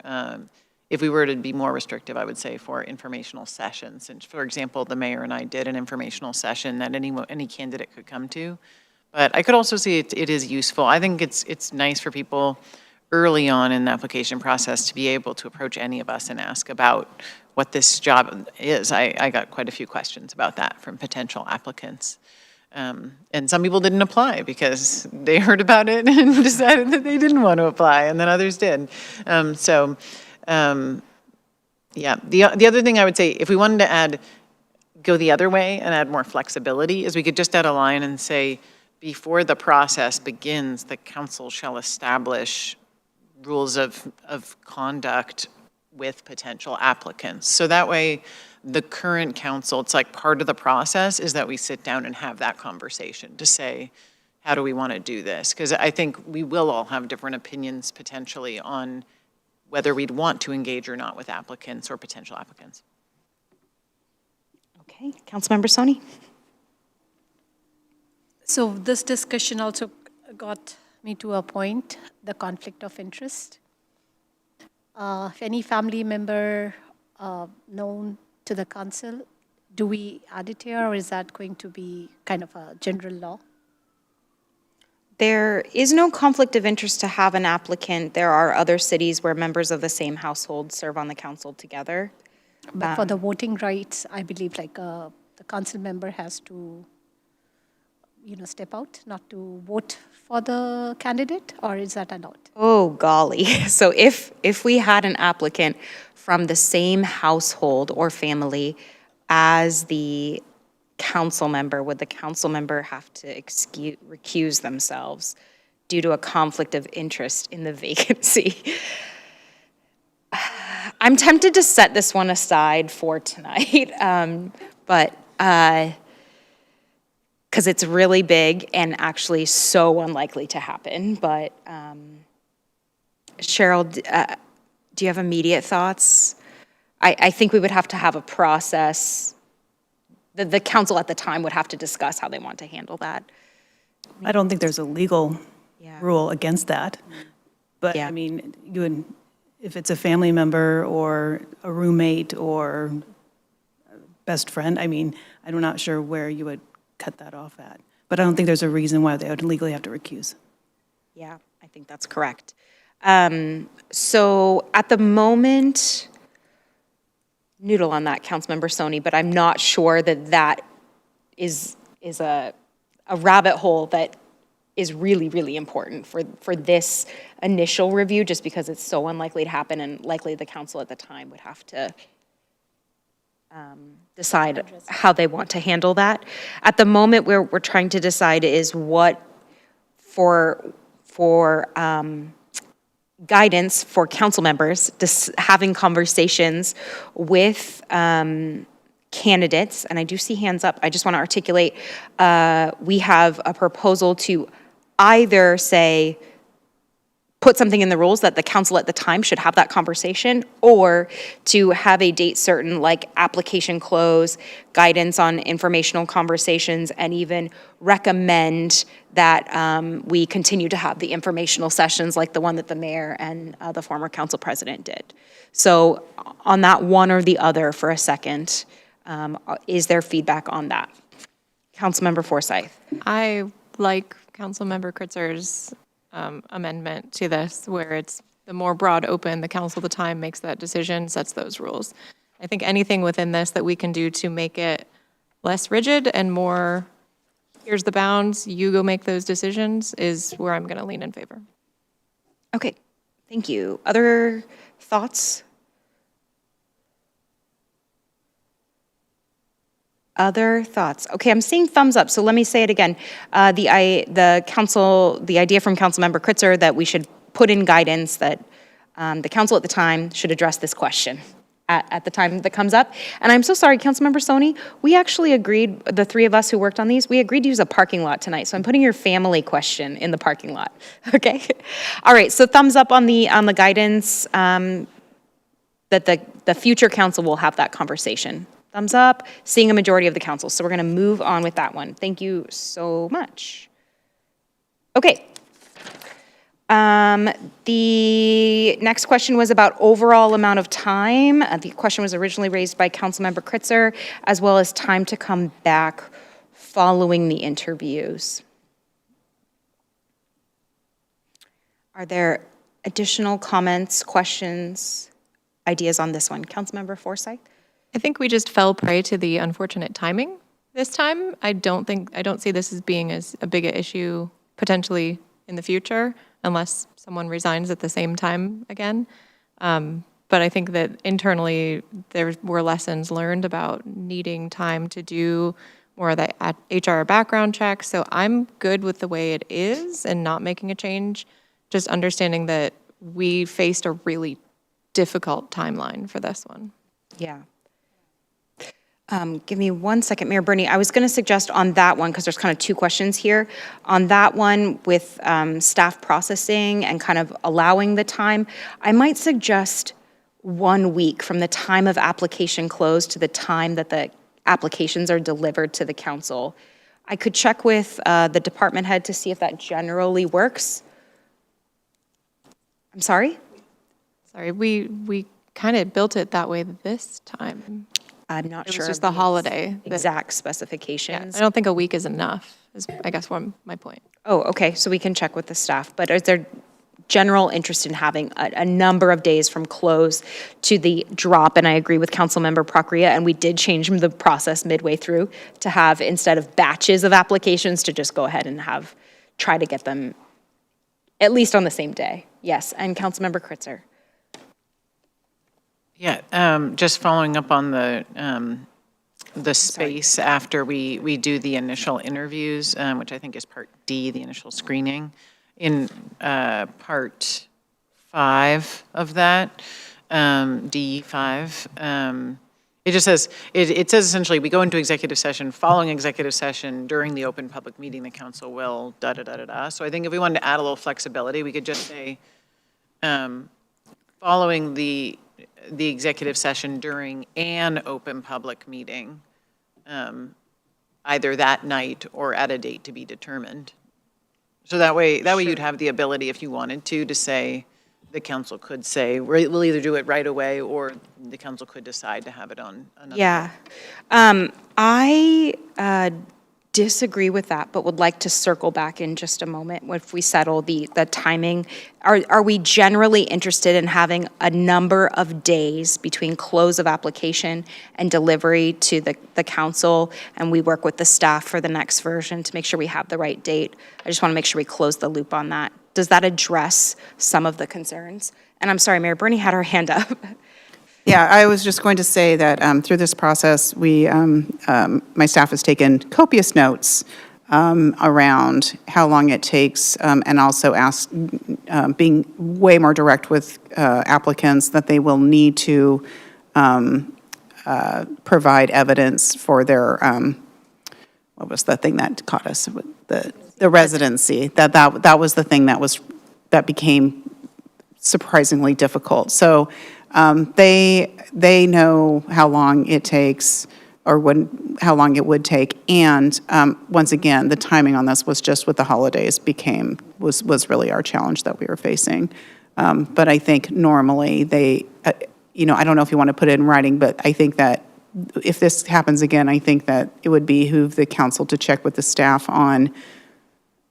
D: if we were to be more restrictive, I would say for informational sessions. And for example, the mayor and I did an informational session that any candidate could come to. But I could also see it is useful. I think it's nice for people early on in the application process to be able to approach any of us and ask about what this job is. I got quite a few questions about that from potential applicants. And some people didn't apply because they heard about it and decided that they didn't want to apply, and then others did. Yeah, the other thing I would say, if we wanted to go the other way and add more flexibility, is we could just add a line and say, before the process begins, the council shall establish rules of conduct with potential applicants. So that way, the current council, it's like part of the process is that we sit down and have that conversation to say, how do we want to do this? Because I think we will all have different opinions potentially on whether we'd want to engage or not with applicants or potential applicants.
A: Okay, Councilmember Soni.
C: So this discussion also got me to a point, the conflict of interest. If any family member known to the council, do we add it here, or is that going to be kind of a general law?
A: There is no conflict of interest to have an applicant. There are other cities where members of the same household serve on the council together.
C: But for the voting rights, I believe like the council member has to, step out, not to vote for the candidate, or is that allowed?
A: Oh, golly. So if we had an applicant from the same household or family as the council member, would the council member have to recuse themselves due to a conflict of interest in the vacancy? I'm tempted to set this one aside for tonight, but because it's really big and actually so unlikely to happen. But Cheryl, do you have immediate thoughts? I think we would have to have a process. The council at the time would have to discuss how they want to handle that.
N: I don't think there's a legal
A: Yeah.
N: rule against that. But,
A: Yeah.
N: I mean, if it's a family member or a roommate or a best friend, I mean, I'm not sure where you would cut that off at. But I don't think there's a reason why they would legally have to recuse.
A: Yeah, I think that's correct. So at the moment, noodle on that, Councilmember Soni, but I'm not sure that is a rabbit hole that is really, really important for this initial review, just because it's so unlikely to happen, and likely the council at the time would have to decide how they want to handle that. At the moment, we're trying to decide is what for guidance for council members, having conversations with candidates, and I do see hands up. I just want to articulate, we have a proposal to either say, put something in the rules that the council at the time should have that conversation, or to have a date certain, like application close, guidance on informational conversations, and even recommend that we continue to have the informational sessions like the one that the mayor and the former council president did. So on that one or the other for a second, is there feedback on that? Councilmember Forsyth.
F: I like Councilmember Kritzer's amendment to this, where it's the more broad open, the council at the time makes that decision, sets those rules. I think anything within this that we can do to make it less rigid and more, here's the bounds, you go make those decisions, is where I'm going to lean in favor.
A: Okay, Thank you. Other thoughts? Other thoughts? Okay, I'm seeing thumbs up, so let me say it again. The idea from Councilmember Kritzer that we should put in guidance that the council at the time should address this question at the time that comes up. And I'm so sorry, Councilmember Soni, we actually agreed, the three of us who worked on these, we agreed to use a parking lot tonight, so I'm putting your family question in the parking lot, okay? All right, so thumbs up on the guidance that the future council will have that conversation. Thumbs up, seeing a majority of the council. So we're going to move on with that one. Thank you so much. Okay. The next question was about overall amount of time. The question was originally raised by Councilmember Kritzer, as well as time to come back following the interviews. Are there additional comments, questions, ideas on this one? Councilmember Forsyth?
F: I think we just fell prey to the unfortunate timing this time. I don't see this as being as a big an issue potentially in the future, unless someone resigns at the same time again. But I think that internally there were lessons learned about needing time to do more of the HR background check. So I'm good with the way it is and not making a change, just understanding that we faced a really difficult timeline for this one.
A: Yeah. Give me 1 second, Mayor Bernie. I was going to suggest on that one, because there's kind of two questions here. On that one with staff processing and kind of allowing the time, I might suggest 1 week from the time of application close to the time that the applications are delivered to the council. I could check with the department head to see if that generally works. I'm sorry?
F: Sorry, we kind of built it that way this time.
A: I'm not sure.
F: It was just
A: of
F: the holiday.
A: Exact specifications.
F: I don't think a week is enough, is I guess my point.
A: Oh, okay, so we can check with the staff, but is there general interest in having a number of days from close to the drop? And I agree with Councilmember Procria, and we did change the process midway through to have, instead of batches of applications, to just go ahead and try to get them at least on the same day. Yes, and Councilmember Kritzer.
D: Yeah, just following up on the space after we do the initial interviews, which I think is part D, the initial screening. In part 5 of that, D5, it just says, it says essentially, we go into executive session, following executive session, during the open public meeting, the council will da-da-da-da-da. So I think if we wanted to add a little flexibility, we could just say, following the executive session during an open public meeting, either that night or at a date to be determined. So that way you'd have the ability, if you wanted to say, the council could say, we'll either do it right away, or the council could decide to have it on another.
A: Yeah. I disagree with that, but would like to circle back in just a moment if we settle the timing. Are we generally interested in having a number of days between close of application and delivery to the council, and we work with the staff for the next version to make sure we have the right date? I just want to make sure we close the loop on that. Does that address some of the concerns? And I'm sorry, Mayor Bernie had her hand up.
H: Yeah, I was just going to say that through this process, my staff has taken copious notes around how long it takes, and also being way more direct with applicants that they will need to provide evidence for their, what was the thing that caught us, the residency. That was the thing that became surprisingly difficult. So they know how long it takes, or how long it would take. And once again, the timing on this was just with the holidays was really our challenge that we were facing. But I think normally I don't know if you want to put it in writing, but I think that if this happens again, I think that it would behoove the council to check with the staff on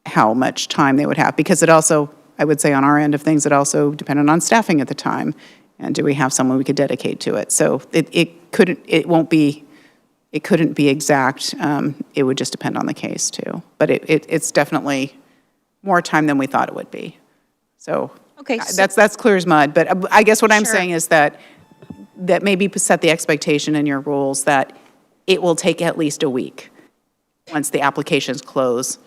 H: how much time they would have. Because it also, I would say on our end of things, it also depended on staffing at the time. And do we have someone we could dedicate to it? So it couldn't be exact. It would just depend on the case too. But it's definitely more time than we thought it would be. So
A: Okay, so-
H: That's clear as mud, but I guess what I'm
A: Sure.
H: saying is that maybe set the expectation in your rules that it will take at least a week once the applications close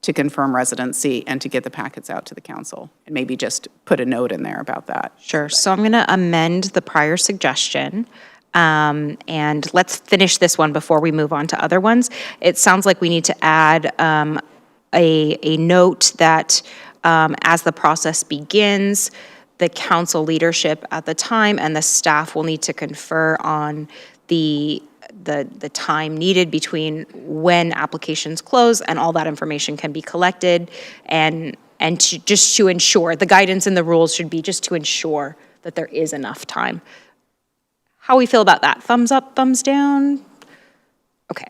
H: to confirm residency and to get the packets out to the council. And maybe just put a note in there about that.
A: Sure, so I'm going to amend the prior suggestion, and let's finish this one before we move on to other ones. It sounds like we need to add a note that as the process begins, the council leadership at the time and the staff will need to confer on the time needed between when applications close and all that information can be collected, and just to ensure, the guidance in the rules should be just to ensure that there is enough time. How we feel about that? Thumbs up, thumbs down? Okay.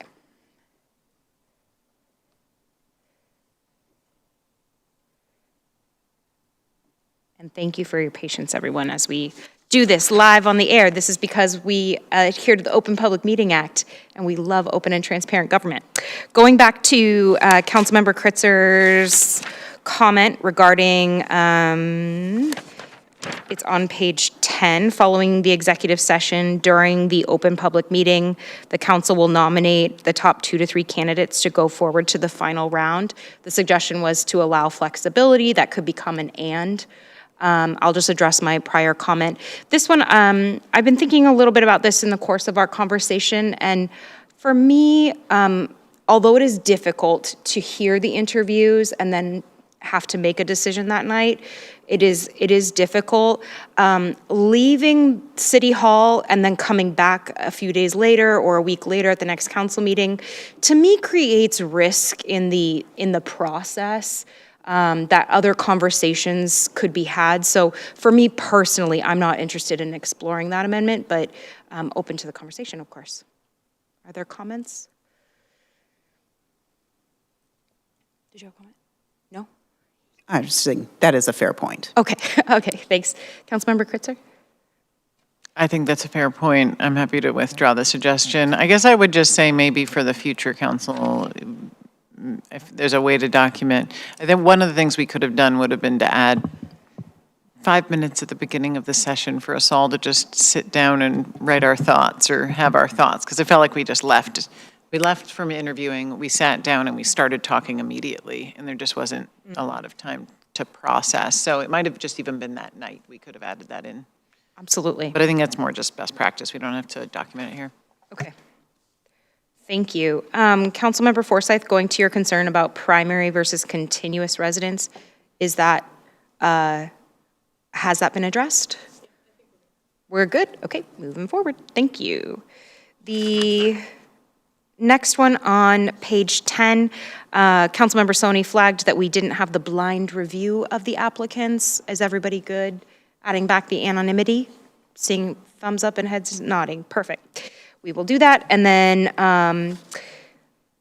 A: And thank you for your patience, everyone, as we do this live on the air. This is because we adhere to the Open Public Meeting Act, and we love open and transparent government. Going back to Councilmember Kritzer's comment regarding, it's on page 10, following the executive session during the open public meeting, the council will nominate the top 2 to 3 candidates to go forward to the final round. The suggestion was to allow flexibility. That could become an and. I'll just address my prior comment. This one, I've been thinking a little bit about this in the course of our conversation, and for me, although it is difficult to hear the interviews and then have to make a decision that night, it is difficult. Leaving City Hall and then coming back a few days later or a week later at the next council meeting, to me creates risk in the process. That other conversations could be had. So for me personally, I'm not interested in exploring that amendment, but open to the conversation, of course. Are there comments? Did you have a comment? No?
H: I'm just saying, that is a fair point.
A: Okay, okay, thanks. Councilmember Kritzer?
D: I think that's a fair point. I'm happy to withdraw the suggestion. I guess I would just say maybe for the future council, if there's a way to document, I think one of the things we could have done would have been to add 5 minutes at the beginning of the session for us all to just sit down and write our thoughts or have our thoughts, because it felt like we just left. We left from interviewing, we sat down and we started talking immediately, and there just wasn't a lot of time to process. So it might have just even been that night we could have added that in.
A: Absolutely.
D: But I think that's more just best practice. We don't have to document it here.
A: Okay. Thank you. Councilmember Forsyth, going to your concern about primary versus continuous residence, is that, has that been addressed? We're good? Okay, moving forward. Thank you. The next one on page 10, Councilmember Soni flagged that we didn't have the blind review of the applicants. Is everybody good? Adding back the anonymity? Seeing thumbs up and heads nodding. Perfect. We will do that. And then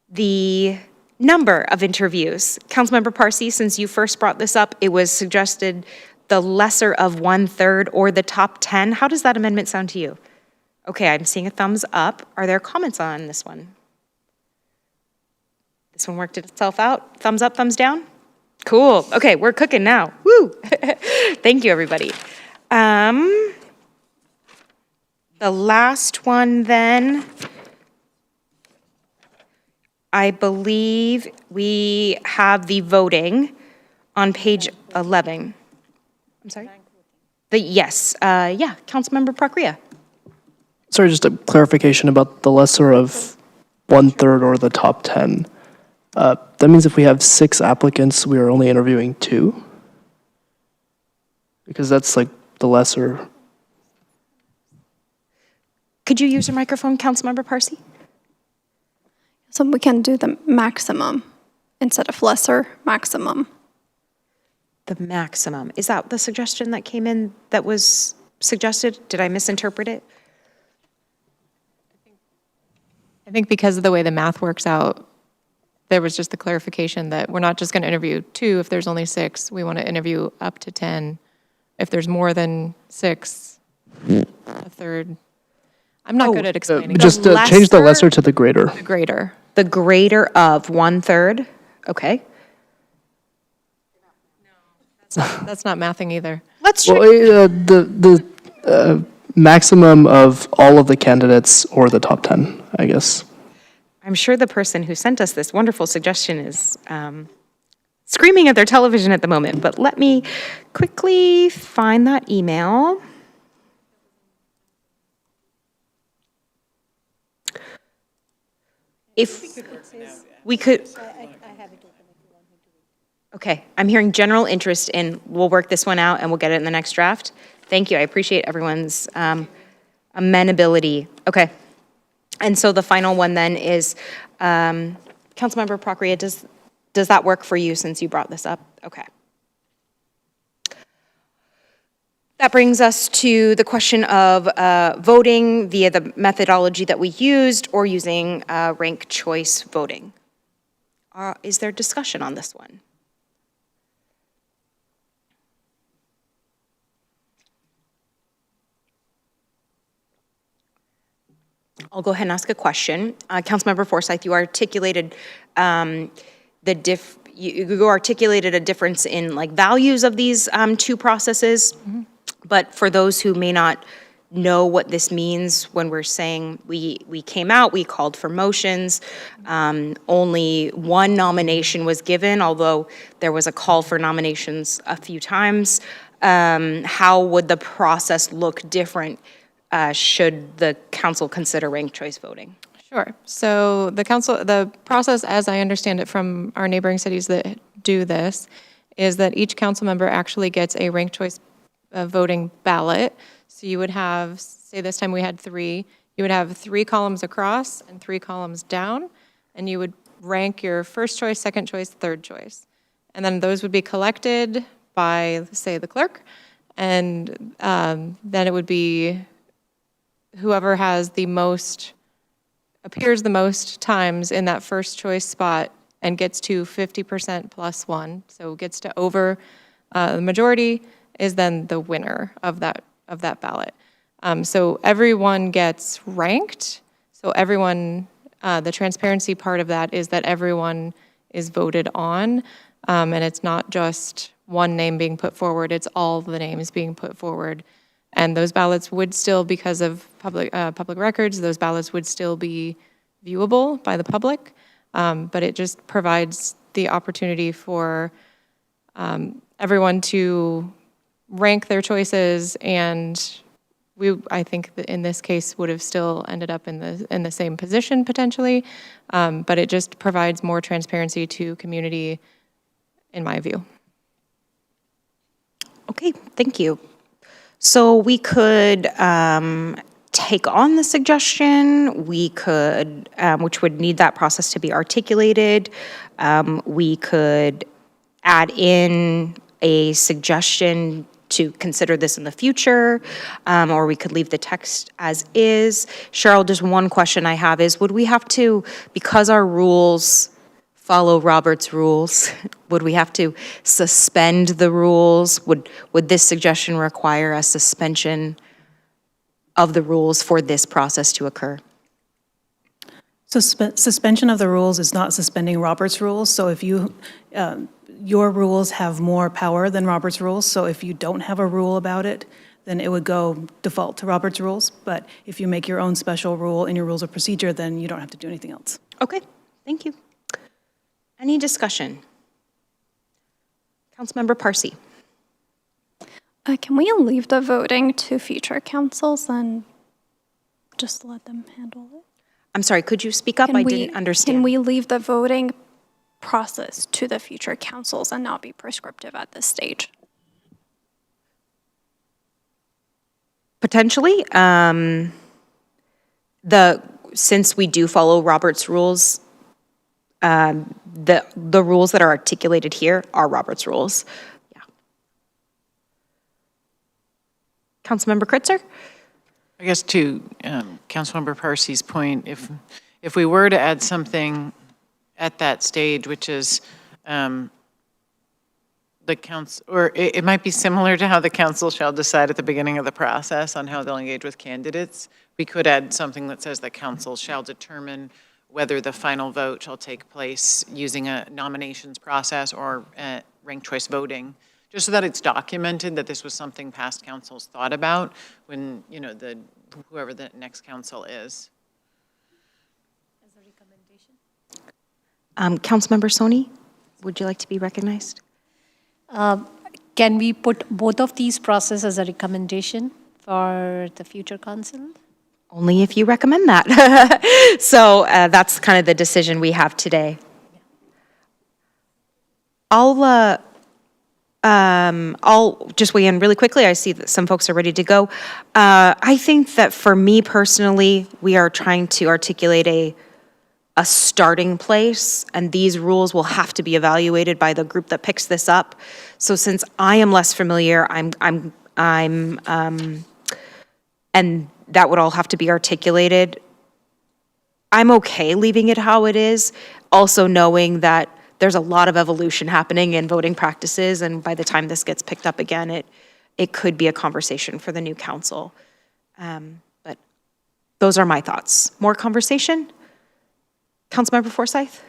A: the number of interviews. Councilmember Parsi, since you first brought this up, it was suggested the lesser of 1/3 or the top 10. How does that amendment sound to you? Okay, I'm seeing a thumbs up. Are there comments on this one? This one worked itself out. Thumbs up, thumbs down? Cool. Okay, we're cooking now. Woo! Thank you, everybody. The last one then, I believe we have the voting on page 11. I'm sorry? Yes, yeah, Councilmember Prakria.
G: Sorry, just a clarification about the lesser of 1/3 or the top 10. That means if we have 6 applicants, we are only interviewing 2? Because that's like the lesser.
A: Could you use your microphone, Councilmember Parsi?
M: So we can do the maximum instead of lesser, maximum.
A: The maximum. Is that the suggestion that came in that was suggested? Did I misinterpret it?
F: I think because of the way the math works out, there was just the clarification that we're not just going to interview 2 if there's only 6. We want to interview up to 10. If there's more than 6, a third. I'm not good at explaining.
G: Just change the lesser to the greater.
F: The greater.
A: The greater of 1/3, okay.
F: That's not mathing either.
A: Let's
G: Well,
A: try.
G: the maximum of all of the candidates or the top 10, I guess.
A: I'm sure the person who sent us this wonderful suggestion is screaming at their television at the moment, but let me quickly find that email. If we could. Okay, I'm hearing general interest in, we'll work this one out and we'll get it in the next draft. Thank you, I appreciate everyone's amenability. Okay, and so the final one then is, Councilmember Procria, does that work for you since you brought this up? Okay. That brings us to the question of voting via the methodology that we used or using ranked choice voting. Is there discussion on this one? I'll go ahead and ask a question. Councilmember Forsyth, you articulated you articulated a difference in like values of these two processes. But for those who may not know what this means, when we're saying we came out, we called for motions, only one nomination was given, although there was a call for nominations a few times. How would the process look different should the council consider ranked choice voting?
F: Sure. So the process, as I understand it from our neighboring cities that do this, is that each council member actually gets a ranked choice voting ballot. So you would have, say this time we had 3, you would have 3 columns across and 3 columns down, and you would rank your first choice, second choice, third choice. And then those would be collected by, say, the clerk, and then it would be whoever has the most, appears the most times in that first choice spot and gets to 50% plus 1, so gets to over the majority, is then the winner of that ballot. So everyone gets ranked. So everyone, the transparency part of that is that everyone is voted on, and it's not just one name being put forward, it's all the names being put forward. And those ballots would still, because of public records, those ballots would still be viewable by the public, but it just provides the opportunity for everyone to rank their choices, and I think that in this case would have still ended up in the same position potentially, but it just provides more transparency to community, in my view.
A: Okay, thank you. So we could take on the suggestion, we could, which would need that process to be articulated. We could add in a suggestion to consider this in the future, or we could leave the text as is. Cheryl, just one question I have is, would we have to, because our rules follow Robert's rules, would we have to suspend the rules? Would this suggestion require a suspension of the rules for this process to occur?
N: So suspension of the rules is not suspending Robert's rules. So if you, your rules have more power than Robert's rules. So if you don't have a rule about it, then it would go default to Robert's rules. But if you make your own special rule in your rules of procedure, then you don't have to do anything else.
A: Okay, thank you. Any discussion? Councilmember Parsi.
M: Can we leave the voting to future councils and just let them handle it?
A: I'm sorry, could you speak up? I didn't understand.
M: Can we leave the voting process to the future councils and not be prescriptive at this stage?
A: Potentially. Since we do follow Robert's rules, the rules that are articulated here are Robert's rules. Yeah. Councilmember Kritzer?
D: I guess to Councilmember Parsi's point, if we were to add something at that stage, which is the council, or it might be similar to how the council shall decide at the beginning of the process on how they'll engage with candidates, we could add something that says the council shall determine whether the final vote shall take place using a nominations process or ranked choice voting, just so that it's documented that this was something past councils thought about when, whoever the next council is.
A: Councilmember Soni, would you like to be recognized?
C: Can we put both of these process as a recommendation for the future council?
A: Only if you recommend that. So that's kind of the decision we have today. I'll just weigh in really quickly. I see that some folks are ready to go. I think that for me personally, we are trying to articulate a starting place, and these rules will have to be evaluated by the group that picks this up. So since I am less familiar, and that would all have to be articulated, I'm okay leaving it how it is, also knowing that there's a lot of evolution happening in voting practices, and by the time this gets picked up again, it could be a conversation for the new council. But those are my thoughts. More conversation? Councilmember Forsyth?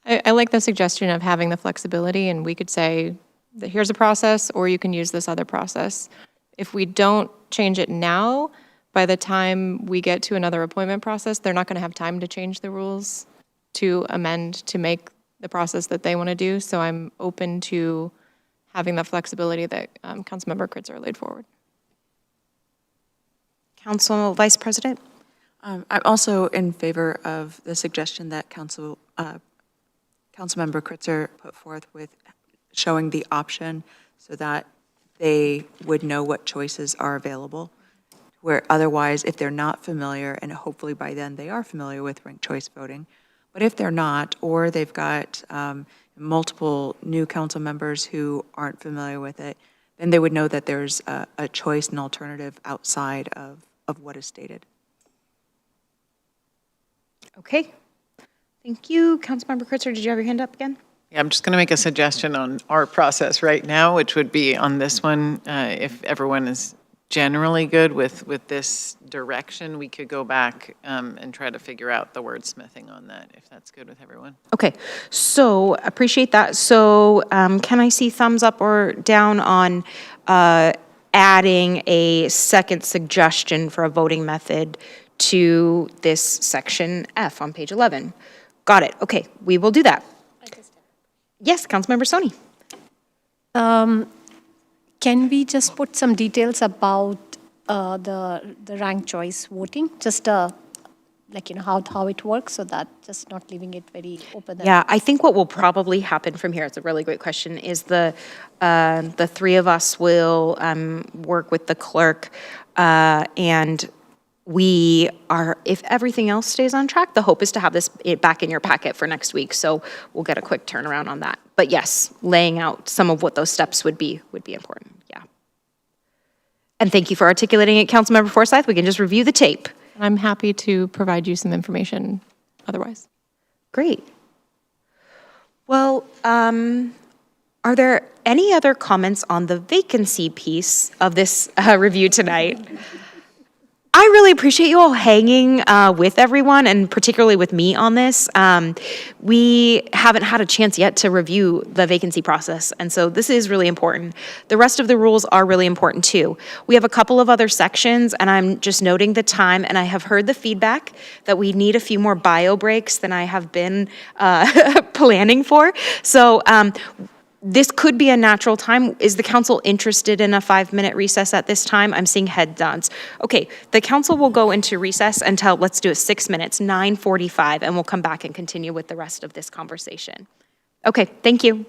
F: I like the suggestion of having the flexibility, and we could say that here's a process, or you can use this other process. If we don't change it now, by the time we get to another appointment process, they're not going to have time to change the rules to amend to make the process that they want to do. So I'm open to having the flexibility that Councilmember Kritzer laid forward.
A: Council Vice President?
E: I'm also in favor of the suggestion that Councilmember Kritzer put forth with showing the option so that they would know what choices are available, where otherwise, if they're not familiar, and hopefully by then they are familiar with ranked choice voting, but if they're not, or they've got multiple new council members who aren't familiar with it, then they would know that there's a choice, an alternative outside of what is stated.
A: Okay. Thank you. Councilmember Kritzer, did you have your hand up again?
D: Yeah, I'm just going to make a suggestion on our process right now, which would be on this one, if everyone is generally good with this direction, we could go back and try to figure out the wordsmithing on that, if that's good with everyone.
A: Okay, so appreciate that. So can I see thumbs up or down on adding a second suggestion for a voting method to this section F on page 11? Got it. Okay, we will do that. Yes, Councilmember Soni.
C: Can we just put some details about the ranked choice voting? Just how it works, so that just not leaving it very open.
A: Yeah, I think what will probably happen from here, it's a really great question, is the three of us will work with the clerk, and we are, if everything else stays on track, the hope is to have this back in your packet for next week, so we'll get a quick turnaround on that. But yes, laying out some of what those steps would be important, yeah. And thank you for articulating it, Councilmember Forsyth. We can just review the tape.
F: I'm happy to provide you some information otherwise.
A: Great. Well, are there any other comments on the vacancy piece of this review tonight? I really appreciate you all hanging with everyone, and particularly with me on this. We haven't had a chance yet to review the vacancy process, and so this is really important. The rest of the rules are really important too. We have a couple of other sections, and I'm just noting the time, and I have heard the feedback that we need a few more bio breaks than I have been planning for. So this could be a natural time. Is the council interested in a 5-minute recess at this time? I'm seeing head nods. Okay, the council will go into recess until, let's do it 6 minutes, 9:45, and we'll come back and continue with the rest of this conversation. Okay, thank you.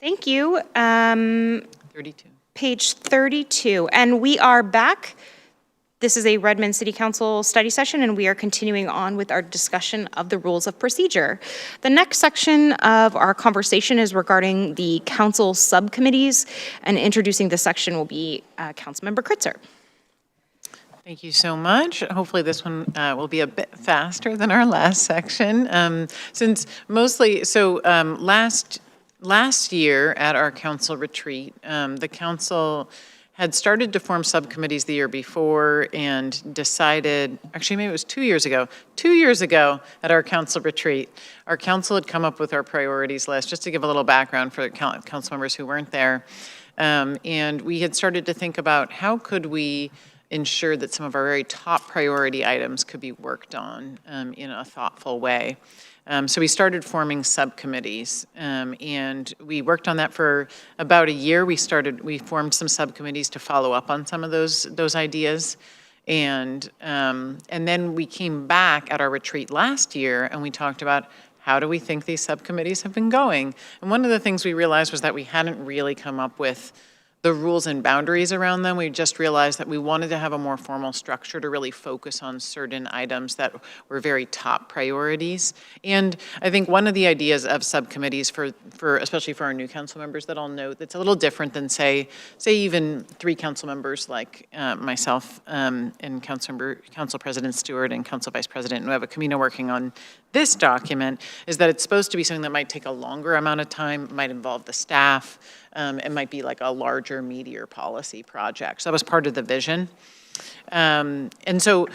A: Thank you.
D: 32.
A: Page 32, and we are back. This is a Redmond City Council study session, and we are continuing on with our discussion of the rules of procedure. The next section of our conversation is regarding the council subcommittees, and introducing this section will be Councilmember Kritzer.
D: Thank you so much. Hopefully this one will be a bit faster than our last section. Since mostly, last year at our council retreat, the council had started to form subcommittees the year before and decided, actually maybe it was 2 years ago. 2 years ago at our council retreat, our council had come up with our priorities list, just to give a little background for council members who weren't there. And we had started to think about how could we ensure that some of our very top priority items could be worked on in a thoughtful way. So we started forming subcommittees, and we worked on that for about a year. We formed some subcommittees to follow up on some of those ideas. And then we came back at our retreat last year and we talked about how do we think these subcommittees have been going. And one of the things we realized was that we hadn't really come up with the rules and boundaries around them. We just realized that we wanted to have a more formal structure to really focus on certain items that were very top priorities. And I think one of the ideas of subcommittees for especially for our new council members that I'll note, that's a little different than say even 3 council members like myself and Council President Stewart and Council Vice President Nueva Camino working on this document, is that it's supposed to be something that might take a longer amount of time, might involve the staff. It might be like a larger, meatier policy project. So that was part of the vision. And so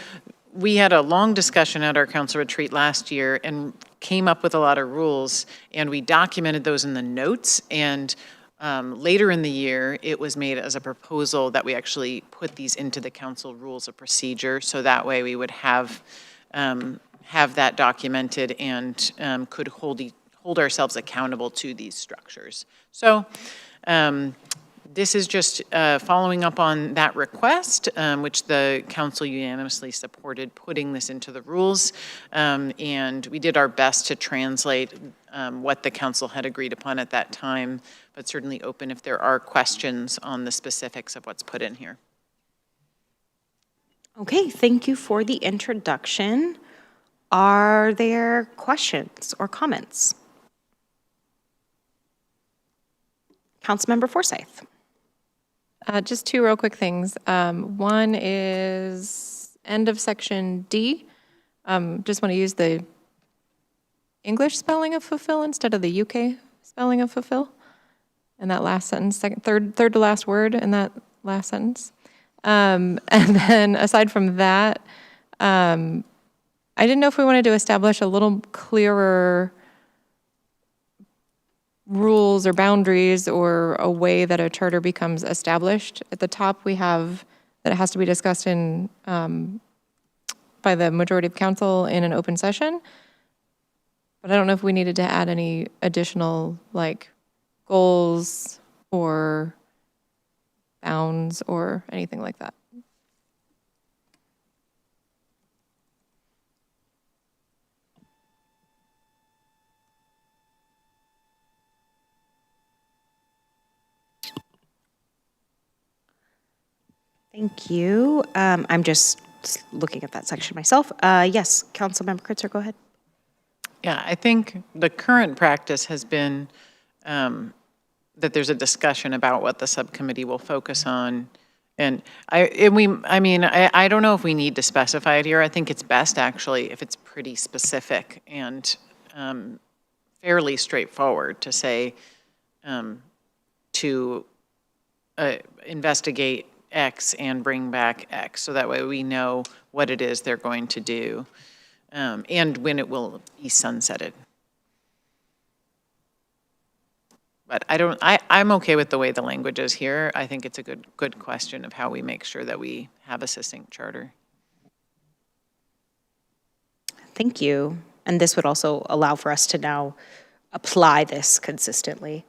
D: we had a long discussion at our council retreat last year and came up with a lot of rules, and we documented those in the notes. And later in the year, it was made as a proposal that we actually put these into the council rules of procedure. So that way we would have that documented and could hold ourselves accountable to these structures. So this is just following up on that request, which the council unanimously supported putting this into the rules. And we did our best to translate what the council had agreed upon at that time, but certainly open if there are questions on the specifics of what's put in here.
A: Okay, thank you for the introduction. Are there questions or comments? Councilmember Forsyth.
F: Just 2 real quick things. One is end of section D. Just want to use the English spelling of fulfill instead of the UK spelling of fulfill in that last sentence, third to last word in that last sentence. And then aside from that, I didn't know if we wanted to establish a little clearer rules or boundaries or a way that a charter becomes established. At the top, we have that it has to be discussed in by the majority of council in an open session. But I don't know if we needed to add any additional like goals or bounds or anything like that.
A: Thank you. I'm just looking at that section myself. Yes, Councilmember Kritzer, go ahead.
D: Yeah, I think the current practice has been that there's a discussion about what the subcommittee will focus on. And I don't know if we need to specify it here. I think it's best actually if it's pretty specific and fairly straightforward to say to investigate X and bring back X, so that way we know what it is they're going to do and when it will be sunsetted. But I'm okay with the way the language is here. I think it's a good question of how we make sure that we have a succinct charter.
A: Thank you. And this would also allow for us to now apply this consistently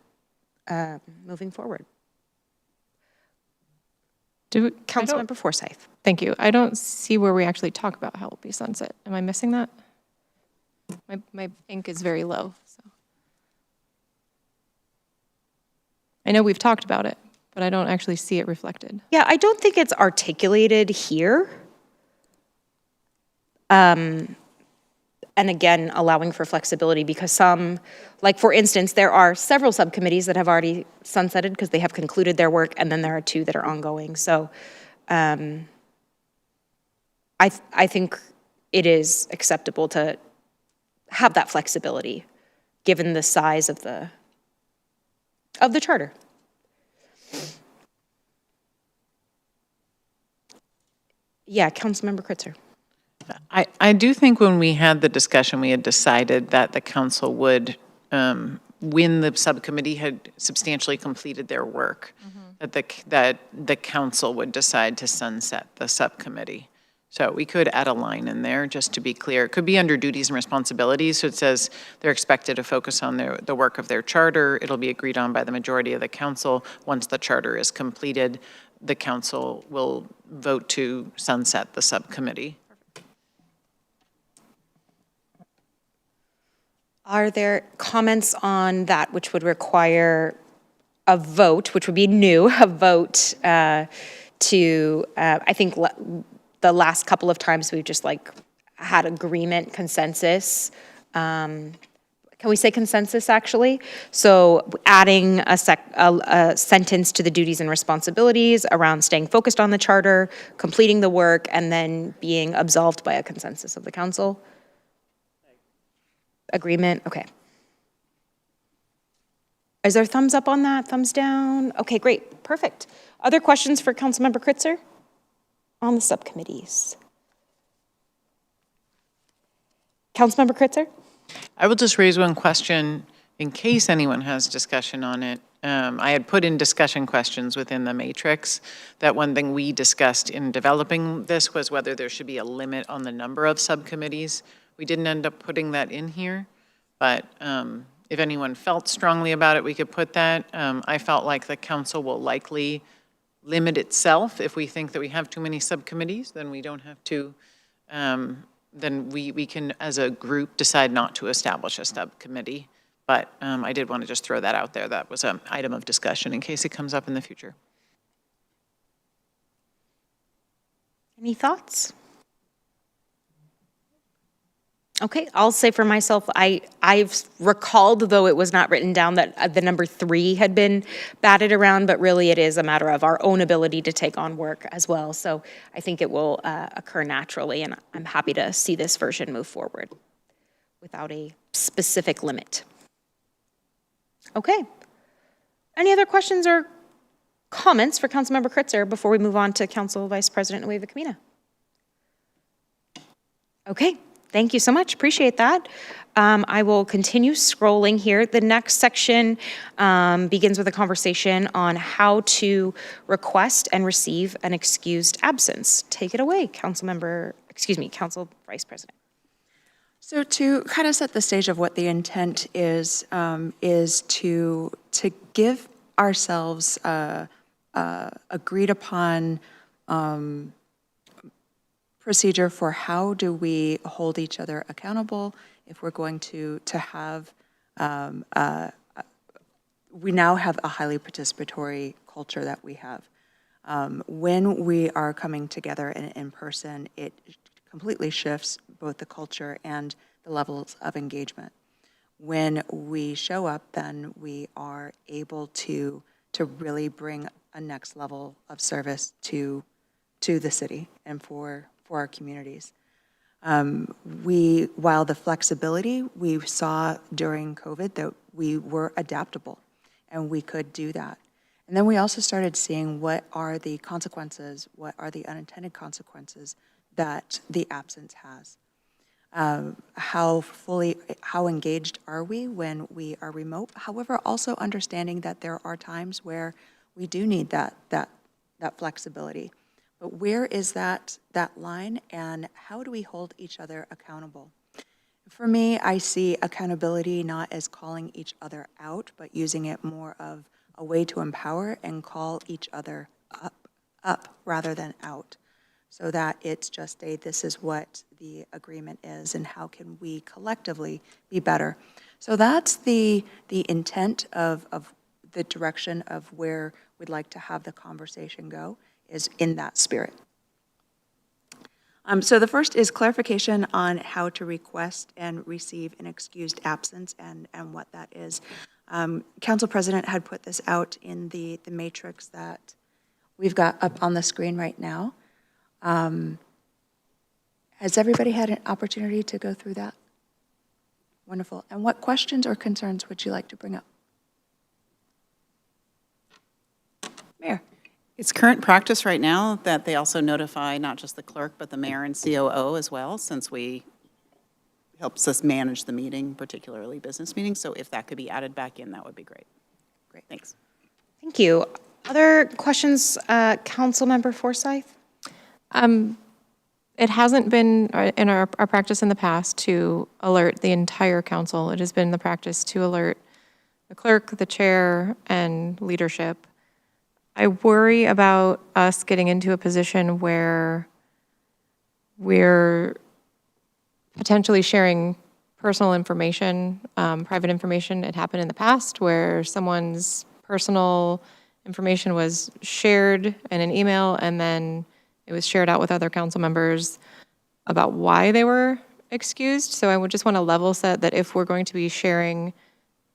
A: moving forward. Councilmember Forsyth.
F: Thank you. I don't see where we actually talk about how it will be sunset. Am I missing that? My ink is very low. So. I know we've talked about it, but I don't actually see it reflected.
A: Yeah, I don't think it's articulated here. And again, allowing for flexibility because some, like for instance, there are several subcommittees that have already sunsetted because they have concluded their work, and then there are 2 that are ongoing. So I think it is acceptable to have that flexibility given the size of the charter. Yeah, Councilmember Kritzer.
D: I do think when we had the discussion, we had decided that the council would, when the subcommittee had substantially completed their work, that the council would decide to sunset the subcommittee. So we could add a line in there, just to be clear. It could be under duties and responsibilities, so it says they're expected to focus on the work of their charter. It'll be agreed on by the majority of the council. Once the charter is completed, the council will vote to sunset the subcommittee.
A: Are there comments on that which would require a vote, which would be new, a vote I think the last couple of times we've just like had agreement, consensus. Can we say consensus actually? So adding a sentence to the duties and responsibilities around staying focused on the charter, completing the work, and then being absolved by a consensus of the council. Agreement, okay. Is there thumbs up on that, thumbs down? Okay, great, perfect. Other questions for Councilmember Kritzer on the subcommittees? Councilmember Kritzer?
D: I will just raise one question in case anyone has discussion on it. I had put in discussion questions within the matrix. That one thing we discussed in developing this was whether there should be a limit on the number of subcommittees. We didn't end up putting that in here, but if anyone felt strongly about it, we could put that. I felt like the council will likely limit itself. If we think that we have too many subcommittees, then we don't have to, then we can, as a group, decide not to establish a subcommittee. But I did want to just throw that out there. That was an item of discussion in case it comes up in the future.
A: Any thoughts? Okay, I'll say for myself, I've recalled, though it was not written down, that the number 3 had been batted around, but really it is a matter of our own ability to take on work as well. So I think it will occur naturally, and I'm happy to see this version move forward without a specific limit. Okay. Any other questions or comments for Councilmember Kritzer before we move on to Council Vice President Nueva Camina? Okay. Thank you so much, appreciate that. I will continue scrolling here. The next section begins with a conversation on how to request and receive an excused absence. Take it away, Council Vice President.
E: So to kind of set the stage of what the intent is to give ourselves agreed upon procedure for how do we hold each other accountable if we're going to have, we now have a highly participatory culture that we have. When we are coming together in person, it completely shifts both the culture and the levels of engagement. When we show up, then we are able to really bring a next level of service to the city and for our communities. While the flexibility we saw during COVID, that we were adaptable and we could do that. And then we also started seeing what are the consequences, what are the unintended consequences that the absence has. How engaged are we when we are remote? However, also understanding that there are times where we do need that flexibility. But where is that line, and how do we hold each other accountable? For me, I see accountability not as calling each other out, but using it more of a way to empower and call each other up rather than out, so that it's just this is what the agreement is and how can we collectively be better. So that's the intent of the direction of where we'd like to have the conversation go is in that spirit. So the first is clarification on how to request and receive an excused absence and what that is. Council President had put this out in the matrix that we've got up on the screen right now. Has everybody had an opportunity to go through that? Wonderful. And what questions or concerns would you like to bring up? Mayor.
H: It's current practice right now that they also notify not just the clerk, but the mayor and COO as well, since helps us manage the meeting, particularly business meetings. So if that could be added back in, that would be great. Great, thanks.
A: Thank you. Other questions, Councilmember Forsyth?
F: It hasn't been in our practice in the past to alert the entire council. It has been the practice to alert the clerk, the chair, and leadership. I worry about us getting into a position where we're potentially sharing personal information, private information. It happened in the past where someone's personal information was shared in an email and then it was shared out with other council members about why they were excused. So I would just want to level set that if we're going to be sharing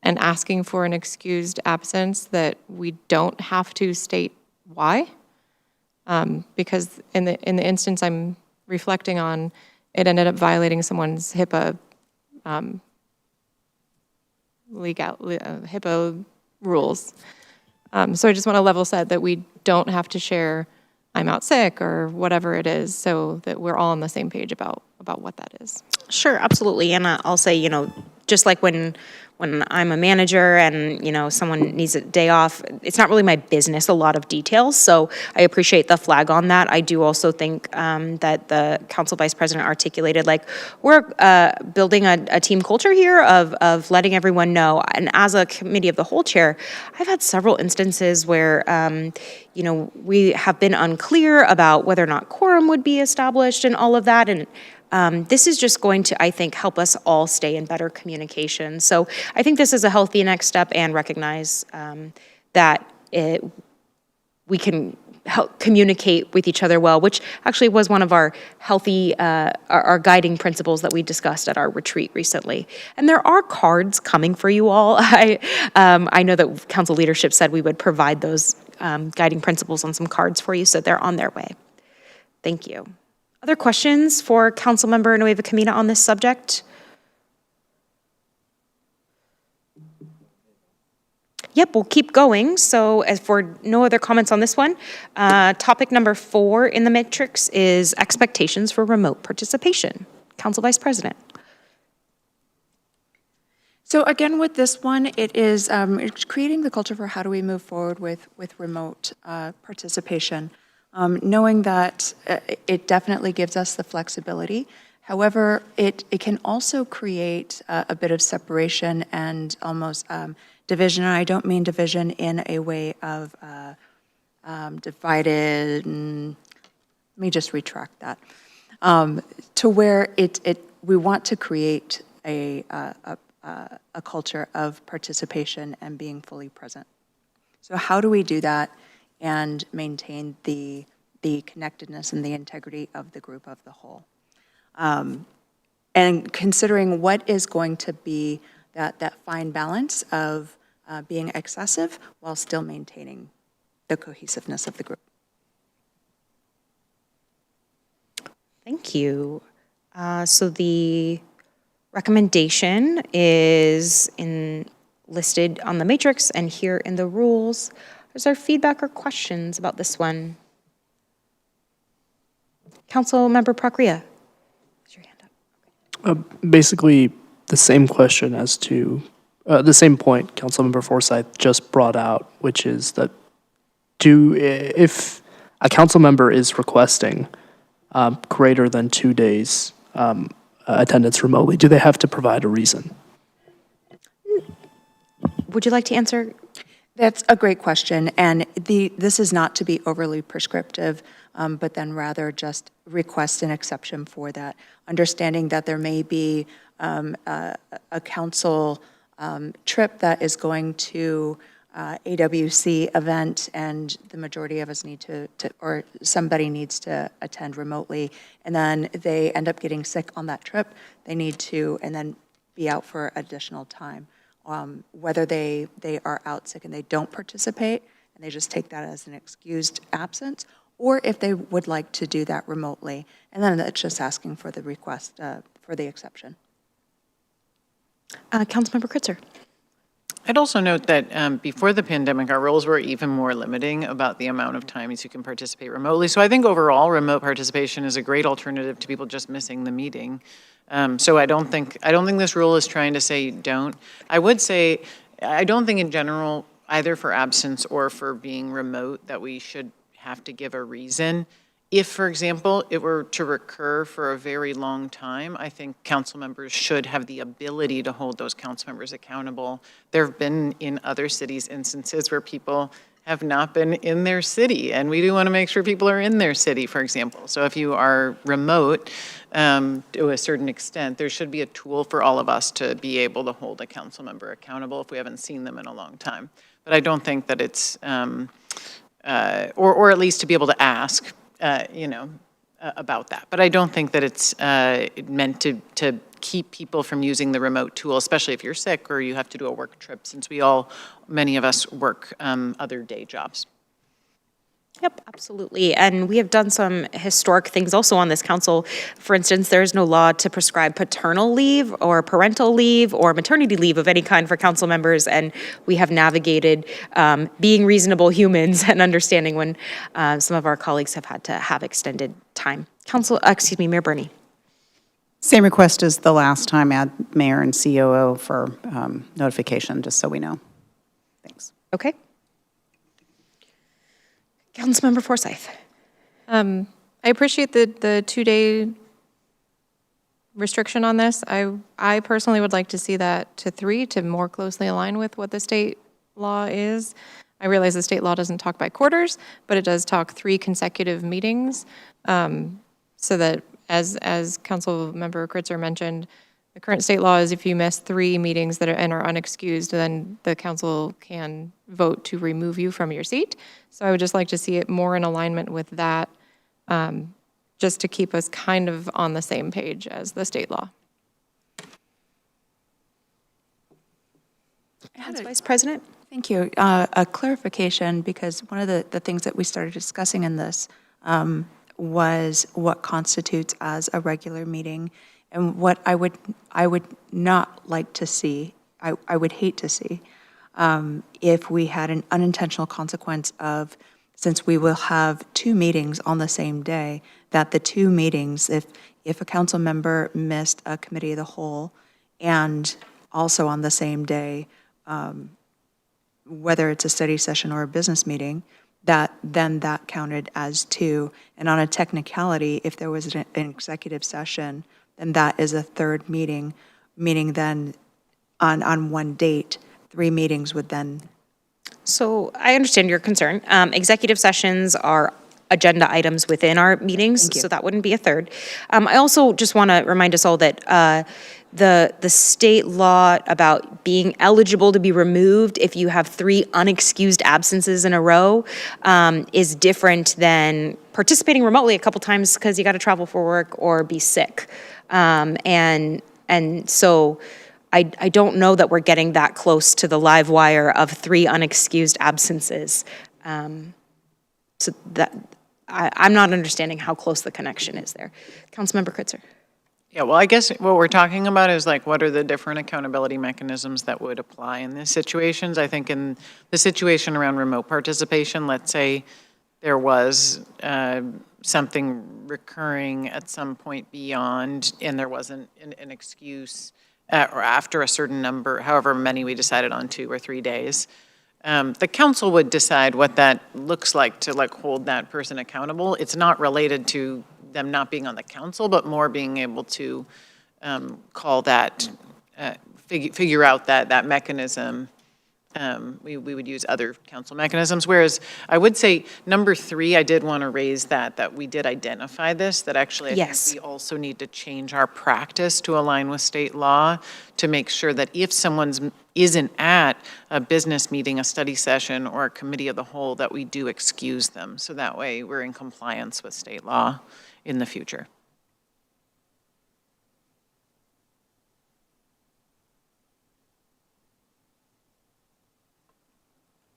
F: and asking for an excused absence, that we don't have to state why. Because in the instance I'm reflecting on, it ended up violating someone's HIPAA HIPAA rules. So I just want to level set that we don't have to share I'm out sick or whatever it is, so that we're all on the same page about what that is.
A: Sure, absolutely. And I'll say, just like when I'm a manager and, someone needs a day off, it's not really my business, a lot of details. So I appreciate the flag on that. I do also think that the council vice president articulated, we're building a team culture here of letting everyone know. And as a committee of the whole chair, I've had several instances where, we have been unclear about whether or not quorum would be established and all of that. And this is just going to, I think, help us all stay in better communication. So I think this is a healthy next step and recognize that we can help communicate with each other well, which actually was one of our healthy, our guiding principles that we discussed at our retreat recently. And there are cards coming for you all. I know that council leadership said we would provide those guiding principles on some cards for you, so they're on their way. Thank you. Other questions for Councilmember Nueva Camina on this subject? Yep, we'll keep going. So as for no other comments on this one, topic number 4 in the matrix is expectations for remote participation. Council Vice President.
E: So again, with this one, it is it's creating the culture for how do we move forward with remote participation. Knowing that it definitely gives us the flexibility. However, it can also create a bit of separation and almost division. And I don't mean division in a way of divided, let me just retract that, to where we want to create a culture of participation and being fully present. So how do we do that and maintain the connectedness and the integrity of the group of the whole? And considering what is going to be that fine balance of being excessive while still maintaining the cohesiveness of the group.
A: Thank you. So the recommendation is listed on the matrix and here in the rules. Is there feedback or questions about this one? Councilmember Prakriya. Raise your hand up.
G: Basically, the same question as to, the same point Councilmember Forsyth just brought out, which is that if a council member is requesting greater than 2 days attendance remotely, do they have to provide a reason?
A: Would you like to answer?
E: That's a great question, and this is not to be overly prescriptive, but then rather just request an exception for that, understanding that there may be a council trip that is going to AWC event and the majority of us need to, or somebody needs to attend remotely, and then they end up getting sick on that trip, they need to, and then be out for additional time. Whether they are out sick and they don't participate, and they just take that as an excused absence, or if they would like to do that remotely, and then it's just asking for the request for the exception.
A: Councilmember Kritzer.
D: I'd also note that before the pandemic, our rules were even more limiting about the amount of times you can participate remotely. So I think overall, remote participation is a great alternative to people just missing the meeting. So I don't think this rule is trying to say don't. I would say, I don't think in general, either for absence or for being remote, that we should have to give a reason. If, for example, it were to recur for a very long time, I think council members should have the ability to hold those council members accountable. There have been in other cities instances where people have not been in their city, and we do want to make sure people are in their city, for example. So if you are remote to a certain extent, there should be a tool for all of us to be able to hold a council member accountable if we haven't seen them in a long time. But I don't think that it's, or at least to be able to ask, about that. But I don't think that it's meant to keep people from using the remote tool, especially if you're sick or you have to do a work trip, since many of us work other day jobs.
A: Yep, absolutely. And we have done some historic things also on this council. For instance, there is no law to prescribe paternal leave or parental leave or maternity leave of any kind for council members. And we have navigated being reasonable humans and understanding when some of our colleagues have had to have extended time. Mayor Bernie.
H: Same request as the last time, add mayor and COO for notification, just so we know. Thanks.
A: Okay. Councilmember Forsyth.
F: I appreciate the 2-day restriction on this. I personally would like to see that to 3 to more closely align with what the state law is. I realize the state law doesn't talk by quarters, but it does talk 3 consecutive meetings. So that as Councilmember Kritzer mentioned, the current state law is if you miss 3 meetings that are unexcused, then the council can vote to remove you from your seat. So I would just like to see it more in alignment with that, just to keep us kind of on the same page as the state law.
A: Vice President.
E: Thank you. A clarification, because one of the things that we started discussing in this was what constitutes as a regular meeting. And what I would not like to see, I would hate to see, if we had an unintentional consequence of, since we will have 2 meetings on the same day, that the 2 meetings, if a council member missed a committee of the whole and also on the same day, whether it's a study session or a business meeting, that counted as 2. And on a technicality, if there was an executive session, then that is a 3rd meeting, meaning then on one date, 3 meetings would then.
A: So I understand your concern. Executive sessions are agenda items within our meetings, so that wouldn't be a 3rd. I also just want to remind us all that the state law about being eligible to be removed if you have 3 unexcused absences in a row is different than participating remotely a couple times because you got to travel for work or be sick. And so I don't know that we're getting that close to the live wire of 3 unexcused absences. So that I'm not understanding how close the connection is there. Councilmember Kritzer.
D: Yeah, well, I guess what we're talking about is like, what are the different accountability mechanisms that would apply in these situations? I think in the situation around remote participation, let's say there was something recurring at some point beyond, and there wasn't an excuse, or after a certain number, however many we decided on, 2 or 3 days. The council would decide what that looks like to hold that person accountable. It's not related to them not being on the council, but more being able to call that, figure out that mechanism we would use other council mechanisms. Whereas I would say number 3, I did want to raise that we did identify this, that actually I
A: Yes.
D: think we also need to change our practice to align with state law to make sure that if someone's isn't at a business meeting, a study session, or a committee of the whole, that we do excuse them. So that way we're in compliance with state law in the future.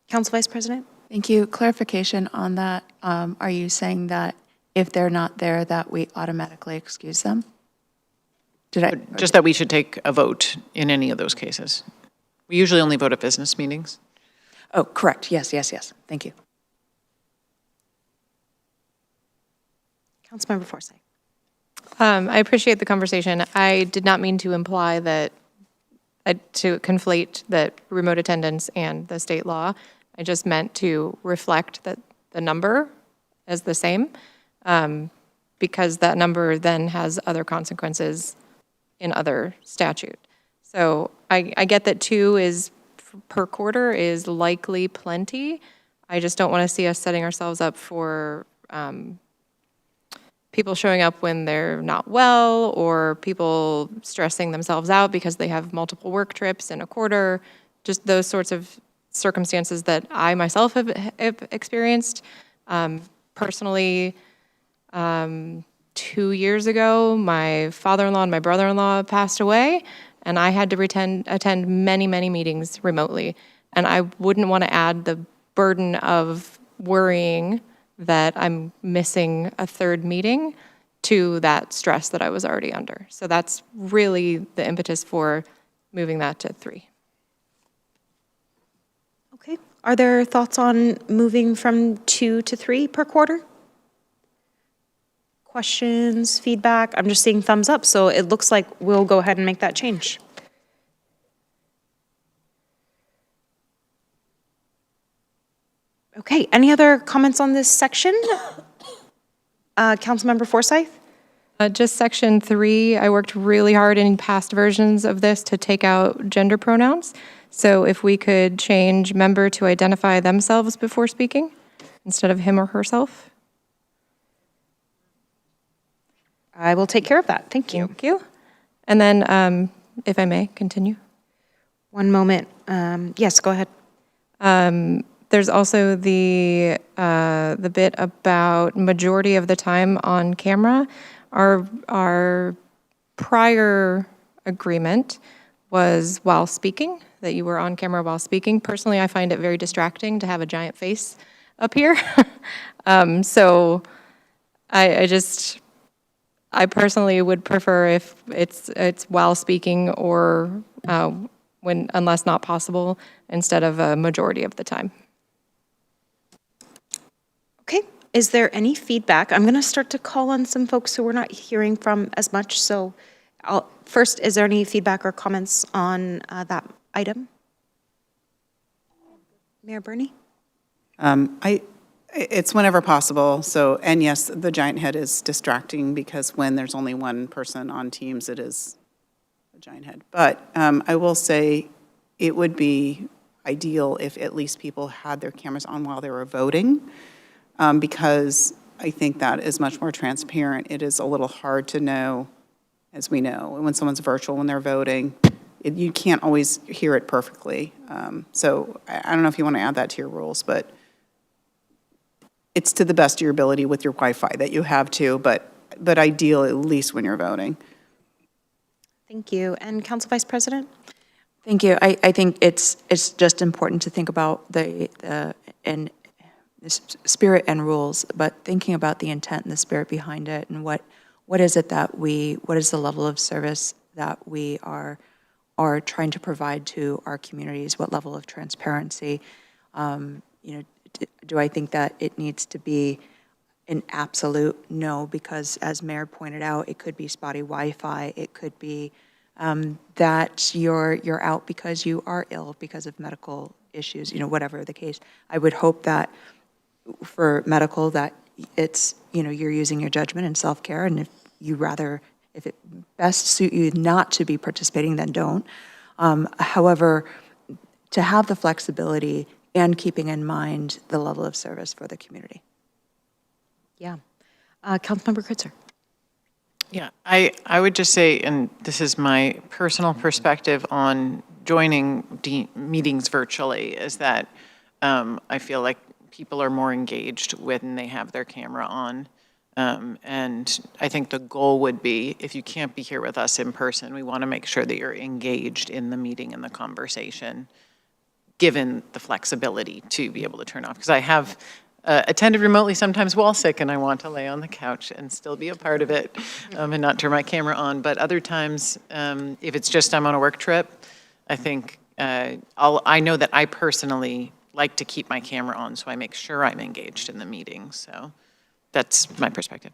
A: Council Vice President?
E: Thank you. Clarification on that. Are you saying that if they're not there, that we automatically excuse them? Did I?
D: Just that we should take a vote in any of those cases. We usually only vote at business meetings.
E: Oh, correct. Yes. Thank you.
A: Councilmember Forsyth?
F: I appreciate the conversation. I did not mean to imply that, to conflate that remote attendance and the state law. I just meant to reflect that the number is the same, because that number then has other consequences in other statute. So I get that 2 is per quarter is likely plenty. I just don't want to see us setting ourselves up for people showing up when they're not well, or people stressing themselves out because they have multiple work trips in a quarter, just those sorts of circumstances that I myself have experienced. Personally, 2 years ago, my father-in-law and my brother-in-law passed away, and I had to attend many, many meetings remotely. And I wouldn't want to add the burden of worrying that I'm missing a third meeting to that stress that I was already under. So that's really the impetus for moving that to 3.
A: Okay. Are there thoughts on moving from 2 to 3 per quarter? Questions, feedback? I'm just seeing thumbs up, so it looks like we'll go ahead and make that change. Okay, any other comments on this section? Councilmember Forsyth?
F: Just section 3, I worked really hard in past versions of this to take out gender pronouns. So if we could change member to identify themselves before speaking instead of him or herself.
A: I will take care of that. Thank you.
F: Thank you. And then, if I may, continue.
A: One moment. Yes, go ahead.
F: There's also the bit about majority of the time on camera. Our prior agreement was while speaking, that you were on camera while speaking. Personally, I find it very distracting to have a giant face up here. So I personally would prefer if it's while speaking or unless not possible, instead of a majority of the time.
A: Okay, is there any feedback? I'm going to start to call on some folks who we're not hearing from as much. So first, is there any feedback or comments on that item? Mayor Bernie?
H: It's whenever possible. So, and yes, the giant head is distracting because when there's only one person on Teams, it is a giant head. But I will say it would be ideal if at least people had their cameras on while they were voting, because I think that is much more transparent. It is a little hard to know, as we know, when someone's virtual when they're voting. You can't always hear it perfectly. So I don't know if you want to add that to your rules, but it's to the best of your ability with your Wi-Fi that you have too, but ideal at least when you're voting.
A: Thank you. And Council Vice President?
E: Thank you. I think it's just important to think about the spirit and rules, but thinking about the intent and the spirit behind it, and what is it that what is the level of service that we are trying to provide to our communities? What level of transparency? Do I think that it needs to be an absolute no? Because as Mayor pointed out, it could be spotty Wi-Fi. It could be that you're out because you are ill because of medical issues, whatever the case. I would hope that for medical that it's, you're using your judgment and self-care, and if it best suit you not to be participating, then don't. However, to have the flexibility and keeping in mind the level of service for the community.
A: Yeah. Councilmember Kritzer.
D: Yeah, I would just say, and this is my personal perspective on joining meetings virtually, is that I feel like people are more engaged when they have their camera on. And I think the goal would be, if you can't be here with us in person, we want to make sure that you're engaged in the meeting and the conversation, given the flexibility to be able to turn off. Because I have attended remotely sometimes while sick, and I want to lay on the couch and still be a part of it and not turn my camera on. But other times, if it's just I'm on a work trip, I think I know that I personally like to keep my camera on, so I make sure I'm engaged in the meeting. So that's my perspective.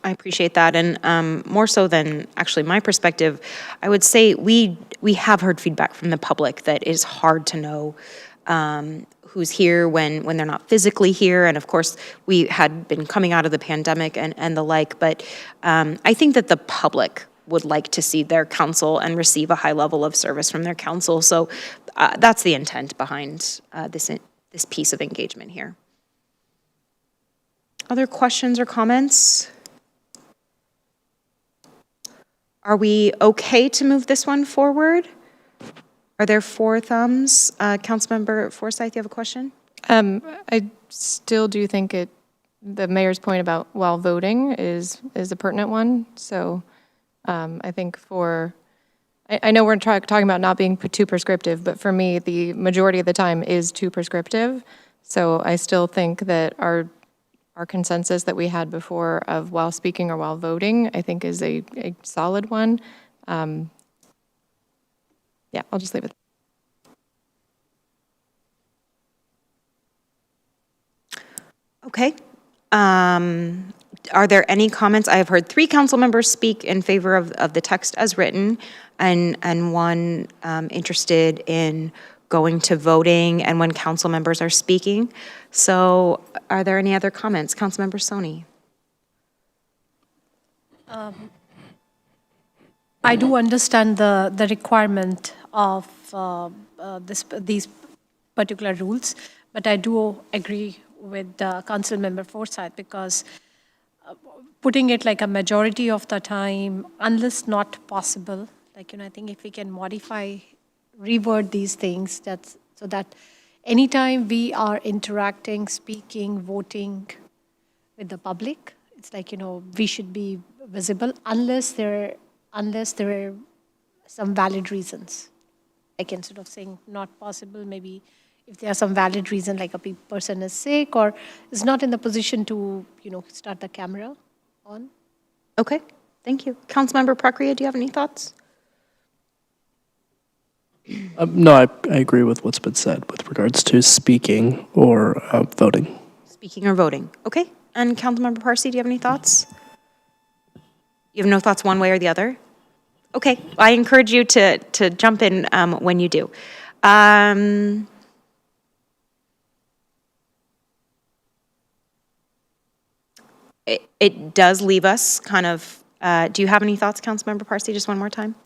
A: I appreciate that, and more so than actually my perspective, I would say we have heard feedback from the public that it is hard to know who's here when they're not physically here, and of course, we had been coming out of the pandemic and the like, but I think that the public would like to see their council and receive a high level of service from their council, so that's the intent behind this piece of engagement here. Other questions or comments? Are we okay to move this one forward? Are there 4 thumbs? Councilmember Forsyth, you have a question?
F: I still do think the mayor's point about while voting is a pertinent one. So I think I know we're talking about not being too prescriptive, but for me, the majority of the time is too prescriptive. So I still think that our consensus that we had before of while speaking or while voting, I think is a solid one. Yeah, I'll just leave it.
A: Okay. Are there any comments? I have heard 3 council members speak in favor of the text as written, and 1 interested in going to voting and when council members are speaking. So are there any other comments? Councilmember Soni.
C: I do understand the requirement of these particular rules, but I do agree with Councilmember Forsyth, because putting it like a majority of the time, unless not possible, like, I think if we can modify, reword these things, so that anytime we are interacting, speaking, voting with the public, it's like, we should be visible unless there are some valid reasons. Like, instead of saying not possible, maybe if there are some valid reason, like a person is sick or is not in the position to, start the camera on.
A: Okay, thank you. Councilmember Prakriya, do you have any thoughts?
G: No, I agree with what's been said with regards to speaking or voting.
A: Speaking or voting, okay. And Councilmember Parsi, do you have any thoughts? You have no thoughts one way or the other? Okay, I encourage you to jump in when you do. It does leave us kind of, do you have any thoughts, Councilmember Parsi, just one more time?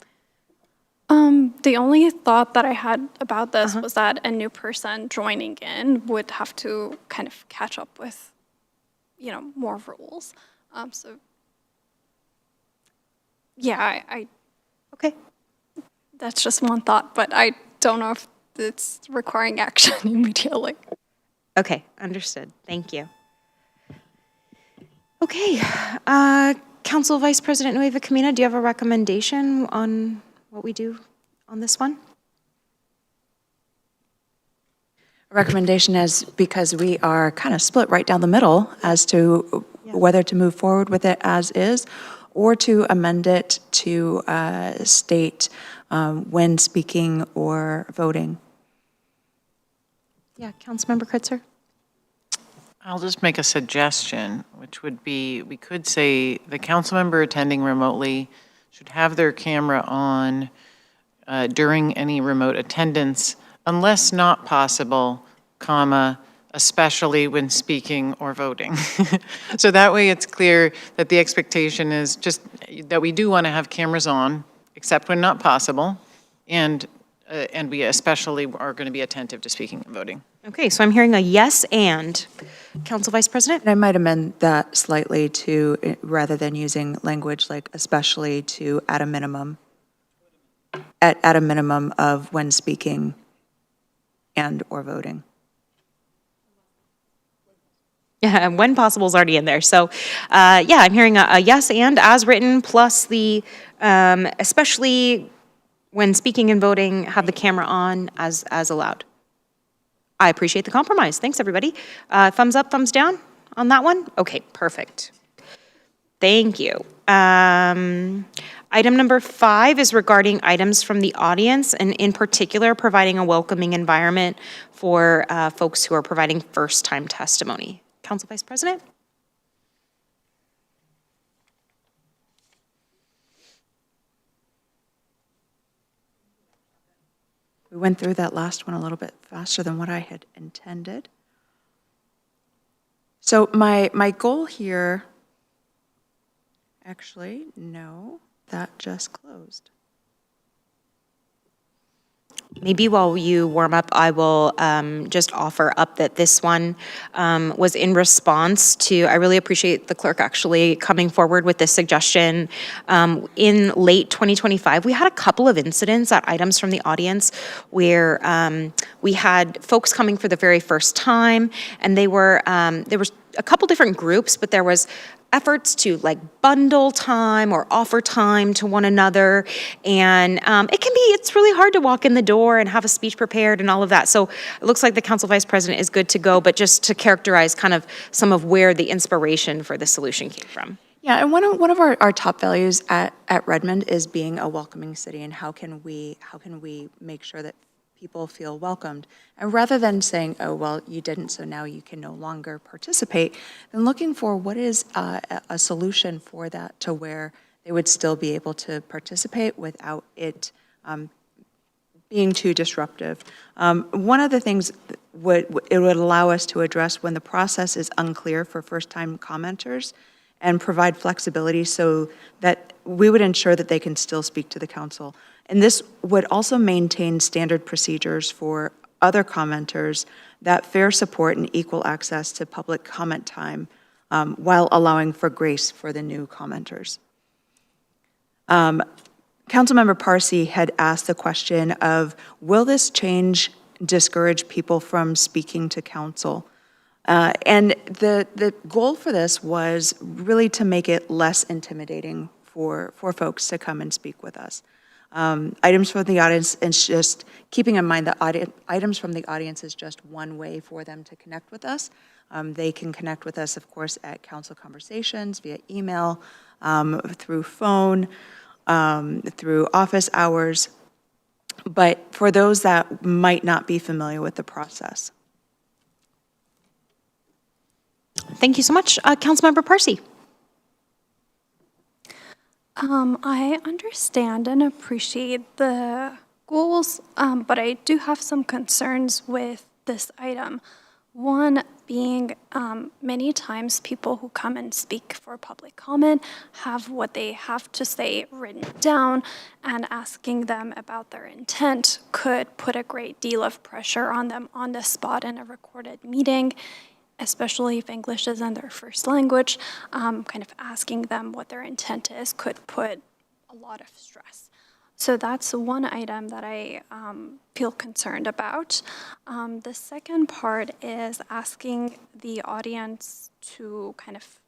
M: The only thought that I had about this was that a new person joining in would have to kind of catch up with, more rules. So, yeah, I
A: okay.
M: That's just one thought, but I don't know if it's requiring action immediately.
A: Okay, understood. Thank you. Okay, Council Vice President Nueva Camina, do you have a recommendation on what we do on this one?
E: Recommendation is, because we are kind of split right down the middle as to whether to move forward with it as is or to amend it to state when speaking or voting.
A: Yeah, Councilmember Kritzer.
D: I'll just make a suggestion, which would be, we could say the council member attending remotely should have their camera on during any remote attendance, unless not possible, comma, especially when speaking or voting. So that way it's clear that the expectation is just that we do want to have cameras on, except when not possible, and And we especially are going to be attentive to speaking and voting.
A: Okay, so I'm hearing a yes and. Council Vice President?
E: And I might amend that slightly to, rather than using language like especially, to at a minimum, at a minimum of when speaking and/or voting.
A: Yeah, when possible is already in there. So, yeah, I'm hearing a yes and as written, plus the, especially when speaking and voting, have the camera on as allowed. I appreciate the compromise. Thanks, everybody. Thumbs up, thumbs down on that one? Okay, perfect. Thank you. Item number 5 is regarding items from the audience, and in particular, providing a welcoming environment for folks who are providing first-time testimony. Council Vice President?
E: We went through that last one a little bit faster than what I had intended. So my goal here, actually, no, that just closed.
A: Maybe while you warm up, I will just offer up that this one was in response to, I really appreciate the clerk actually coming forward with this suggestion. In late 2025, we had a couple of incidents at items from the audience where we had folks coming for the very first time, and they were, there was a couple different groups, but there was efforts to like bundle time or offer time to one another. And it's really hard to walk in the door and have a speech prepared and all of that. So it looks like the Council Vice President is good to go, but just to characterize kind of some of where the inspiration for the solution came from.
E: Yeah, and one of our top values at Redmond is being a welcoming city, and how can we make sure that people feel welcomed. And rather than saying, oh, well, you didn't, so now you can no longer participate, then looking for what is a solution for that to where they would still be able to participate without it being too disruptive. One of the things it would allow us to address when the process is unclear for first-time commenters and provide flexibility so that we would ensure that they can still speak to the council. And this would also maintain standard procedures for other commenters that fair support and equal access to public comment time while allowing for grace for the new commenters. Councilmember Parsi had asked the question of, will this change discourage people from speaking to council? And the goal for this was really to make it less intimidating for folks to come and speak with us. Items from the audience, and just keeping in mind that items from the audience is just one way for them to connect with us. They can connect with us, of course, at council conversations, via email, through phone, through office hours. But for those that might not be familiar with the process.
A: Thank you so much. Councilmember Parsi.
M: I understand and appreciate the goals, but I do have some concerns with this item. One being, many times people who come and speak for public comment have what they have to say written down, and asking them about their intent could put a great deal of pressure on them on the spot in a recorded meeting, especially if English isn't their first language. Kind of asking them what their intent is could put a lot of stress. So that's one item that I feel concerned about. The second part is asking the audience to kind of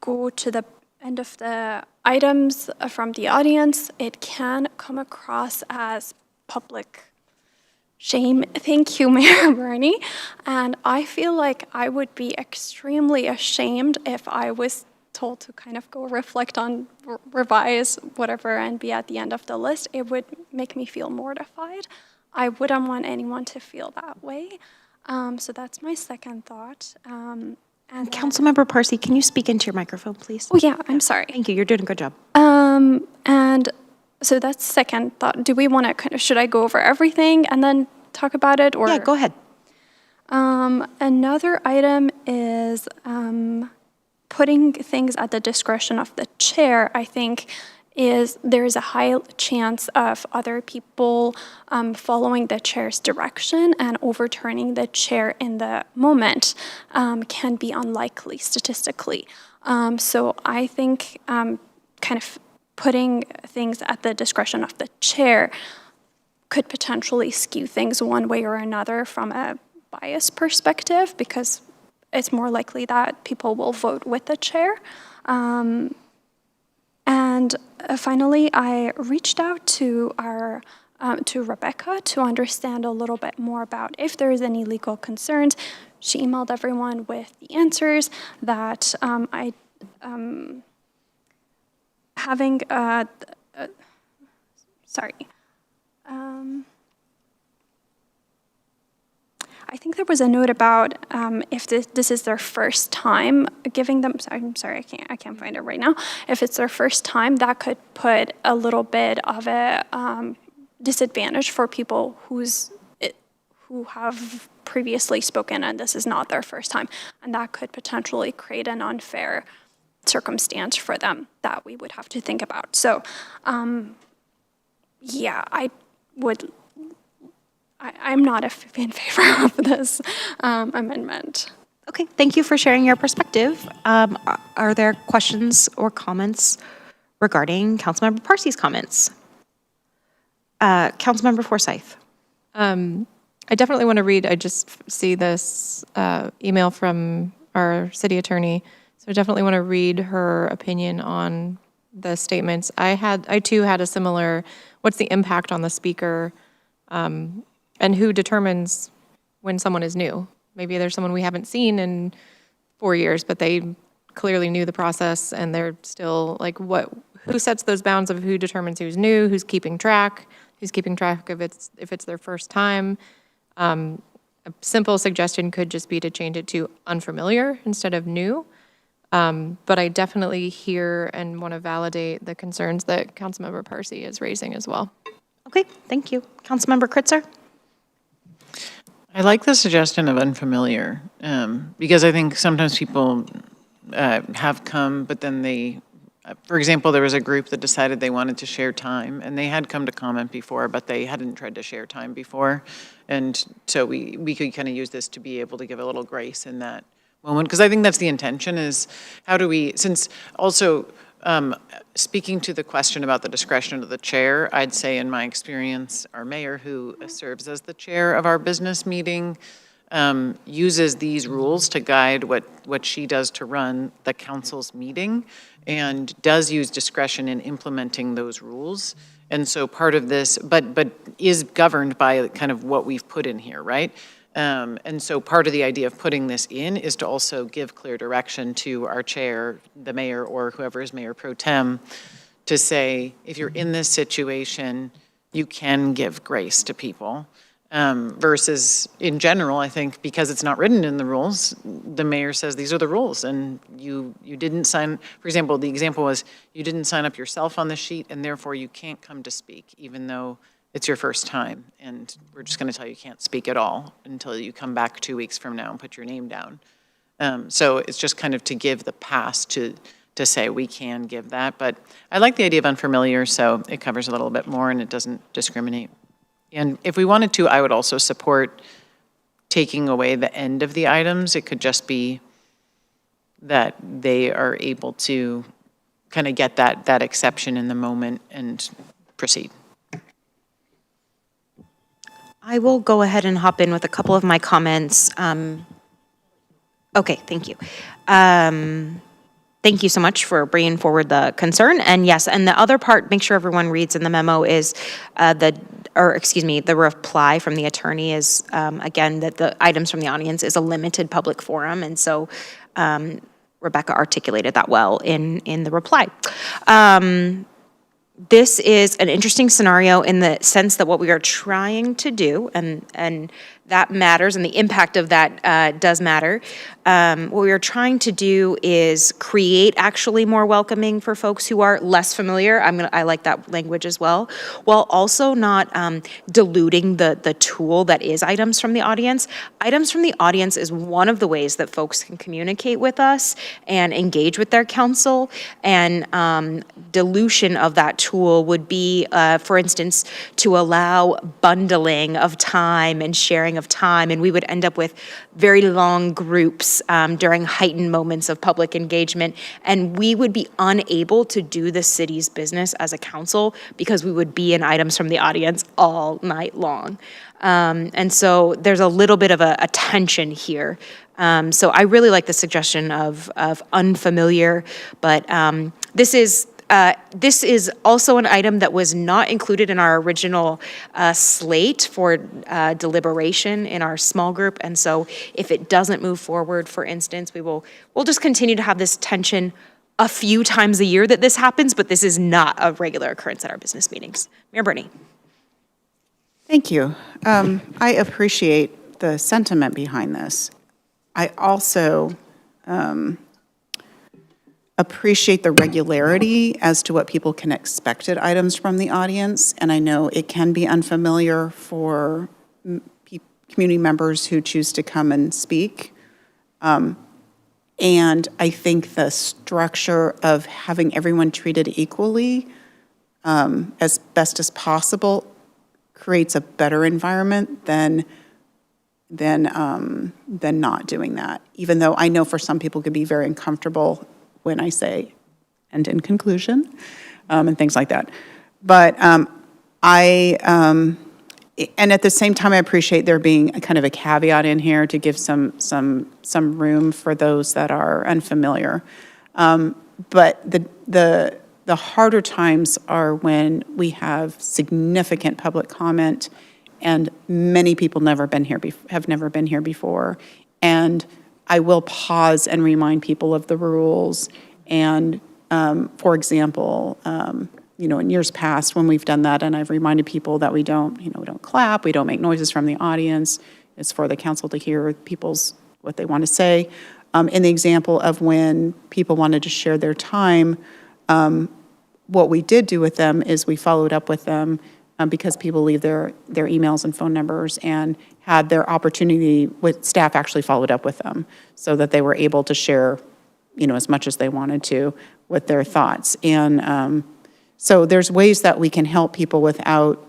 M: go to the end of the items from the audience. It can come across as public shame. Thank you, Mayor Bernie. And I feel like I would be extremely ashamed if I was told to kind of go reflect on, revise, whatever, and be at the end of the list. It would make me feel mortified. I wouldn't want anyone to feel that way. So that's my second thought. And
A: Councilmember Parsi, can you speak into your microphone, please?
M: Oh, yeah, I'm sorry.
A: Thank you. You're doing a good job.
M: And so that's second thought. Do we want to should I go over everything and then talk about it? Or
A: yeah, go ahead.
M: Another item is putting things at the discretion of the chair. I think is there is a high chance of other people following the chair's direction and overturning the chair in the moment can be unlikely statistically. So I think kind of putting things at the discretion of the chair could potentially skew things one way or another from a bias perspective, because it's more likely that people will vote with the chair. And finally, I reached out to to Rebecca to understand a little bit more about if there is any legal concerns. She emailed everyone with the answers that I think there was a note about if this is their first time giving them. I'm sorry, I can't find it right now. If it's their first time, that could put a little bit of a disadvantage for people who have previously spoken and this is not their first time, and that could potentially create an unfair circumstance for them that we would have to think about. So, yeah, I'm not in favor of this amendment.
A: Okay, thank you for sharing your perspective. Are there questions or comments regarding Councilmember Parsi's comments? Councilmember Forsyth.
F: I definitely want to read, I just see this email from our city attorney, so I definitely want to read her opinion on the statements. I too had a similar, what's the impact on the speaker, and who determines when someone is new? Maybe there's someone we haven't seen in 4 years, but they clearly knew the process and they're still like, who sets those bounds of who determines who's new, who's keeping track of if it's their first time. A simple suggestion could just be to change it to unfamiliar instead of new. But I definitely hear and want to validate the concerns that Councilmember Parsi is raising as well.
A: Okay, thank you. Councilmember Kritzer?
D: I like the suggestion of unfamiliar, because I think sometimes people have come, but then they, for example, there was a group that decided they wanted to share time, and they had come to comment before, but they hadn't tried to share time before. And so we could kind of use this to be able to give a little grace in that moment, because I think that's the intention, is how do we, since also, speaking to the question about the discretion of the chair, I'd say in my experience, our mayor, who serves as the chair of our business meeting, uses these rules to guide what she does to run the council's meeting, and does use discretion in implementing those rules. And so part of this, but is governed by kind of what we've put in here, right? And so part of the idea of putting this in is to also give clear direction to our chair, the mayor, or whoever is mayor pro tem, to say, if you're in this situation, you can give grace to people. Versus in general, I think because it's not written in the rules, the mayor says, these are the rules, and you didn't sign, for example, the example was, you didn't sign up yourself on the sheet, and therefore you can't come to speak, even though it's your first time, and we're just going to tell you can't speak at all until you come back 2 weeks from now and put your name down. So it's just kind of to give the pass to say we can give that. But I like the idea of unfamiliar, so it covers a little bit more and it doesn't discriminate. And if we wanted to, I would also support taking away the end of the items. It could just be that they are able to kind of get that exception in the moment and proceed.
A: I will go ahead and hop in with a couple of my comments. Okay, thank you. Thank you so much for bringing forward the concern. And yes, and the other part, make sure everyone reads in the memo, is the reply from the attorney is, again, that the items from the audience is a limited public forum. And so Rebecca articulated that well in the reply. This is an interesting scenario in the sense that what we are trying to do, and that matters and the impact of that does matter. What we are trying to do is create actually more welcoming for folks who are less familiar. I like that language as well, while also not diluting the tool that is items from the audience. Items from the audience is one of the ways that folks can communicate with us and engage with their council, and dilution of that tool would be, for instance, to allow bundling of time and sharing of time, and we would end up with very long groups during heightened moments of public engagement, and we would be unable to do the city's business as a council because we would be in items from the audience all night long. And so there's a little bit of a tension here. So I really like the suggestion of unfamiliar, but this is also an item that was not included in our original slate for deliberation in our small group, and so if it doesn't move forward, for instance, we'll just continue to have this tension a few times a year that this happens, but this is not a regular occurrence at our business meetings. Mayor Bernie.
H: Thank you. I appreciate the sentiment behind this. I also appreciate the regularity as to what people can expect at items from the audience, and I know it can be unfamiliar for community members who choose to come and speak. And I think the structure of having everyone treated equally as best as possible creates a better environment than not doing that. Even though I know for some people it could be very uncomfortable when I say, and in conclusion, and things like that. But and at the same time, I appreciate there being a kind of a caveat in here to give some room for those that are unfamiliar. But the harder times are when we have significant public comment and many people have never been here before. And I will pause and remind people of the rules. And for example, in years past when we've done that, and I've reminded people that we don't clap, we don't make noises from the audience. It's for the council to hear what they want to say. In the example of when people wanted to share their time, what we did do with them is we followed up with them because people leave their emails and phone numbers, and had their opportunity with staff actually followed up with them so that they were able to share, as much as they wanted to with their thoughts. And so there's ways that we can help people without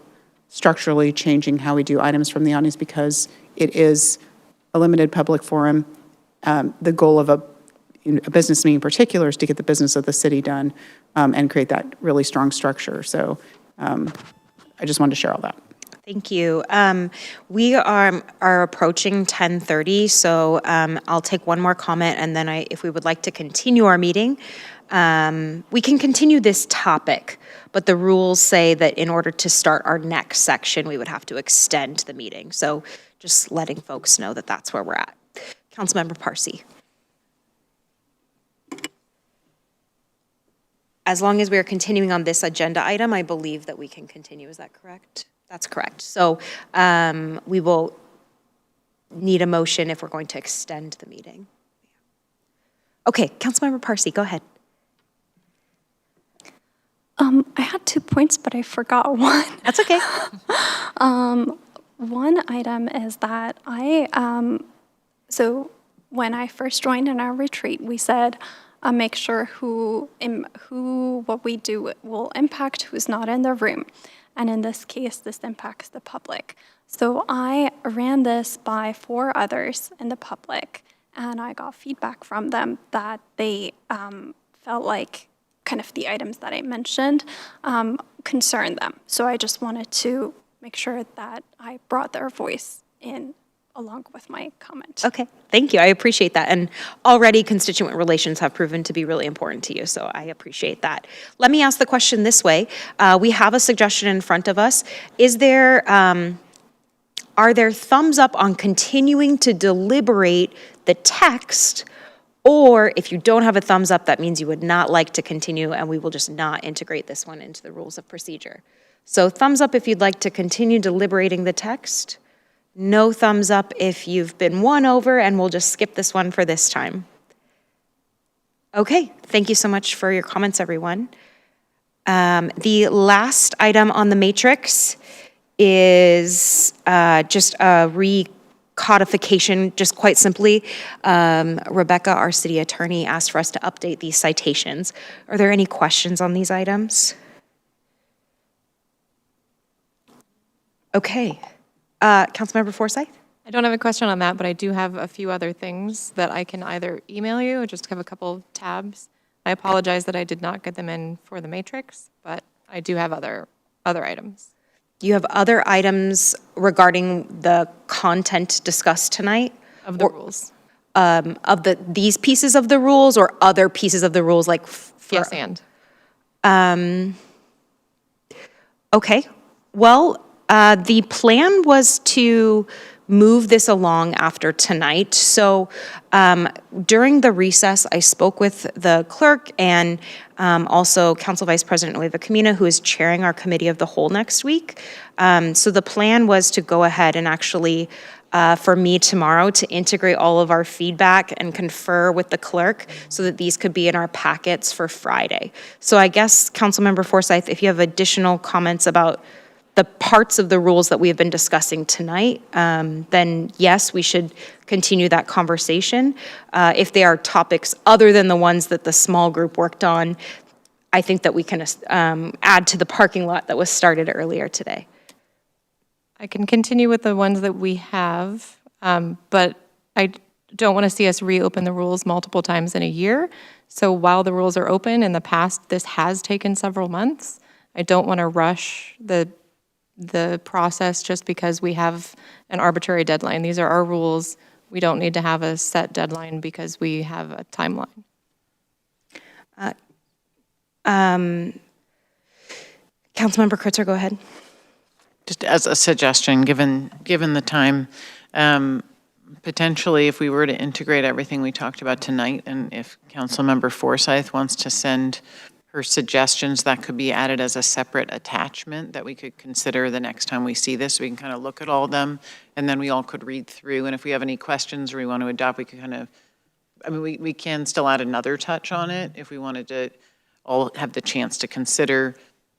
H: structurally changing how we do items from the audience, because it is a limited public forum. The goal of a business meeting in particular is to get the business of the city done and create that really strong structure. So I just wanted to share all that.
A: Thank you. We are approaching 10:30, so I'll take one more comment, and then if we would like to continue our meeting, we can continue this topic, but the rules say that in order to start our next section, we would have to extend the meeting. So just letting folks know that that's where we're at. Councilmember Parsi. As long as we are continuing on this agenda item, I believe that we can continue. Is that correct? That's correct. So we will need a motion if we're going to extend the meeting. Okay, Councilmember Parsi, go ahead.
M: I had 2 points, but I forgot one.
A: That's okay.
M: One item is that so when I first joined in our retreat, we said, make sure what we do will impact who's not in the room. And in this case, this impacts the public. So I ran this by 4 others in the public, and I got feedback from them that they felt like kind of the items that I mentioned concerned them. So I just wanted to make sure that I brought their voice in along with my comment.
A: Okay, thank you. I appreciate that. And already constituent relations have proven to be really important to you, so I appreciate that. Let me ask the question this way. We have a suggestion in front of us. Are there thumbs up on continuing to deliberate the text? Or if you don't have a thumbs up, that means you would not like to continue, and we will just not integrate this one into the rules of procedure. So thumbs up if you'd like to continue deliberating the text. No thumbs up if you've been won over, and we'll just skip this one for this time. Okay, thank you so much for your comments, everyone. The last item on the matrix is just a recodification, just quite simply. Rebecca, our city attorney, asked for us to update these citations. Are there any questions on these items? Okay. Councilmember Forsyth?
F: I don't have a question on that, but I do have a few other things that I can either email you or just have a couple tabs. I apologize that I did not get them in for the matrix, but I do have other items.
A: Do you have other items regarding the content discussed tonight?
F: Of the rules.
A: Of these pieces of the rules or other pieces of the rules like?
F: Yes, and.
A: Okay, well, the plan was to move this along after tonight. So during the recess, I spoke with the clerk and also Council Vice President Nueva Camina, who is chairing our committee of the whole next week. So the plan was to go ahead and actually, for me tomorrow, to integrate all of our feedback and confer with the clerk so that these could be in our packets for Friday. So I guess, Councilmember Forsyth, if you have additional comments about the parts of the rules that we have been discussing tonight, then yes, we should continue that conversation. If they are topics other than the ones that the small group worked on, I think that we can add to the parking lot that was started earlier today.
F: I can continue with the ones that we have, but I don't want to see us reopen the rules multiple times in a year. So while the rules are open, in the past, this has taken several months. I don't want to rush the process just because we have an arbitrary deadline. These are our rules. We don't need to have a set deadline because we have a timeline.
A: Councilmember Kritzer, go ahead.
D: Just as a suggestion, given the time, potentially if we were to integrate everything we talked about tonight, and if Councilmember Forsyth wants to send her suggestions, that could be added as a separate attachment that we could consider the next time we see this. We can kind of look at all of them, and then we all could read through. And if we have any questions or we want to adopt, we could kind of, I mean, we can still add another touch on it if we wanted to all have the chance to consider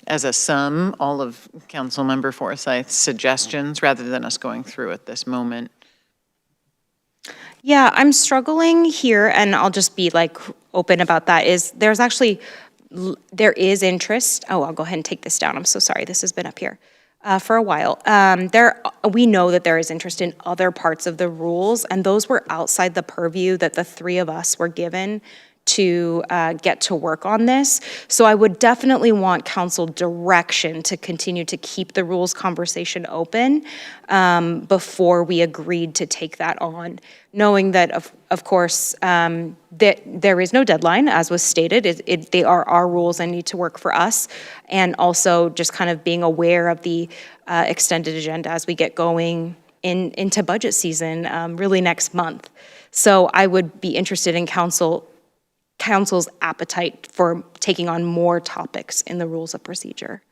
D: as a sum all of Councilmember Forsyth's suggestions rather than us going through at this moment.
A: Yeah, I'm struggling here, and I'll just be like open about that, is there is interest. Oh, I'll go ahead and take this down. I'm so sorry. This has been up here for a while. We know that there is interest in other parts of the rules, and those were outside the purview that the three of us were given to get to work on this. So I would definitely want council direction to continue to keep the rules conversation open before we agreed to take that on, knowing that, of course, that there is no deadline, as was stated. They are our rules and need to work for us, and also just kind of being aware of the extended agenda as we get going into budget season, really next month. So I would be interested in council's appetite for taking on more topics in the rules of procedure.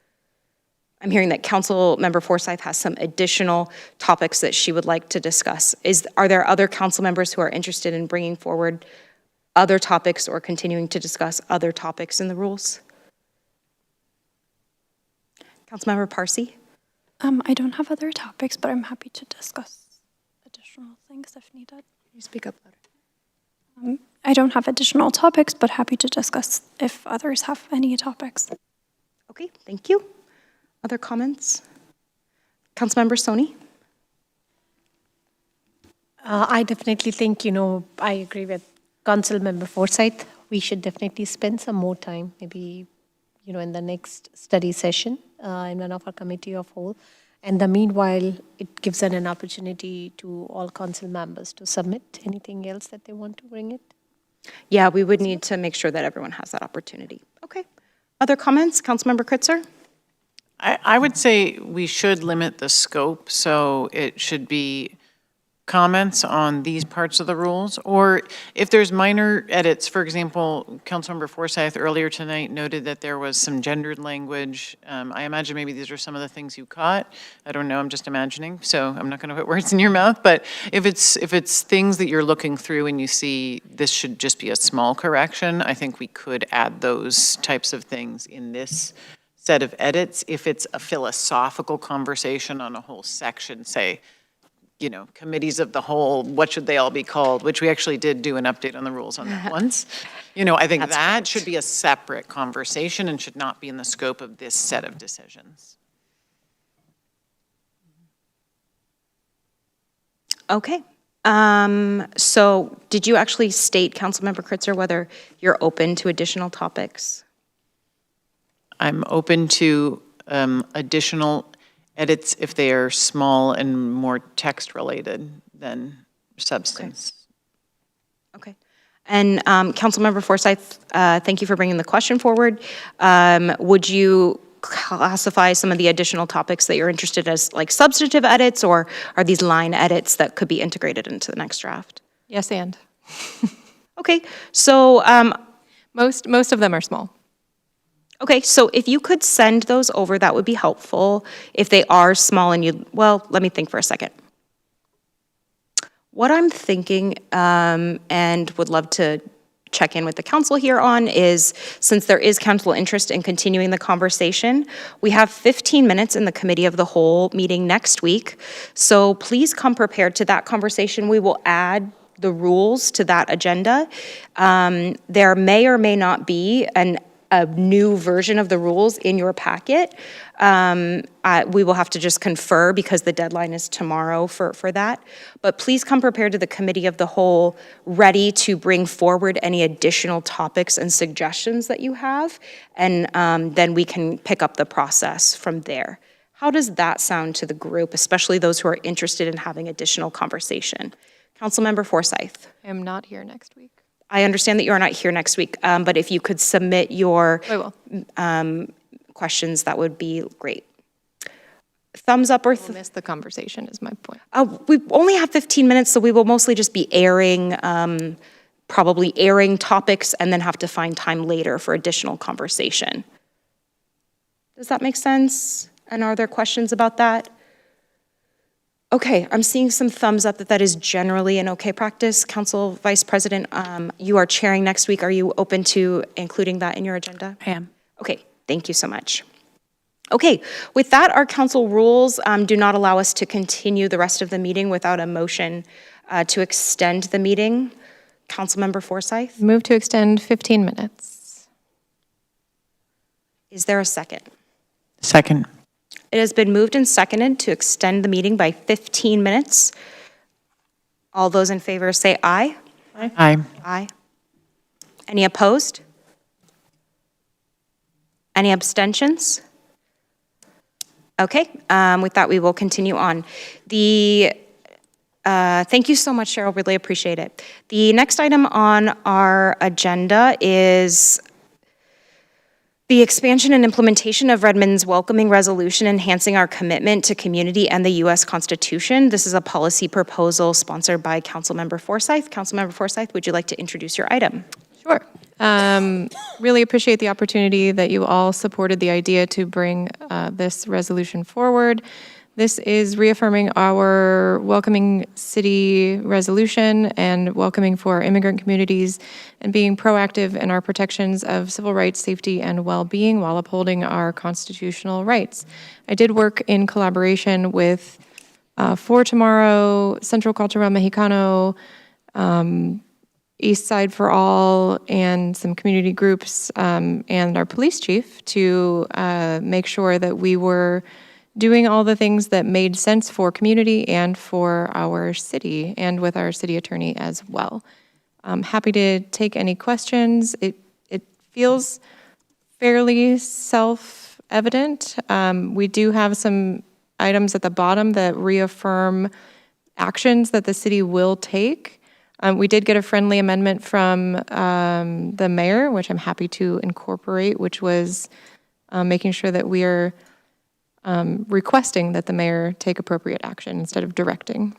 A: I'm hearing that Councilmember Forsyth has some additional topics that she would like to discuss. Are there other council members who are interested in bringing forward other topics or continuing to discuss other topics in the rules? Councilmember Parsi?
M: I don't have other topics, but I'm happy to discuss additional things if needed.
A: Can you speak up louder?
M: I don't have additional topics, but happy to discuss if others have any topics.
A: Okay, thank you. Other comments? Councilmember Soni?
C: I definitely think, I agree with Councilmember Forsyth. We should definitely spend some more time, maybe, in the next study session in one of our committee of whole. And the meanwhile, it gives an opportunity to all council members to submit anything else that they want to bring it.
A: Yeah, we would need to make sure that everyone has that opportunity. Okay. Other comments? Councilmember Kritzer?
D: I would say we should limit the scope, so it should be comments on these parts of the rules, or if there's minor edits. For example, Councilmember Forsyth earlier tonight noted that there was some gendered language. I imagine maybe these are some of the things you caught. I don't know, I'm just imagining, so I'm not going to put words in your mouth, but if it's things that you're looking through and you see this should just be a small correction, I think we could add those types of things in this set of edits. If it's a philosophical conversation on a whole section, say, you know, committees of the whole, what should they all be called, which we actually did do an update on the rules on that once. You know, I think that should be a separate conversation and should not be in the scope of this set of decisions.
A: Okay. So did you actually state, Councilmember Kritzer, whether you're open to additional topics?
D: I'm open to additional edits if they are small and more text-related than substance.
A: Okay. And Councilmember Forsyth, thank you for bringing the question forward. Would you classify some of the additional topics that you're interested as like substantive edits, or are these line edits that could be integrated into the next draft?
F: Yes, and.
A: Okay, so
F: most of them are small.
A: okay, so if you could send those over, that would be helpful. If they are small and you, well, let me think for a second. What I'm thinking, and would love to check in with the council here on, is since there is council interest in continuing the conversation, we have 15 minutes in the committee of the whole meeting next week. So please come prepared to that conversation. We will add the rules to that agenda. There may or may not be a new version of the rules in your packet. We will have to just confer because the deadline is tomorrow for that. But please come prepared to the committee of the whole, ready to bring forward any additional topics and suggestions that you have, and then we can pick up the process from there. How does that sound to the group, especially those who are interested in having additional conversation? Councilmember Forsyth.
F: I am not here next week.
A: I understand that you are not here next week, but if you could submit your questions, that would be great. Thumbs up or?
F: We'll miss the conversation is my point.
A: We only have 15 minutes, so we will mostly just be airing, probably airing topics and then have to find time later for additional conversation. Does that make sense? And are there questions about that? Okay, I'm seeing some thumbs up that is generally an okay practice. Council Vice President, you are chairing next week. Are you open to including that in your agenda?
H: I am.
A: Okay, thank you so much. Okay, with that, our council rules do not allow us to continue the rest of the meeting without a motion to extend the meeting. Councilmember Forsyth?
F: Move to extend 15 minutes.
A: Is there a second?
D: Second.
A: It has been moved and seconded to extend the meeting by 15 minutes. All those in favor say aye.
D: Aye.
A: Aye. Any opposed? Any abstentions? Okay, with that, we will continue on. Thank you so much, Cheryl, really appreciate it. The next item on our agenda is the expansion and implementation of Redmond's welcoming resolution enhancing our commitment to community and the U.S. Constitution. This is a policy proposal sponsored by Councilmember Forsyth. Councilmember Forsyth, would you like to introduce your item?
F: Sure. Really appreciate the opportunity that you all supported the idea to bring this resolution forward. This is reaffirming our welcoming city resolution and welcoming for immigrant communities and being proactive in our protections of civil rights, safety, and well-being while upholding our constitutional rights. I did work in collaboration with For Tomorrow, Centro Cultural Mexicano, East Side for All, and some community groups, and our police chief to make sure that we were doing all the things that made sense for community and for our city, and with our city attorney as well. I'm happy to take any questions. It feels fairly self-evident. We do have some items at the bottom that reaffirm actions that the city will take. We did get a friendly amendment from the mayor, which I'm happy to incorporate, which was making sure that we are requesting that the mayor take appropriate action instead of directing.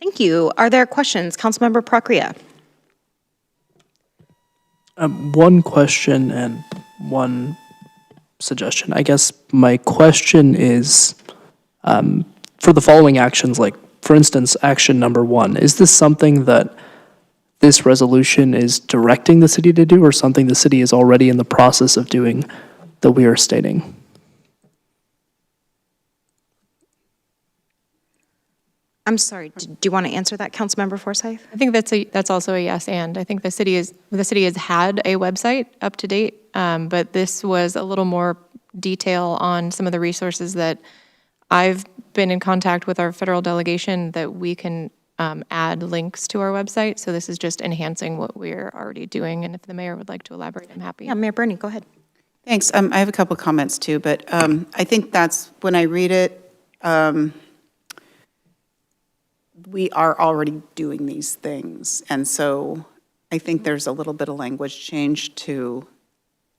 A: Thank you. Are there questions? Councilmember Procria.
G: One question and one suggestion. I guess my question is, for the following actions, like, for instance, action number 1, is this something that this resolution is directing the city to do, or something the city is already in the process of doing that we are stating?
A: I'm sorry, do you want to answer that, Councilmember Forsyth?
F: I think that's also a yes, and I think the city has had a website up to date, but this was a little more detail on some of the resources that I've been in contact with our federal delegation that we can add links to our website. So this is just enhancing what we're already doing. And if the mayor would like to elaborate, I'm happy.
A: Yeah, Mayor Bernie, go ahead.
H: Thanks. I have a couple comments too, but I think that's, when I read it, we are already doing these things. And so I think there's a little bit of language change to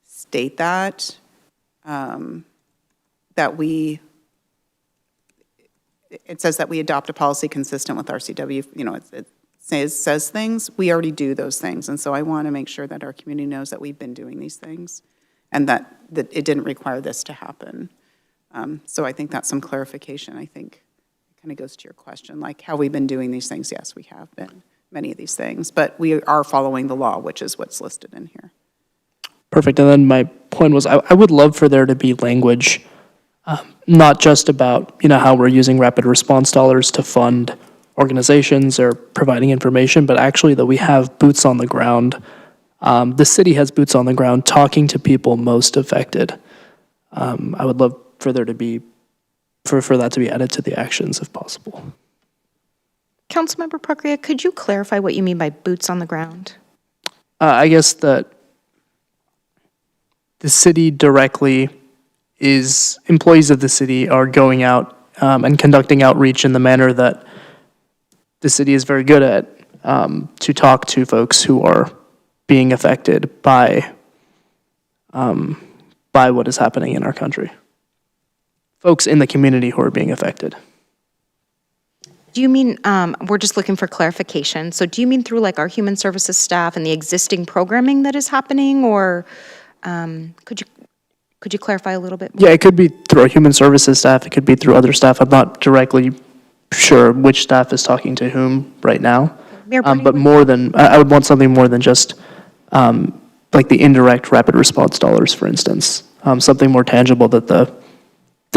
H: state that, it says that we adopt a policy consistent with RCW, it says things, we already do those things. And so I want to make sure that our community knows that we've been doing these things and that it didn't require this to happen. So I think that's some clarification. I think it kind of goes to your question, like, how we've been doing these things. Yes, we have been, many of these things, but we are following the law, which is what's listed in here.
G: Perfect. And then my point was, I would love for there to be language, not just about, how we're using rapid response dollars to fund organizations or providing information, but actually that we have boots on the ground. The city has boots on the ground talking to people most affected. I would love for there to be, for that to be added to the actions if possible.
A: Councilmember Procria, could you clarify what you mean by boots on the ground?
G: I guess that the city directly employees of the city are going out and conducting outreach in the manner that the city is very good at, to talk to folks who are being affected by what is happening in our country. Folks in the community who are being affected.
A: Do you mean, we're just looking for clarification, so do you mean through like our human services staff and the existing programming that is happening, or could you clarify a little bit more?
G: Yeah, it could be through our human services staff, it could be through other staff. I'm not directly sure which staff is talking to whom right now.
A: Mayor Bernie,
G: But more than, I would want something more than just like the indirect rapid response dollars, for instance. Something more tangible that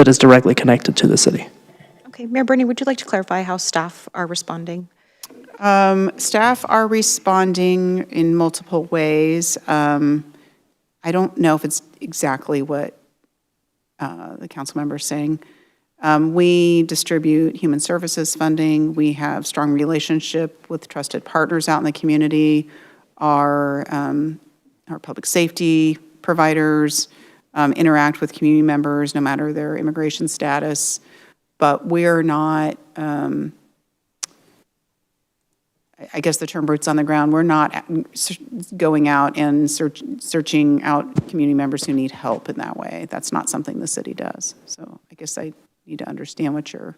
G: is directly connected to the city.
A: Okay, Mayor Bernie, would you like to clarify how staff are responding?
H: Staff are responding in multiple ways. I don't know if it's exactly what the council member is saying. We distribute human services funding. We have strong relationship with trusted partners out in the community. Our public safety providers interact with community members no matter their immigration status. But we're not, I guess the term boots on the ground, we're not going out and searching out community members who need help in that way. That's not something the city does. So I guess I need to understand what your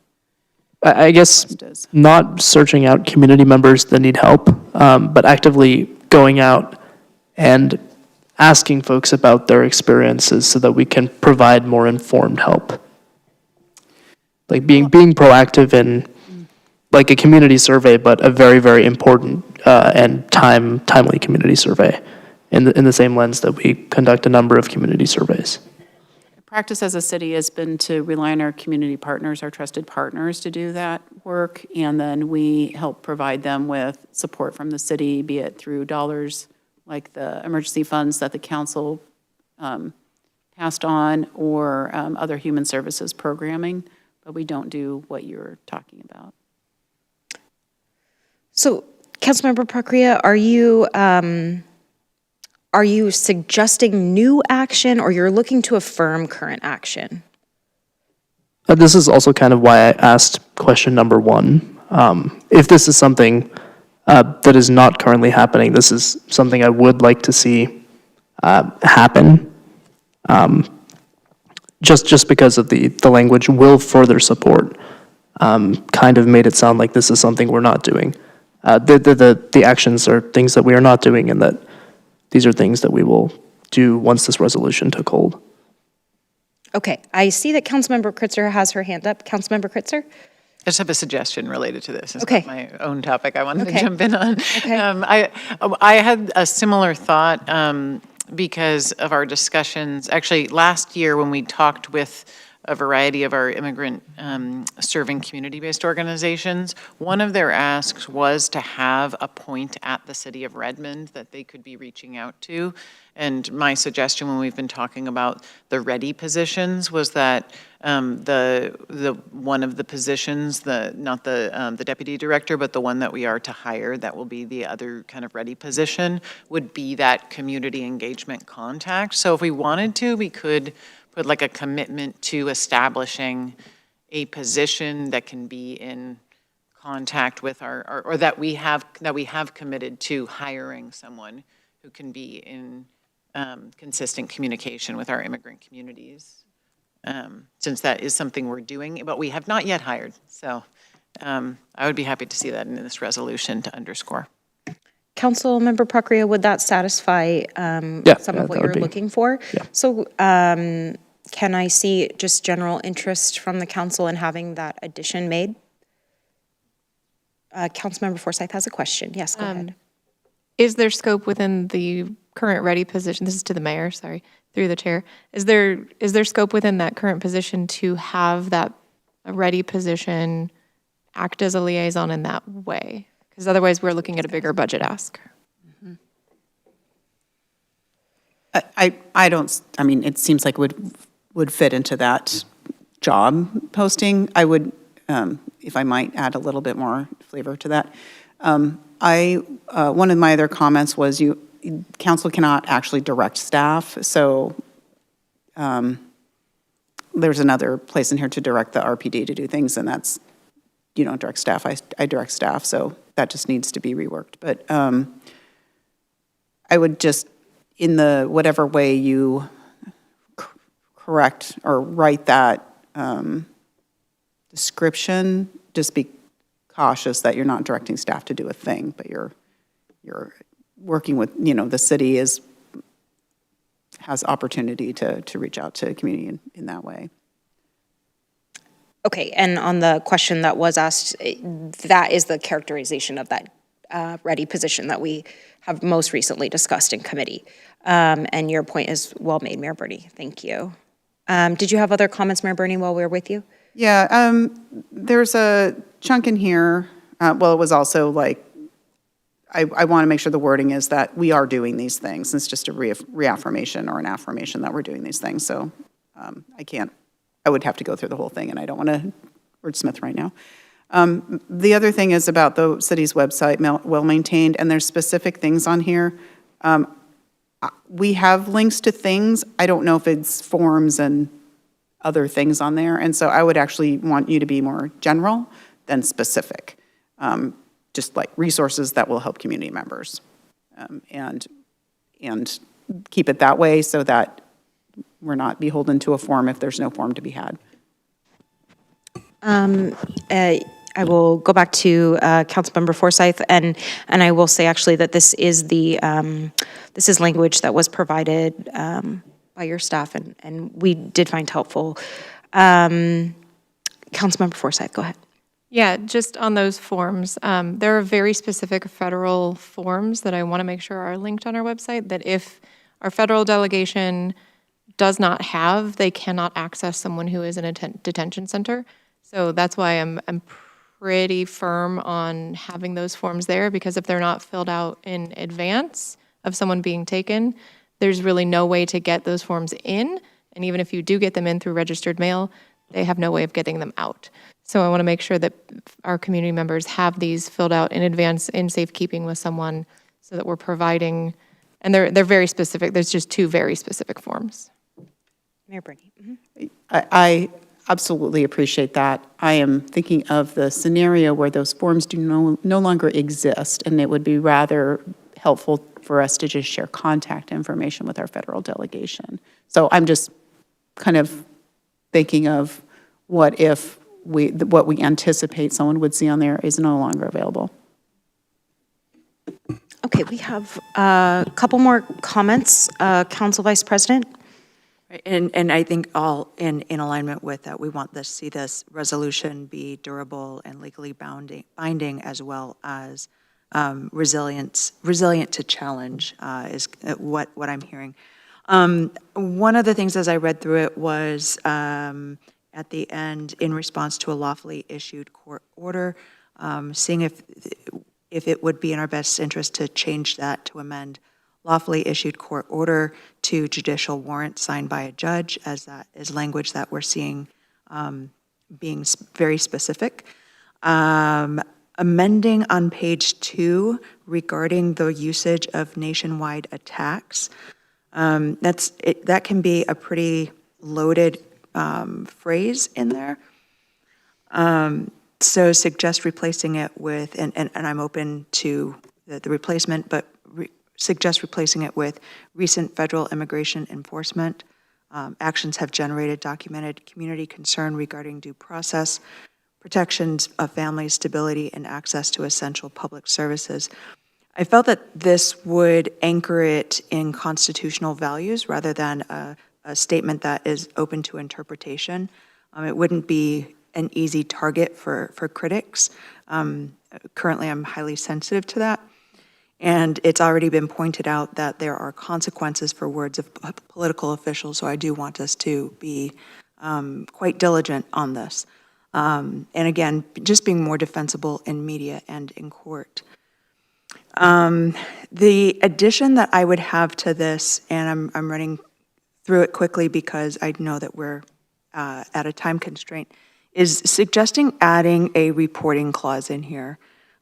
G: I guess
H: request is.
G: not searching out community members that need help, but actively going out and asking folks about their experiences so that we can provide more informed help. Like being proactive in like a community survey, but a very, very important and timely community survey in the same lens that we conduct a number of community surveys.
H: Practice as a city has been to rely on our community partners, our trusted partners, to do that work, and then we help provide them with support from the city, be it through dollars like the emergency funds that the council passed on, or other human services programming, but we don't do what you're talking about.
A: So, Councilmember Procria, are you suggesting new action, or you're looking to affirm current action?
G: This is also kind of why I asked question number 1. If this is something that is not currently happening, this is something I would like to see happen. Just because of the language will further support kind of made it sound like this is something we're not doing. The actions are things that we are not doing, and that these are things that we will do once this resolution took hold.
A: Okay, I see that Councilmember Kritzer has her hand up. Councilmember Kritzer?
D: I just have a suggestion related to this. It's
A: Okay.
D: not my own topic I wanted
A: Okay.
D: to jump in on.
A: Okay.
D: I had a similar thought because of our discussions. Actually, last year when we talked with a variety of our immigrant serving community-based organizations, one of their asks was to have a point at the city of Redmond that they could be reaching out to. And my suggestion when we've been talking about the ready positions was that the one of the positions, not the deputy director, but the one that we are to hire, that will be the other kind of ready position, would be that community engagement contact. So if we wanted to, we could put like a commitment to establishing a position that can be in contact with or that we have committed to hiring someone who can be in consistent communication with our immigrant communities, since that is something we're doing, but we have not yet hired. So I would be happy to see that in this resolution to underscore.
A: Councilmember Procria, would that satisfy some of what
G: that would
A: you're
G: be-
A: looking for?
G: yeah.
A: So can I see just general interest from the council in having that addition made? Councilmember Forsyth has a question. Yes, go ahead.
F: Is there scope within the current ready position, this is to the mayor, sorry, through the chair, is there scope within that current position to have that ready position act as a liaison in that way? Because otherwise, we're looking at a bigger budget ask.
H: I don't, I mean, it seems like would fit into that job posting. I would, if I might add a little bit more flavor to that. One of my other comments was council cannot actually direct staff, so there's another place in here to direct the RPD to do things, and that's, you don't direct staff, I direct staff, so that just needs to be reworked. But I would just, in the whatever way you correct or write that description, just be cautious that you're not directing staff to do a thing, but you're working with, the city has opportunity to reach out to the community in that way.
A: Okay, and on the question that was asked, that is the characterization of that ready position that we have most recently discussed in committee. And your point is well made, Mayor Bernie. Thank you. Did you have other comments, Mayor Bernie, while we were with you?
H: Yeah, there's a chunk in here, well, it was also like, I want to make sure the wording is that we are doing these things. It's just a reaffirmation or an affirmation that we're doing these things. So I would have to go through the whole thing, and I don't want to wordsmith right now. The other thing is about the city's website, well-maintained, and there's specific things on here. We have links to things. I don't know if it's forms and other things on there, and so I would actually want you to be more general than specific. Just like resources that will help community members, and keep it that way so that we're not beholden to a form if there's no form to be had.
A: I will go back to Councilmember Forsyth, and I will say actually that this is this is language that was provided by your staff, and we did find helpful. Councilmember Forsyth, go ahead.
F: Yeah, just on those forms, there are very specific federal forms that I want to make sure are linked on our website, that if our federal delegation does not have, they cannot access someone who is in a detention center. So that's why I'm pretty firm on having those forms there, because if they're not filled out in advance of someone being taken, there's really no way to get those forms in. And even if you do get them in through registered mail, they have no way of getting them out. So I want to make sure that our community members have these filled out in advance in safekeeping with someone, so that we're providing, and they're very specific. There's just 2 very specific forms.
A: Mayor Bernie.
H: I absolutely appreciate that. I am thinking of the scenario where those forms do no longer exist, and it would be rather helpful for us to just share contact information with our federal delegation. So I'm just kind of thinking of what if what we anticipate someone would see on there is no longer available.
A: Okay, we have a couple more comments. Council Vice President?
E: And I think all in alignment with that, we want to see this resolution be durable and legally binding as well as resilient to challenge is what I'm hearing. One of the things as I read through it was at the end, in response to a lawfully issued court order, seeing if it would be in our best interest to change that to amend lawfully issued court order to judicial warrant signed by a judge, as that is language that we're seeing being very specific. Amending on page 2 regarding the usage of nationwide attacks. That can be a pretty loaded phrase in there. So suggest replacing it with, and I'm open to the replacement, but suggest replacing it with recent federal immigration enforcement. Actions have generated documented community concern regarding due process, protections of family stability, and access to essential public services. I felt that this would anchor it in constitutional values rather than a statement that is open to interpretation. It wouldn't be an easy target for critics. Currently, I'm highly sensitive to that. And it's already been pointed out that there are consequences for words of political officials, so I do want us to be quite diligent on this. And again, just being more defensible in media and in court. The addition that I would have to this, and I'm running through it quickly because I know that we're at a time constraint, is suggesting adding a reporting clause in here.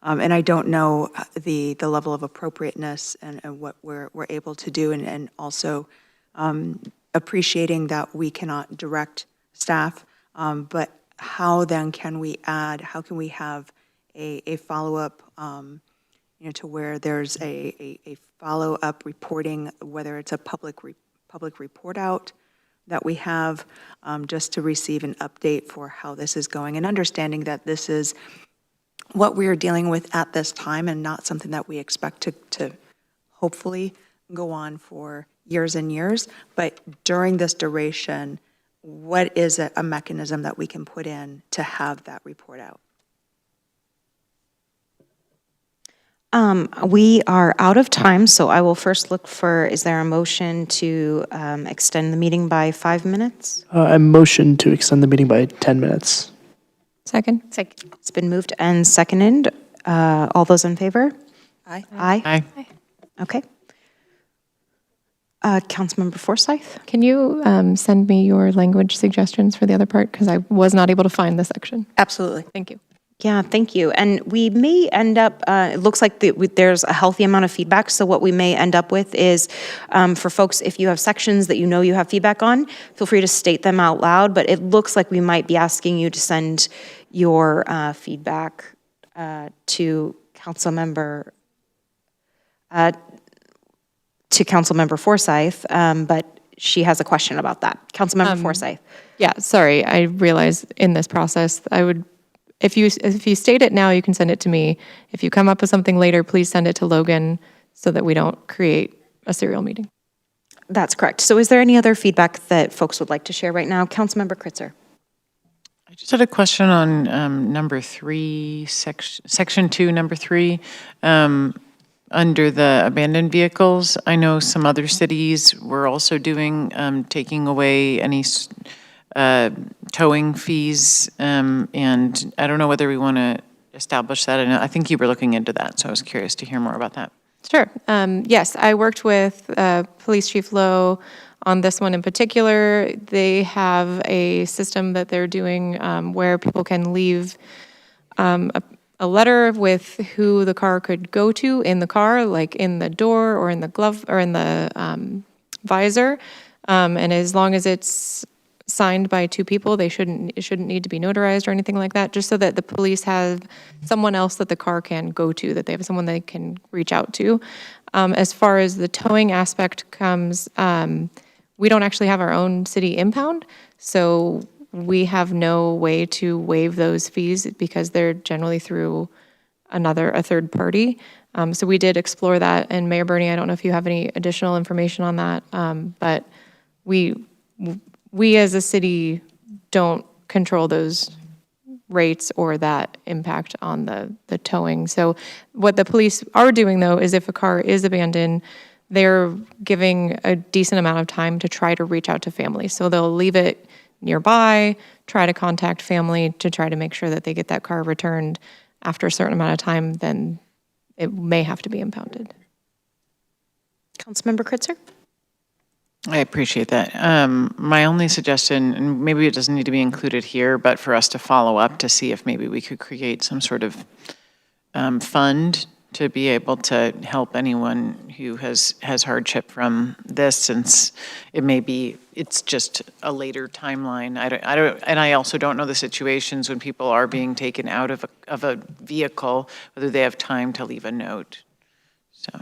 E: And I don't know the level of appropriateness and what we're able to do, and also appreciating that we cannot direct staff, but how then can we add, how can we have a follow-up, to where there's a follow-up reporting, whether it's a public report out that we have, just to receive an update for how this is going, and understanding that this is what we are dealing with at this time and not something that we expect to hopefully go on for years and years. But during this duration, what is a mechanism that we can put in to have that report out?
A: We are out of time, so I will first look for, is there a motion to extend the meeting by 5 minutes?
G: I motion to extend the meeting by 10 minutes.
F: Second?
A: Second. It's been moved and seconded. All those in favor?
E: Aye.
A: Aye. Okay. Councilmember Forsyth?
F: Can you send me your language suggestions for the other part? Because I was not able to find the section.
E: Absolutely.
F: Thank you.
A: Yeah, thank you. And we may end up, it looks like there's a healthy amount of feedback, so what we may end up with is, for folks, if you have sections that you know you have feedback on, feel free to state them out loud, but it looks like we might be asking you to send your feedback to Councilmember Forsyth, but she has a question about that. Councilmember Forsyth.
F: Yeah, sorry, I realize in this process, I would, if you state it now, you can send it to me. If you come up with something later, please send it to Logan so that we don't create a serial meeting.
A: That's correct. So is there any other feedback that folks would like to share right now? Councilmember Kritzer.
D: I just had a question on number 3, section 2, number 3. Under the abandoned vehicles, I know some other cities were also doing, taking away any towing fees, and I don't know whether we want to establish that. I think you were looking into that, so I was curious to hear more about that.
F: Sure. Yes, I worked with Police Chief Lowe on this one in particular. They have a system that they're doing where people can leave a letter with who the car could go to in the car, like in the door or in the glove or in the visor. And as long as it's signed by 2 people, it shouldn't need to be notarized or anything like that, just so that the police have someone else that the car can go to, that they have someone they can reach out to. As far as the towing aspect comes, we don't actually have our own city impound, so we have no way to waive those fees because they're generally through a third party. So we did explore that, and Mayor Bernie, I don't know if you have any additional information on that, but we as a city don't control those rates or that impact on the towing. So what the police are doing, though, is if a car is abandoned, they're giving a decent amount of time to try to reach out to family. So they'll leave it nearby, try to contact family to try to make sure that they get that car returned. After a certain amount of time, then it may have to be impounded.
A: Councilmember Kritzer?
D: I appreciate that. My only suggestion, and maybe it doesn't need to be included here, but for us to follow up to see if maybe we could create some sort of fund to be able to help anyone who has hardship from this, since it's just a later timeline. And I also don't know the situations when people are being taken out of a vehicle, whether they have time to leave a note. So.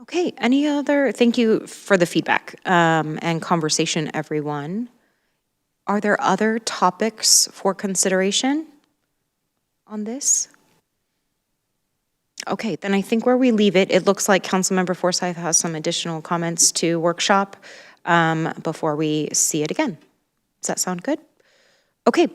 A: Okay, thank you for the feedback and conversation, everyone. Are there other topics for consideration on this? Okay, then I think where we leave it, it looks like Councilmember Forsyth has some additional comments to workshop before we see it again. Does that sound good? Okay,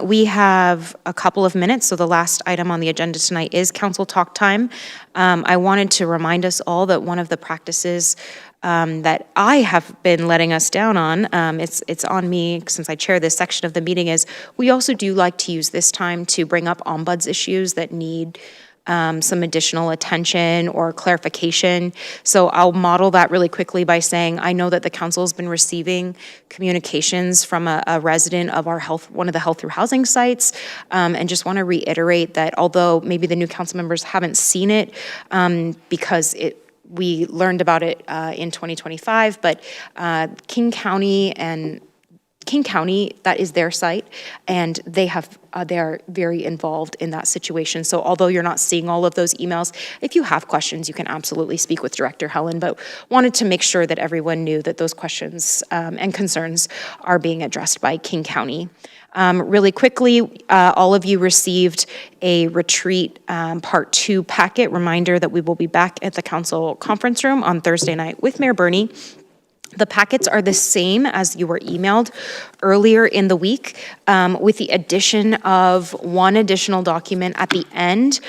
A: we have a couple of minutes, so the last item on the agenda tonight is council talk time. I wanted to remind us all that one of the practices that I have been letting us down on, it's on me since I chair this section of the meeting, is we also do like to use this time to bring up ombuds issues that need some additional attention or clarification. So I'll model that really quickly by saying, I know that the council has been receiving communications from a resident of our one of the Health Through Housing sites, and just want to reiterate that although maybe the new council members haven't seen it because we learned about it in 2025, but King County, that is their site, and they are very involved in that situation. So although you're not seeing all of those emails, if you have questions, you can absolutely speak with Director Helen, but wanted to make sure that everyone knew that those questions and concerns are being addressed by King County. Really quickly, all of you received a retreat part 2 packet reminder that we will be back at the council conference room on Thursday night with Mayor Bernie. The packets are the same as you were emailed earlier in the week, with the addition of one additional document at the end,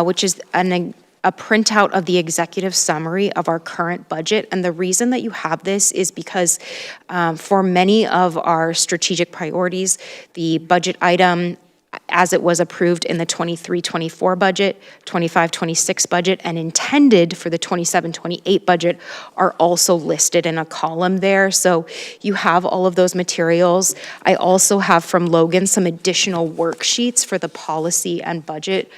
A: which is a printout of the executive summary of our current budget. And the reason that you have this is because for many of our strategic priorities, the budget item as it was approved in the 23-24 budget, 25-26 budget, and intended for the 27-28 budget are also listed in a column there. So you have all of those materials. I also have from Logan some additional worksheets for the policy and budget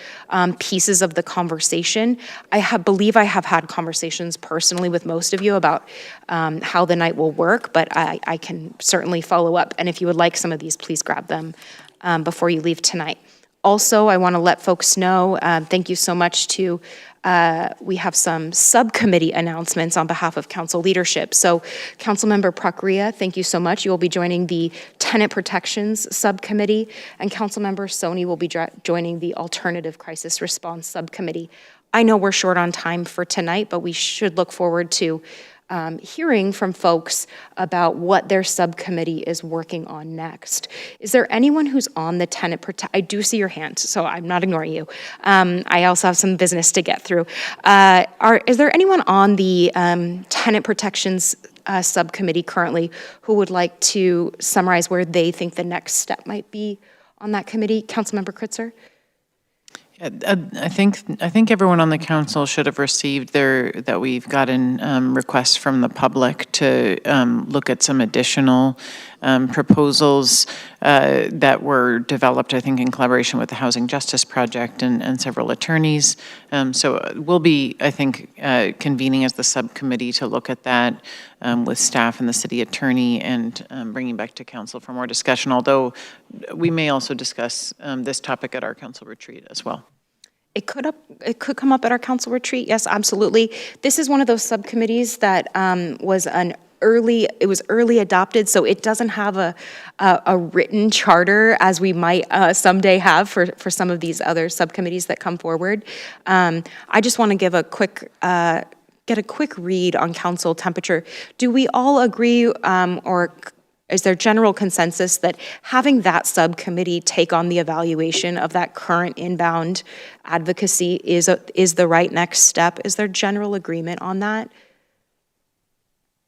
A: pieces of the conversation. Believe I have had conversations personally with most of you about how the night will work, but I can certainly follow up. And if you would like some of these, please grab them before you leave tonight. Also, I want to let folks know, thank you so much to, we have some subcommittee announcements on behalf of council leadership. So Councilmember Prakriya, thank you so much. You will be joining the Tenant Protections Subcommittee, and Councilmember Soni will be joining the Alternative Crisis Response Subcommittee. I know we're short on time for tonight, but we should look forward to hearing from folks about what their subcommittee is working on next. Is there anyone who's on the tenant I do see your hand, so I'm not ignoring you. I also have some business to get through. Is there anyone on the tenant protections subcommittee currently who would like to summarize where they think the next step might be on that committee? Councilmember Kritzer?
D: I think everyone on the council should have received that we've gotten requests from the public to look at some additional proposals that were developed, I think, in collaboration with the Housing Justice Project and several attorneys. So we'll be, I think, convening as the subcommittee to look at that with staff and the city attorney and bringing back to council for more discussion, although we may also discuss this topic at our council retreat as well.
A: It could come up at our council retreat, yes, absolutely. This is one of those subcommittees that was it was early adopted, so it doesn't have a written charter as we might someday have for some of these other subcommittees that come forward. I just want to give get a quick read on council temperature. Do we all agree, or is there general consensus that having that subcommittee take on the evaluation of that current inbound advocacy is the right next step? Is there general agreement on that?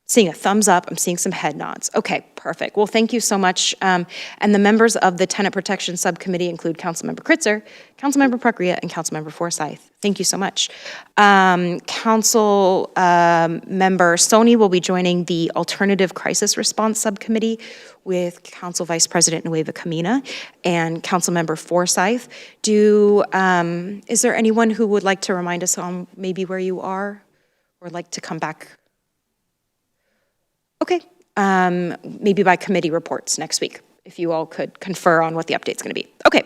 A: Seeing a thumbs up, I'm seeing some head nods. Okay, perfect. Well, thank you so much. And the members of the Tenant Protection Subcommittee include Councilmember Kritzer, Councilmember Prakriya, and Councilmember Forsyth. Thank you so much. Council member Soni will be joining the Alternative Crisis Response Subcommittee with Council Vice President Nueva Camina and Councilmember Forsyth. Is there anyone who would like to remind us on maybe where you are or like to come back? Okay, maybe by committee reports next week, if you all could confer on what the update's going to be. Okay,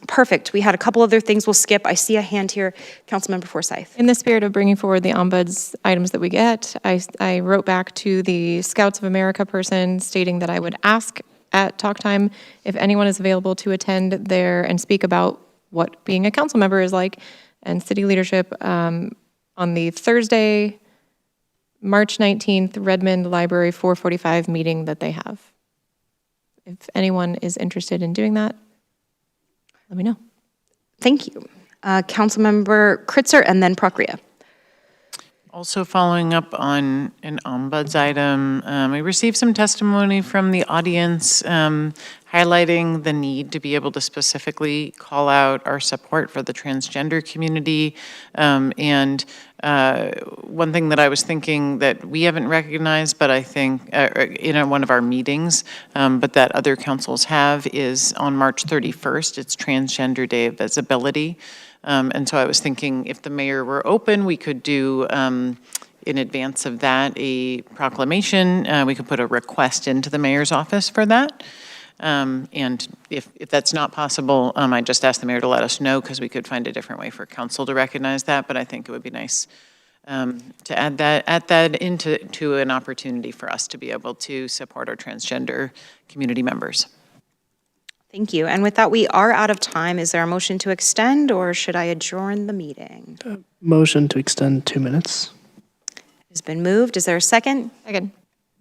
A: perfect. We had a couple other things we'll skip. I see a hand here. Councilmember Forsyth.
F: In the spirit of bringing forward the ombuds items that we get, I wrote back to the Scouts of America person stating that I would ask at talk time if anyone is available to attend there and speak about what being a council member is like and city leadership on the Thursday, March 19th, Redmond Library 445 meeting that they have. If anyone is interested in doing that, let me know.
A: Thank you. Councilmember Kritzer and then Prakriya.
D: Also following up on an ombuds item, I received some testimony from the audience highlighting the need to be able to specifically call out our support for the transgender community. And one thing that I was thinking that we haven't recognized, but I think in one of our meetings, but that other councils have, is on March 31st, it's Transgender Day of Visibility. And so I was thinking if the mayor were open, we could do, in advance of that, a proclamation. We could put a request into the mayor's office for that. And if that's not possible, I just asked the mayor to let us know because we could find a different way for council to recognize that. But I think it would be nice to add that into an opportunity for us to be able to support our transgender community members.
A: Thank you. And with that, we are out of time. Is there a motion to extend or should I adjourn the meeting?
G: Motion to extend 2 minutes.
A: It's been moved. Is there a second?
F: Second.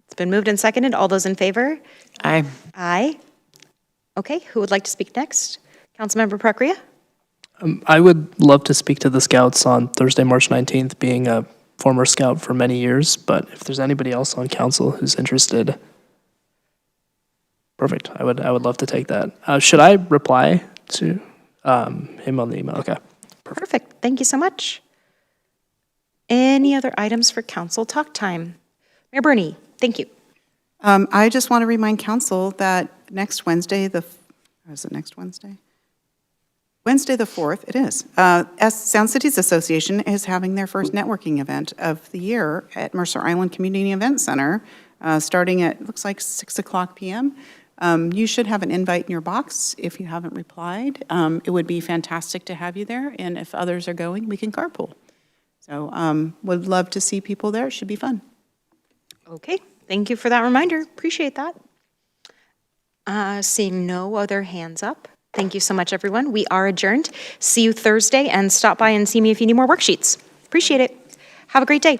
A: It's been moved and seconded. All those in favor?
D: Aye.
A: Aye. Okay, who would like to speak next? Councilmember Prakriya?
G: I would love to speak to the Scouts on Thursday, March 19th, being a former Scout for many years, but if there's anybody else on council who's interested, perfect. I would love to take that. Should I reply to him on the email? Okay.
A: Perfect. Thank you so much. Any other items for council talk time? Mayor Bernie, thank you.
H: I just want to remind council that next Wednesday, is it next Wednesday? Wednesday the 4th, it is. Sound Cities Association is having their first networking event of the year at Mercer Island Community Event Center, starting at, looks like 6 o'clock p.m. You should have an invite in your box if you haven't replied. It would be fantastic to have you there, and if others are going, we can carpool. So would love to see people there. It should be fun.
A: Okay, thank you for that reminder. Appreciate that. Seeing no other hands up. Thank you so much, everyone. We are adjourned. See you Thursday, and stop by and see me if you need more worksheets. Appreciate it. Have a great day.